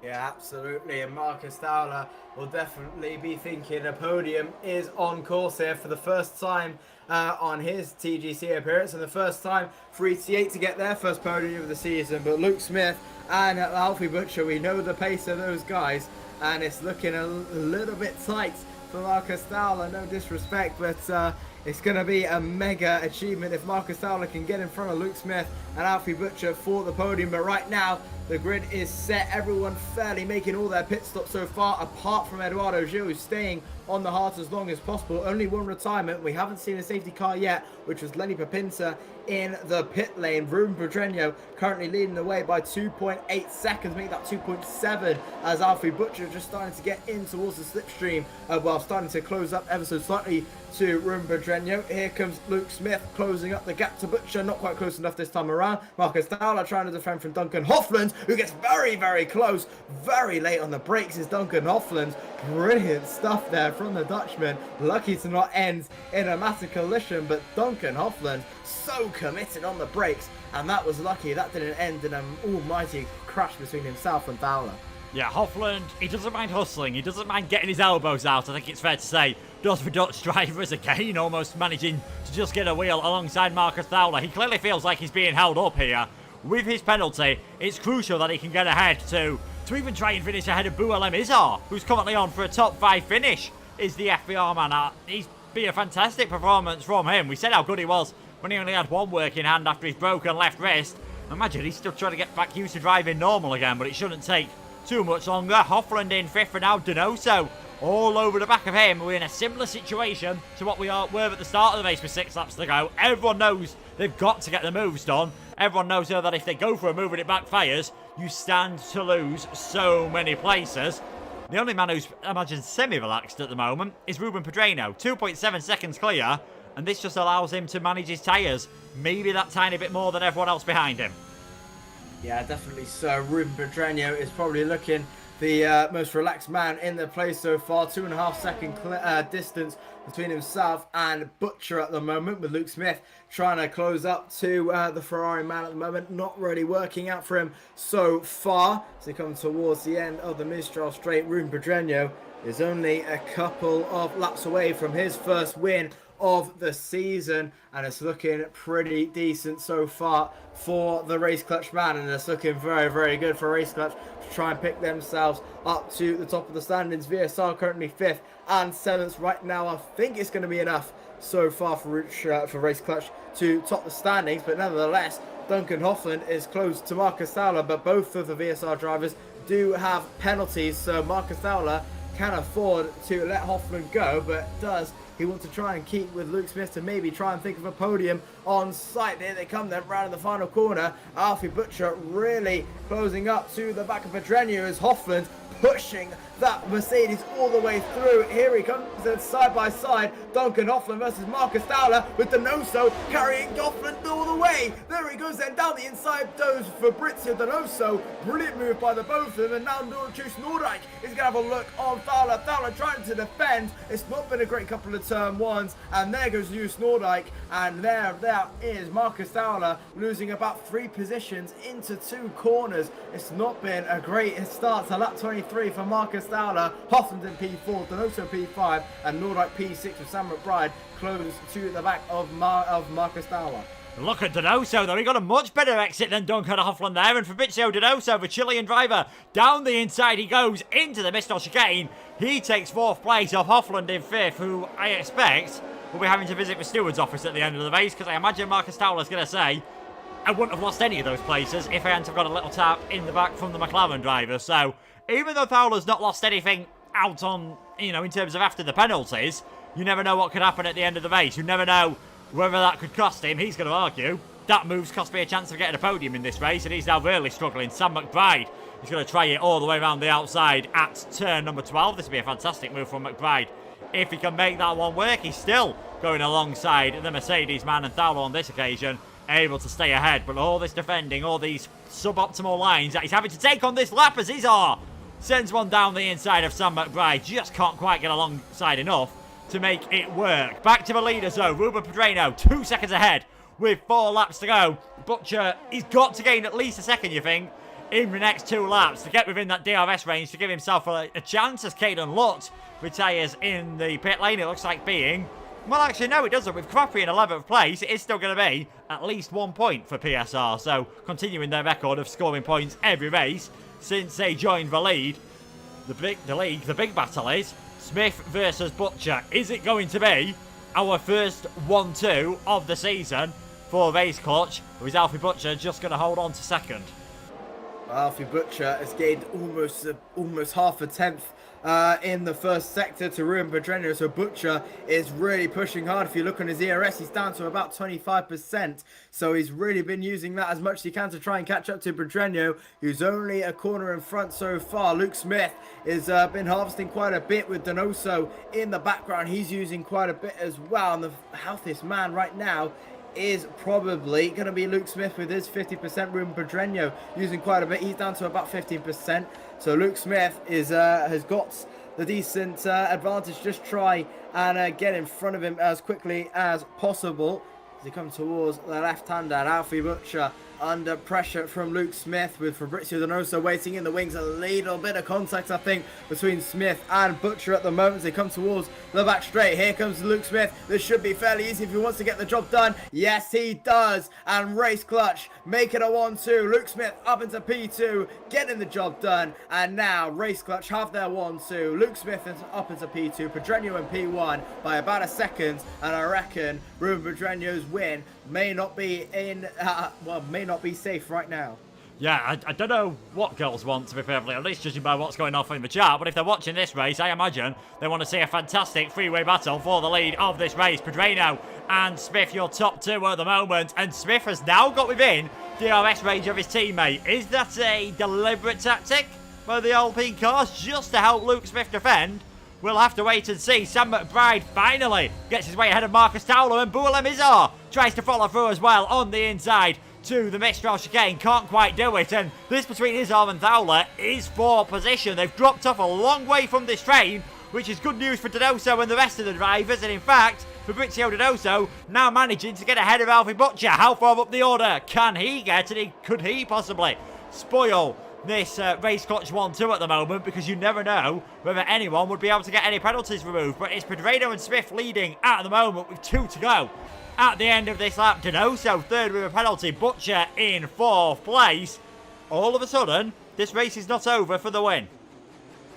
Yeah, absolutely. And Marcus Fowler will definitely be thinking a podium is on course here for the first time on his TGC appearance, and the first time for ET8 to get their first podium of the season. But Luke Smith and Alfie Butcher, we know the pace of those guys, and it's looking a little bit tight for Marcus Fowler. No disrespect, but it's going to be a mega achievement if Marcus Fowler can get in front of Luke Smith and Alfie Butcher for the podium. But right now, the grid is set. Everyone fairly making all their pit stops so far, apart from Eduardo Gil, who's staying on the heart as long as possible. Only one retirement. We haven't seen a safety car yet, which was Lenny Papinta in the pit lane. Ruben Pedreño currently leading the way by 2.8 seconds, make that 2.7 as Alfie Butcher just starting to get in towards the slipstream, while starting to close up ever so slightly to Ruben Pedreño. Here comes Luke Smith closing up the gap to Butcher, not quite close enough this time around. Marcus Fowler trying to defend from Duncan Hoffland, who gets very, very close. Very late on the brakes is Duncan Hoffland. Brilliant stuff there from the Dutchman. Lucky to not end in a massive collision, but Duncan Hoffland so committed on the brakes, and that was lucky. That didn't end in an almighty crash between himself and Fowler. Yeah, Hoffland, he doesn't mind hustling. He doesn't mind getting his elbows out, I think it's fair to say. Does for Dutch drivers again, almost managing to just get a wheel alongside Marcus Fowler. He clearly feels like he's being held up here. With his penalty, it's crucial that he can get ahead to even try and finish ahead of Boualem Izar, who's currently on for a top 5 finish, is the FBR man. He's been a fantastic performance from him. We said how good he was when he only had one working hand after his broken left wrist. Imagine he's still trying to get back used to driving normal again, but it shouldn't take too much longer. Hoffland in 5th for now. Donoso all over the back of him. We're in a similar situation to what we were at the start of the race with 6 laps to go. Everyone knows they've got to get the moves done. Everyone knows that if they go for a move and it backfires, you stand to lose so many places. The only man who's, I imagine, semi-relaxed at the moment is Ruben Pedreño. 2.7 seconds clear, and this just allows him to manage his tyres maybe that tiny bit more than everyone else behind him. Yeah, definitely so. Ruben Pedreño is probably looking the most relaxed man in the place so far. 2.5 second distance between himself and Butcher at the moment, with Luke Smith trying to close up to the Ferrari man at the moment. Not really working out for him so far. As he comes towards the end of the Mistral Straight, Ruben Pedreño is only a couple of laps away from his first win of the season, and it's looking pretty decent so far for the Race Clutch man, and it's looking very, very good for Race Clutch to try and pick themselves up to the top of the standings. VSR currently 5th and 7th right now. I think it's going to be enough so far for Race Clutch to top the standings, but nevertheless, Duncan Hoffland is close to Marcus Fowler, but both of the VSR drivers do have penalties, so Marcus Fowler can afford to let Hoffland go, but does he wants to try and keep with Luke Smith to maybe try and think of a podium on site. Here they come then, round in the final corner. Alfie Butcher really closing up to the back of Pedreño as Hoffland pushing that Mercedes all the way through. Here he comes then, side by side. Duncan Hoffland versus Marcus Fowler, with Donoso carrying Hoffland all the way. There he goes then down the inside, goes Fabrizio Donoso. Brilliant move by the both of them, and now Juice Nordijk is going to have a look on Fowler. Fowler trying to defend. It's not been a great couple of turn ones, and there goes Juice Nordijk, and there is Marcus Fowler losing about 3 positions into 2 corners. It's not been a great start to lap 23 for Marcus Fowler. Hoffland in P4, Donoso P5, and Nordijk P6 with Sam McBride close to the back of Marcus Fowler. Look at Donoso though, he got a much better exit than Duncan Hoffland there, and Fabrizio Donoso, the Chilean driver, down the inside he goes into the Mistral chicane. He takes 4th place off Hoffland in 5th, who I expect will be having to visit the steward's office at the end of the race, because I imagine Marcus Fowler's going to say, I wouldn't have lost any of those places if I hadn't have got a little tap in the back from the McLaren driver. So even though Fowler's not lost anything out on, in terms of after the penalties, you never know what could happen at the end of the race. You never know whether that could cost him. He's going to argue, that move's cost me a chance of getting a podium in this race, and he's now really struggling. Sam McBride is going to try it all the way around the outside at turn number 12. This will be a fantastic move from McBride. If he can make that one work, he's still going alongside the Mercedes man, and Fowler on this occasion able to stay ahead. But all this defending, all these suboptimal lines that he's having to take on this lap as Izar sends one down the inside of Sam McBride. Just can't quite get alongside enough to make it work. Back to the leaders though. Ruben Pedreño 2 seconds ahead with 4 laps to go. Butcher, he's got to gain at least a second, you think, in the next 2 laps to get within that DRS range to give himself a chance as Caden Lutz retires in the pit lane. It looks like being... Well, actually, no, it doesn't. With Croppi in 11th place, it is still going to be at least 1 point for PSR. So, continuing their record of scoring points every race since they joined the lead. The big battle is Smith versus Butcher. Is it going to be our first 1-2 of the season for Race Clutch? Or is Alfie Butcher just going to hold on to second? Alfie Butcher has gained almost half a tenth in the first sector to Ruben Pedreño, so Butcher is really pushing hard. If you look on his ERS, he's down to about 25%, so he's really been using that as much as he can to try and catch up to Pedreño, who's only a corner in front so far. Luke Smith has been harvesting quite a bit with Donoso in the background. He's using quite a bit as well, and the healthiest man right now is probably going to be Luke Smith with his 50%. Ruben Pedreño using quite a bit. He's down to about 15%. So Luke Smith is has got the decent advantage. Just try and get in front of him as quickly as possible as he comes towards the left-hander. Alfie Butcher under pressure from Luke Smith with Fabrizio Donoso waiting in the wings. A little bit of contact, I think, between Smith and Butcher at the moment as they come towards the back straight. Here comes Luke Smith. This should be fairly easy if he wants to get the job done. Yes, he does. And Race Clutch make it a 1-2. Luke Smith up into P2, getting the job done. And now Race Clutch have their 1-2. Luke Smith is up into P2. Pedreño in P1 by about a second. And I reckon Ruben Pedreño's win may not be may not be safe right now. Yeah, I don't know what girls want, to be perfectly honest, judging by what's going on in the chat, but if they're watching this race, I imagine they want to see a fantastic freeway battle for the lead of this race. Pedreño and Smith, your top 2 at the moment, and Smith has now got within DRS range of his teammate. Is that a deliberate tactic by the Alpine cars just to help Luke Smith defend? We'll have to wait and see. Sam McBride finally gets his way ahead of Marcus Towler, and Boualem Izar tries to follow through as well on the inside to the Mistral chicane. Can't quite do it, and this between Izar and Towler is for position. They've dropped off a long way from this train, which is good news for Donoso and the rest of the drivers, and in fact, Fabrizio Donoso now managing to get ahead of Alfie Butcher. How far up the order can he get, and could he possibly spoil this Race Clutch 1-2 at the moment, because you never know whether anyone would be able to get any penalties removed. But it's Pedreño and Smith leading at the moment with 2 to go at the end of this lap. Donoso third with a penalty, Butcher in 4th place. All of a sudden, this race is not over for the win.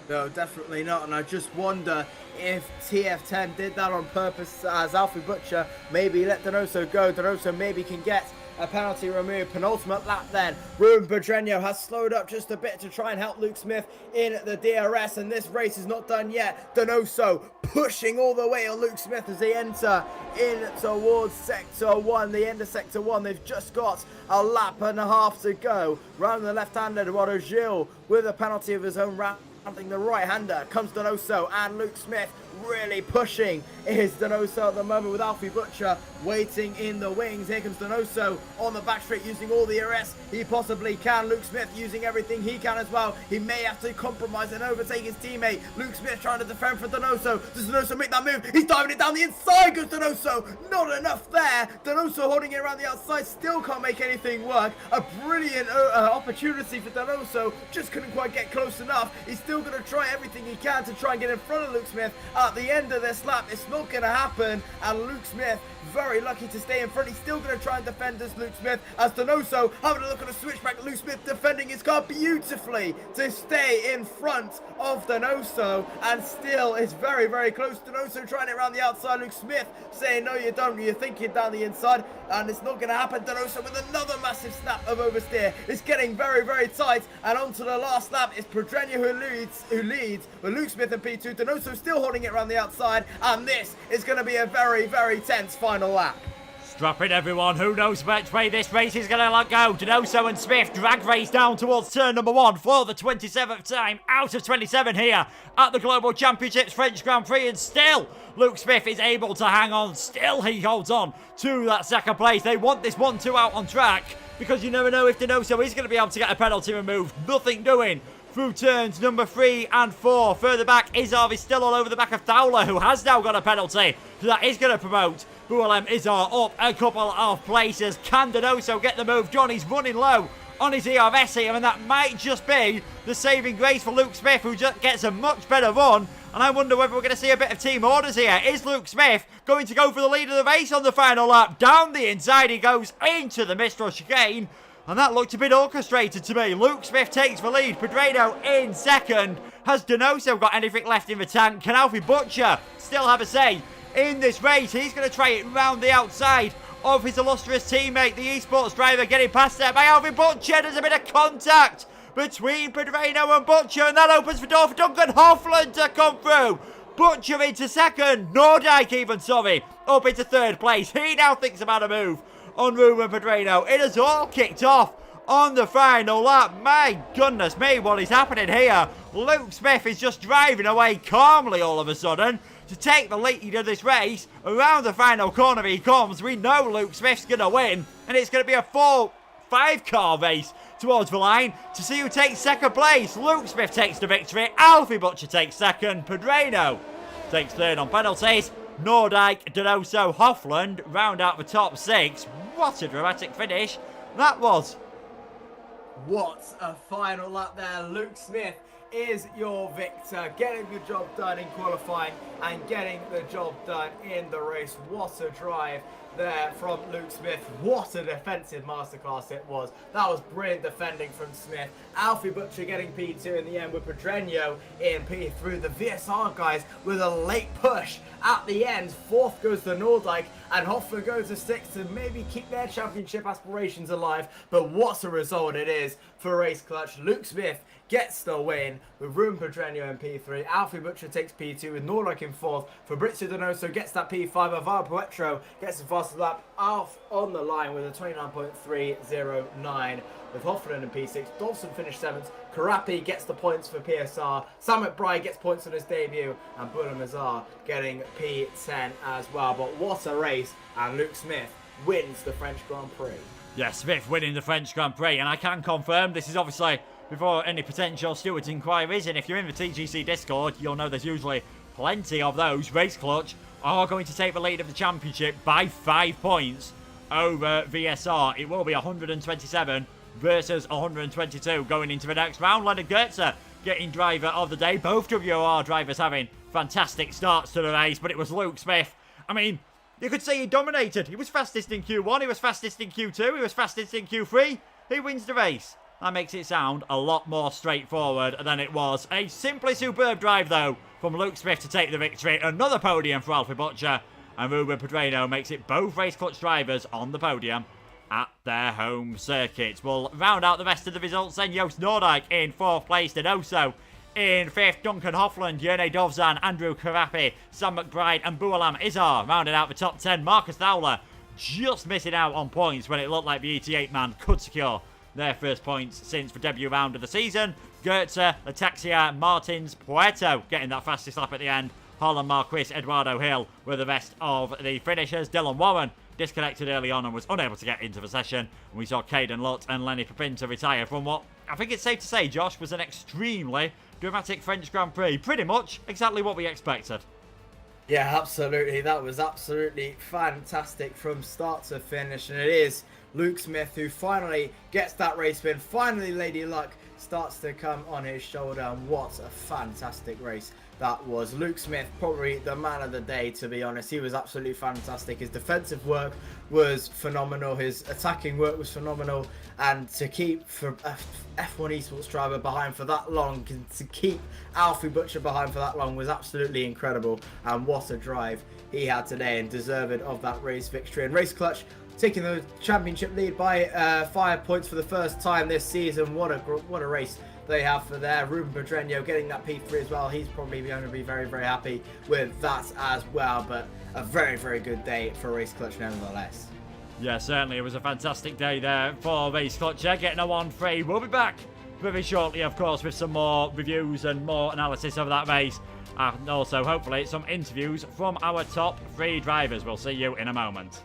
No, definitely not, and I just wonder if TF10 did that on purpose as Alfie Butcher maybe let Donoso go. Donoso maybe can get a penalty removed. Penultimate lap then. Ruben Pedreño has slowed up just a bit to try and help Luke Smith in the DRS, and this race is not done yet. Donoso pushing all the way on Luke Smith as they enter in towards Sector 1, the end of Sector 1. They've just got a lap and a half to go. Round the left-hander, Eduardo Gil with a penalty of his own round. The right-hander comes Donoso, and Luke Smith really pushing is Donoso at the moment with Alfie Butcher waiting in the wings. Here comes Donoso on the back straight using all the arrests he possibly can. Luke Smith using everything he can as well. He may have to compromise and overtake his teammate. Luke Smith trying to defend for Donoso. Does Donoso make that move? He's diving it down the inside. Goes Donoso. Not enough there. Donoso holding it around the outside. Still can't make anything work. A brilliant opportunity for Donoso. Just couldn't quite get close enough. He's still going to try everything he can to try and get in front of Luke Smith at the end of this lap. It's not going to happen, and Luke Smith very lucky to stay in front. He's still going to try and defend this Luke Smith as Donoso having a look at a switchback. Luke Smith defending his car beautifully to stay in front of Donoso, and still is very, very close. Donoso trying it around the outside. Luke Smith saying, no, you don't. You think you're down the inside, and it's not going to happen. Donoso with another massive snap of oversteer. It's getting very, very tight, and onto the last lap is Pedreño who leads with Luke Smith and P2. Donoso still holding it around the outside, and this is going to be a very, very tense final lap. Strap in, everyone. Who knows which way this race is going to go? Donoso and Smith drag race down towards turn number 1 for the 27th time out of 27 here at the Global Championships French Grand Prix, and still Luke Smith is able to hang on. Still he holds on to that second place. They want this 1-2 out on track, because you never know if Donoso is going to be able to get a penalty removed. Nothing doing through turns number 3 and 4. Further back, Izar is still all over the back of Towler, who has now got a penalty. So that is going to promote Boualem Izar up a couple of places. Can Donoso get the move done? He's running low on his ERS here, and that might just be the saving grace for Luke Smith, who just gets a much better run. And I wonder whether we're going to see a bit of team orders here. Is Luke Smith going to go for the lead of the race on the final lap? Down the inside he goes into the Mistral chicane. And that looked a bit orchestrated to me. Luke Smith takes the lead. Pedredo in second. Has Donoso got anything left in the tank? Can Alfie Butcher still have a say in this race? He's going to try it round the outside of his illustrious teammate, the esports driver, getting past there by Alfie Butcher. There's a bit of contact between Pedredo and Butcher, and that opens the door for Duncan Hoffland to come through. Butcher into second. Nordyke even, up into third place. He now thinks about a move on Ruben Pedredo. It has all kicked off on the final lap. My goodness me, what is happening here? Luke Smith is just driving away calmly all of a sudden to take the lead of this race. Around the final corner he comes. We know Luke Smith's going to win, and it's going to be a 4-5 car race towards the line to see who takes second place. Luke Smith takes the victory. Alfie Butcher takes second. Pedredo takes third on penalties. Nordyke, Donoso, Hoffland round out the top 6. What a dramatic finish that was. What a final lap there. Luke Smith is your victor, getting the job done in qualifying and getting the job done in the race. What a drive there from Luke Smith. What a defensive masterclass it was. That was brilliant defending from Smith. Alfie Butcher getting P2 in the end with Pedreño in P3. The VSR guys with a late push at the end. Fourth goes to Nordyke, and Hoffman goes to 6th to maybe keep their championship aspirations alive. But what a result it is for Race Clutch. Luke Smith gets the win with Ruben Pedreño in P3. Alfie Butcher takes P2 with Nordyke in 4th. Fabrizio Donoso gets that P5. Alvaro Poetro gets the fastest lap. Alf on the line with a 29.309 with Hoffman in P6. Dawson finished 7th. Karapi gets the points for PSR. Sam McBride gets points on his debut. And Bula Mazar getting P10 as well. But what a race. And Luke Smith wins the French Grand Prix. Yeah, Smith winning the French Grand Prix. And I can confirm this is obviously before any potential stewards inquiries, and if you're in the TGC Discord, you'll know there's usually plenty of those. Race Clutch are going to take the lead of the championship by 5 points over VSR. It will be 127 versus 122 going into the next round. Leonard Goetze getting driver of the day. Both WR drivers having fantastic starts to the race, but it was Luke Smith. I mean, you could say he dominated. He was fastest in Q1, he was fastest in Q2, he was fastest in Q3. He wins the race. That makes it sound a lot more straightforward than it was. A simply superb drive, though, from Luke Smith to take the victory. Another podium for Alfie Butcher. And Ruben Pedredo makes it both Race Clutch drivers on the podium at their home circuit. We'll round out the rest of the results then. Joost Nordyke in 4th place. Donoso in 5th. Duncan Hoffland, Jerne Dovzan, Andrew Karapi, Sam McBride and Boualam Izar rounded out the top 10. Marcus Fowler just missing out on points when it looked like the ET8 man could secure their first points since the debut round of the season. Goetze, Ataxia, Martins, Puerto getting that fastest lap at the end. Harlan Marquis, Eduardo Hill were the rest of the finishers. Dylan Warren disconnected early on and was unable to get into the session. And we saw Caden Lutt and Lenny Pepinto retire from what I think it's safe to say, Josh, was an extremely dramatic French Grand Prix. Pretty much exactly what we expected. Yeah, absolutely. That was absolutely fantastic from start to finish. And it is Luke Smith who finally gets that race win. Finally, Lady Luck starts to come on his shoulder. And what a fantastic race that was. Luke Smith, probably the man of the day, to be honest. He was absolutely fantastic. His defensive work was phenomenal. His attacking work was phenomenal. And to keep for a F1 Esports driver behind for that long, to keep Alfie Butcher behind for that long was absolutely incredible. And what a drive he had today, and deserved of that race victory. And Race Clutch taking the championship lead by 5 points for the first time this season. What a race they have for there. Ruben Pedreño getting that P3 as well. He's probably going to be very, very happy with that as well. But a very, very good day for Race Clutch nevertheless. Yeah, certainly. It was a fantastic day there for Race Clutch. Getting a 1-3. We'll be back very shortly, of course, with some more reviews and more analysis of that race. And also, hopefully, some interviews from our top 3 drivers. We'll see you in a moment.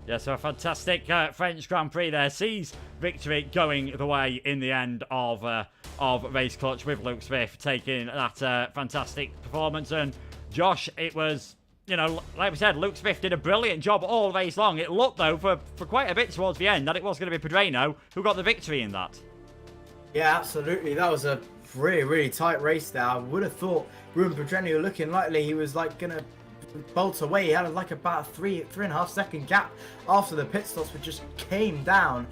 Yeah, so a fantastic French Grand Prix there sees victory going the way in the end of Race Clutch, with Luke Smith taking that fantastic performance. And Josh, it was, you know, like we said, Luke Smith did a brilliant job all race long. It looked, though, for quite a bit towards the end that it was going to be Pedreno who got the victory in that. Yeah, absolutely. That was a really, really tight race there. I would have thought Ruben Pedreno looking likely he was like going to bolt away. He had like about a 3.5 second gap after the pit stops, but just came down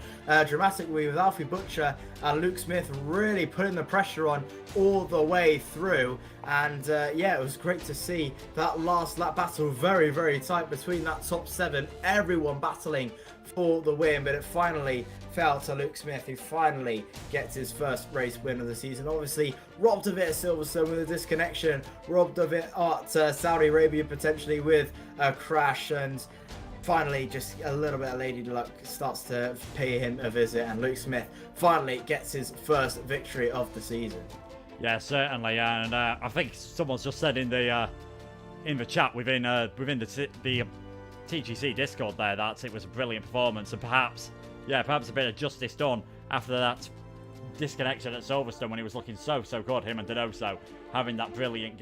dramatically with Alfie Butcher and Luke Smith really putting the pressure on all the way through. And yeah, it was great to see that last lap battle, very, very tight between that top 7, everyone battling for the win, but it finally fell to Luke Smith, who finally gets his first race win of the season. Obviously robbed of it at Silverstone with a disconnection, robbed of it at Saudi Arabia potentially with a crash, and finally just a little bit of lady luck starts to pay him a visit, and Luke Smith finally gets his first victory of the season. Yeah, certainly, and I think someone's just said in the chat within the TGC Discord there that it was a brilliant performance, and perhaps a bit of justice done after that disconnection at Silverstone when he was looking so good, him and Donoso having that brilliant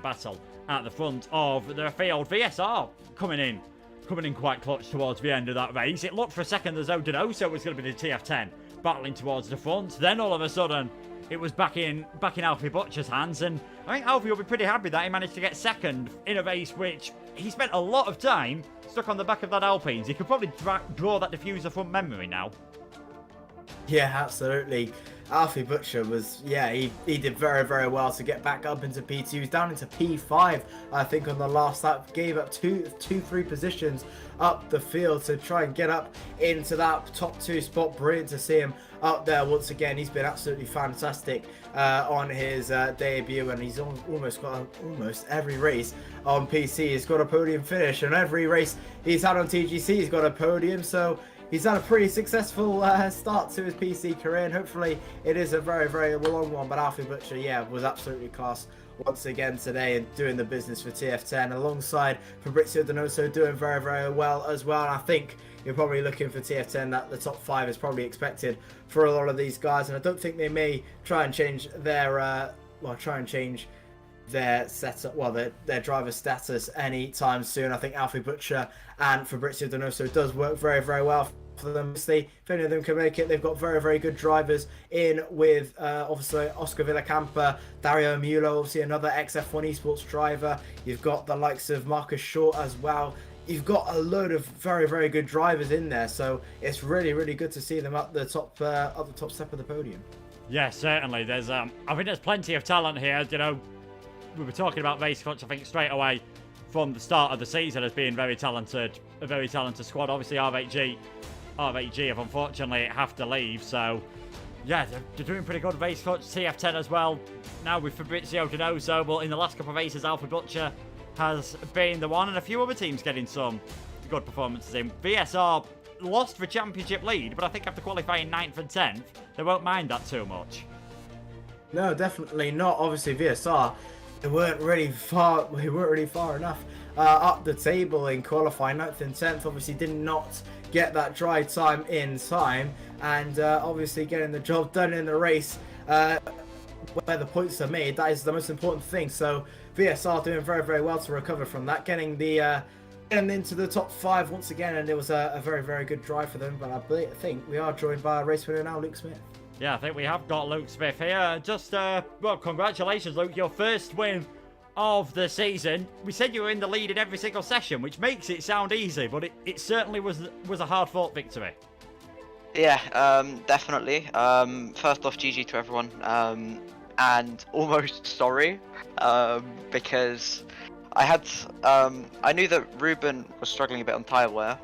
battle at the front of the field. VSR coming in quite clutch towards the end of that race. It looked for a second as though Donoso was going to be the TF10 battling towards the front. Then all of a sudden, it was back in Alfie Butcher's hands, and I think Alfie will be pretty happy that he managed to get second in a race which he spent a lot of time stuck on the back of that Alpines. He could probably draw that diffuser from memory now. Yeah, absolutely. Alfie Butcher was, he did very, very well to get back up into P2. He was down into P5, I think, on the last lap. Gave up two, 3 positions up the field to try and get up into that top 2 spot. Brilliant to see him up there once again. He's been absolutely fantastic on his debut, and he's almost got almost every race on PC. He's got a podium finish, and every race he's had on TGC, he's got a podium. So he's had a pretty successful start to his PC career, and hopefully it is a very, very long one. But Alfie Butcher, was absolutely class once again today and doing the business for TF10, alongside Fabrizio Donoso doing very, very well as well. And I think you're probably looking for TF10 that the top 5 is probably expected for a lot of these guys, and I don't think they may try and change their their setup, their driver status anytime soon. I think Alfie Butcher and Fabrizio Donoso does work very, very well for them. If any of them can make it, they've got very, very good drivers in with obviously Oscar Villacampa, Dario Mulo, obviously another XF1 esports driver. You've got the likes of Marcus Short as well. You've got a load of very, very good drivers in there, so it's really, really good to see them at the top step of the podium. Yeah, certainly. There's I think there's plenty of talent here. You know, we were talking about Race Clutch, I think, straight away from the start of the season as being a very talented squad. Obviously, RHG have unfortunately have to leave, so yeah, they're doing pretty good. Race Clutch, TF10 as well. Now with Fabrizio Donoso, but in the last couple of races, Alfie Butcher has been the one, and a few other teams getting some good performances in. VSR lost the championship lead, but I think after qualifying 9th and 10th, they won't mind that too much. No, definitely not. Obviously, VSR, they weren't really far enough up the table in qualifying 9th and 10th. Obviously, did not get that dry time in time, and obviously getting the job done in the race where the points are made, that is the most important thing. So VSR doing very, very well to recover from that, getting into the top 5 once again, and it was a very, very good drive for them. But I think we are joined by a race winner now, Luke Smith. Yeah, I think we have got Luke Smith here. Just, well, congratulations, Luke. Your first win of the season. We said you were in the lead in every single session, which makes it sound easy, but it certainly was a hard-fought victory. Yeah, definitely. First off, GG to everyone. And almost sorry, because I knew that Ruben was struggling a bit on tyre wear,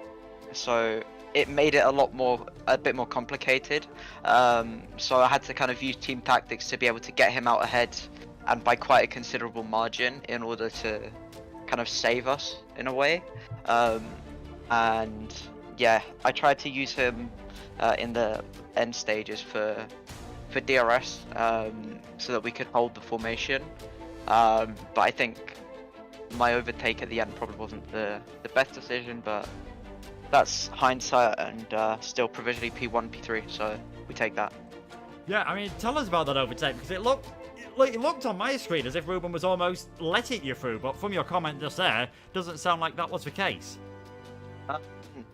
so it made it a bit more complicated. So I had to kind of use team tactics to be able to get him out ahead, and by quite a considerable margin, in order to kind of save us in a way. And yeah, I tried to use him in the end stages for DRS, so that we could hold the formation. But I think my overtake at the end probably wasn't the best decision, but that's hindsight and still provisionally P1, P3. So we take that. Yeah, I mean, tell us about that overtake, because it looked on my screen as if Ruben was almost letting you through, but from your comment just there, doesn't sound like that was the case.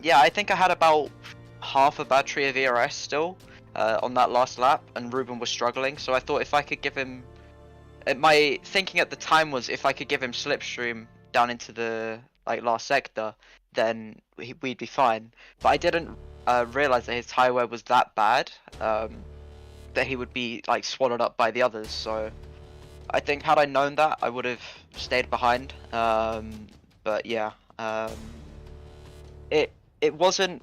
Yeah, I think I had about half a battery of ERS still on that last lap, and Ruben was struggling. So I thought if I could give him, my thinking at the time was if I could give him slipstream down into the last sector, then we'd be fine. But I didn't realize that his tire wear was that bad. That he would be swallowed up by the others. So I think had I known that, I would have stayed behind. But yeah, it wasn't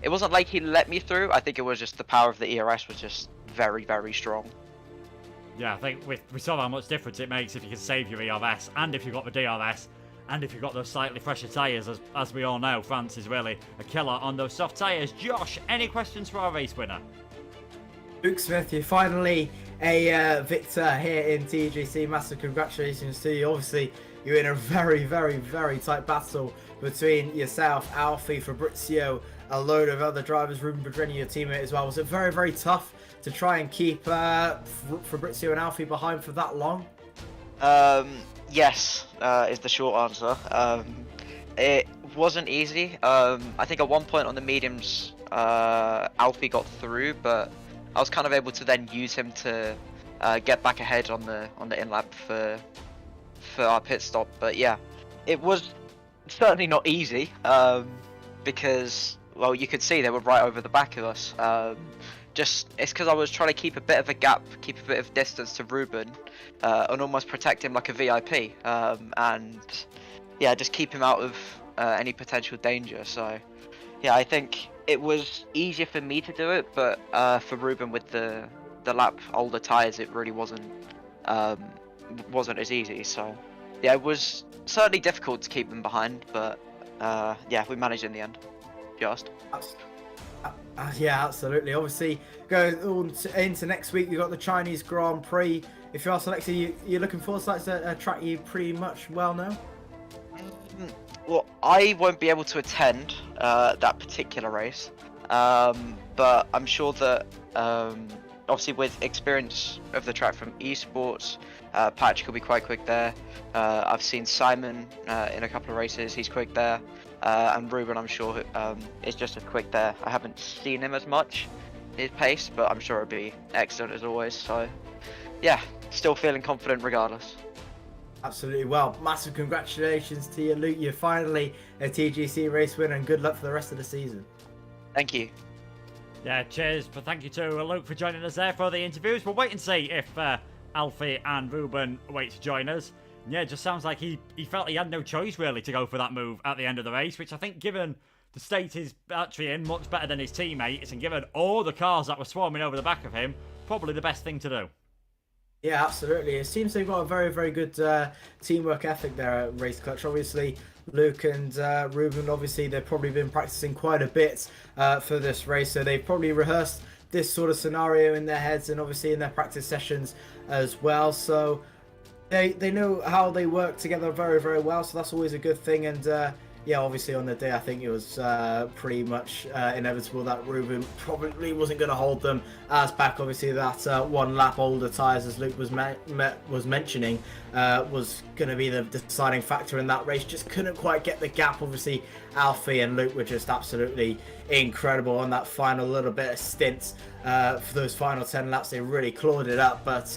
like he let me through. I think it was just the power of the ERS was just very, very strong. Yeah, I think we saw how much difference it makes if you can save your ERS, and if you've got the DRS, and if you've got those slightly fresher tyres. As we all know, France is really a killer on those soft tyres. Josh, any questions for our race winner? Luke Smith, you're finally a victor here in TGC. Massive congratulations to you. Obviously, you're in a very, very, very tight battle between yourself, Alfie, Fabrizio, a load of other drivers, Ruben Pedrini, your teammate as well. Was it very, very tough to try and keep Fabrizio and Alfie behind for that long? Yes, is the short answer. It wasn't easy. I think at one point on the mediums, Alfie got through, but I was kind of able to then use him to get back ahead on the in lap for our pit stop. But yeah, it was certainly not easy because, well, you could see they were right over the back of us. It's because I was trying to keep a bit of a gap, keep a bit of distance to Ruben, and almost protect him like a VIP, and yeah, just keep him out of any potential danger. So yeah, I think it was easier for me to do it, but for Ruben with the lap older tyres, it really wasn't as easy. So yeah, it was certainly difficult to keep them behind, but yeah, we managed in the end. Just. Yeah, absolutely. Obviously, going on into next week, you've got the Chinese Grand Prix. If you are selected, you're looking forward to that. A track you pretty much well know. Well, I won't be able to attend that particular race, but I'm sure that obviously with experience of the track from esports, Patrick will be quite quick there. I've seen Simon in a couple of races, he's quick there, and Ruben I'm sure is just as quick there. I haven't seen him as much, his pace, but I'm sure it'll be excellent as always. So yeah, still feeling confident regardless. Absolutely. Well, massive congratulations to you, Luke. You're finally a TGC race winner, and good luck for the rest of the season. Thank you. Yeah, cheers. But thank you to Luke for joining us there for the interviews. We'll wait and see if Alfie and Ruben wait to join us. Yeah, it just sounds like he felt he had no choice really to go for that move at the end of the race, which I think given the state he's actually in, much better than his teammates, and given all the cars that were swarming over the back of him, probably the best thing to do. Yeah, absolutely. It seems they've got a very, very good teamwork ethic there at Race Clutch. Obviously, Luke and Ruben, obviously, they've probably been practicing quite a bit for this race. So they've probably rehearsed this sort of scenario in their heads and obviously in their practice sessions as well. So they know how they work together very, very well. So that's always a good thing. And yeah, obviously on the day, I think it was pretty much inevitable that Ruben probably wasn't going to hold them as back. Obviously, that one lap older tyres, as Luke was mentioning, was going to be the deciding factor in that race. Just couldn't quite get the gap. Obviously, Alfie and Luke were just absolutely incredible on that final little bit of stint. For those final 10 laps, they really clawed it up. But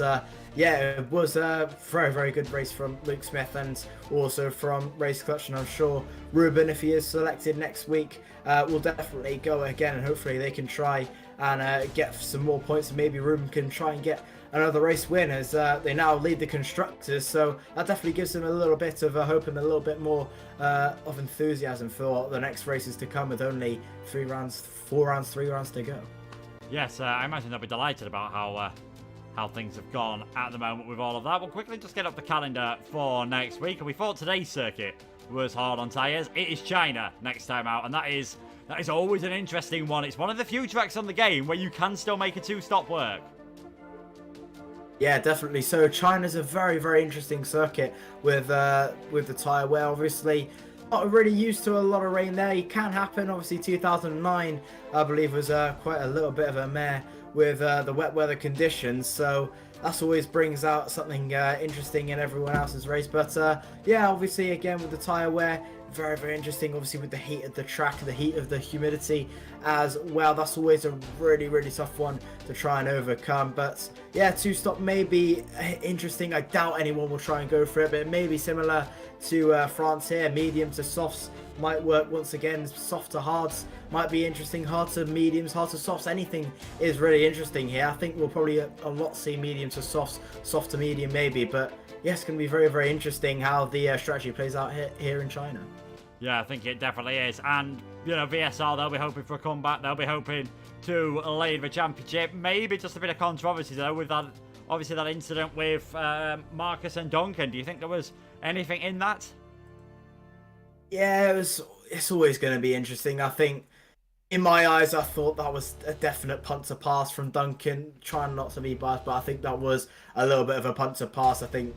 yeah, it was a very, very good race from Luke Smith and also from Race Clutch. And I'm sure Ruben, if he is selected next week, will definitely go again. And hopefully they can try and get some more points. And maybe Ruben can try and get another race win as they now lead the constructors. So that definitely gives them a little bit of hope and a little bit more of enthusiasm for the next races to come with only 3 rounds to go. Yes, I imagine they'll be delighted about how things have gone at the moment with all of that. We'll quickly just get up the calendar for next week. And we thought today's circuit was hard on tyres. It is China next time out, and that is always an interesting one. It's one of the few tracks on the game where you can still make a 2-stop work. Yeah, definitely. So China's a very, very interesting circuit with the tyre wear. Obviously, not really used to a lot of rain there. It can happen. Obviously, 2009, I believe, was quite a little bit of a mare with the wet weather conditions. So that's always brings out something interesting in everyone else's race. But yeah, obviously, again, with the tyre wear, very, very interesting. Obviously, with the heat of the track, the heat of the humidity as well. That's always a really, really tough one to try and overcome. But yeah, two-stop may be interesting. I doubt anyone will try and go for it, but it may be similar to France here. Medium to softs might work once again. Soft to hards might be interesting. Hard to mediums, hard to softs. Anything is really interesting here. I think we'll probably a lot see medium to softs, soft to medium maybe. But yeah, it's going to be very, very interesting how the strategy plays out here in China. Yeah, I think it definitely is. And, you know, VSR, they'll be hoping for a comeback. They'll be hoping to lead the championship. Maybe just a bit of controversy, though, with that, obviously, that incident with Marcus and Duncan. Do you think there was anything in that? Yeah, it's always going to be interesting. I think, in my eyes, I thought that was a definite punt to pass from Duncan. Trying not to be biased, but I think that was a little bit of a punt to pass. I think,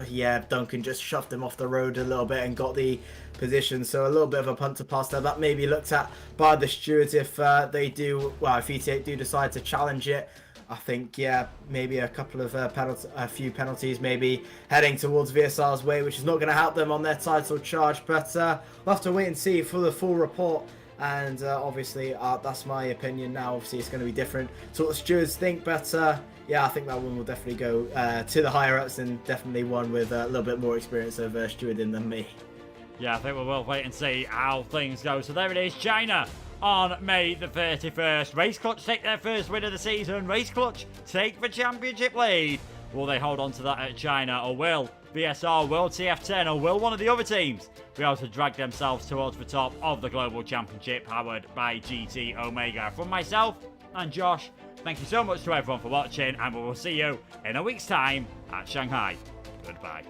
yeah, Duncan just shoved him off the road a little bit and got the position. So a little bit of a punt to pass there. That may be looked at by the stewards if they do, well, if ET8 do decide to challenge it. I think, yeah, maybe a couple of a few penalties maybe heading towards VSR's way, which is not going to help them on their title charge. But we'll have to wait and see for the full report. And obviously, that's my opinion now. Obviously, it's going to be different to what the stewards think. But yeah, I think that one will definitely go to the higher-ups, and definitely one with a little bit more experience of stewarding than me. Yeah, I think we will wait and see how things go. So there it is, China on May the 31st. Race Clutch take their first win of the season. Race Clutch take the championship lead. Will they hold on to that at China, or will VSR, World TF10, or will one of the other teams be able to drag themselves towards the top of the Global Championship powered by GT Omega? From myself and Josh, thank you so much to everyone for watching, and we will see you in a week's time at Shanghai. Goodbye.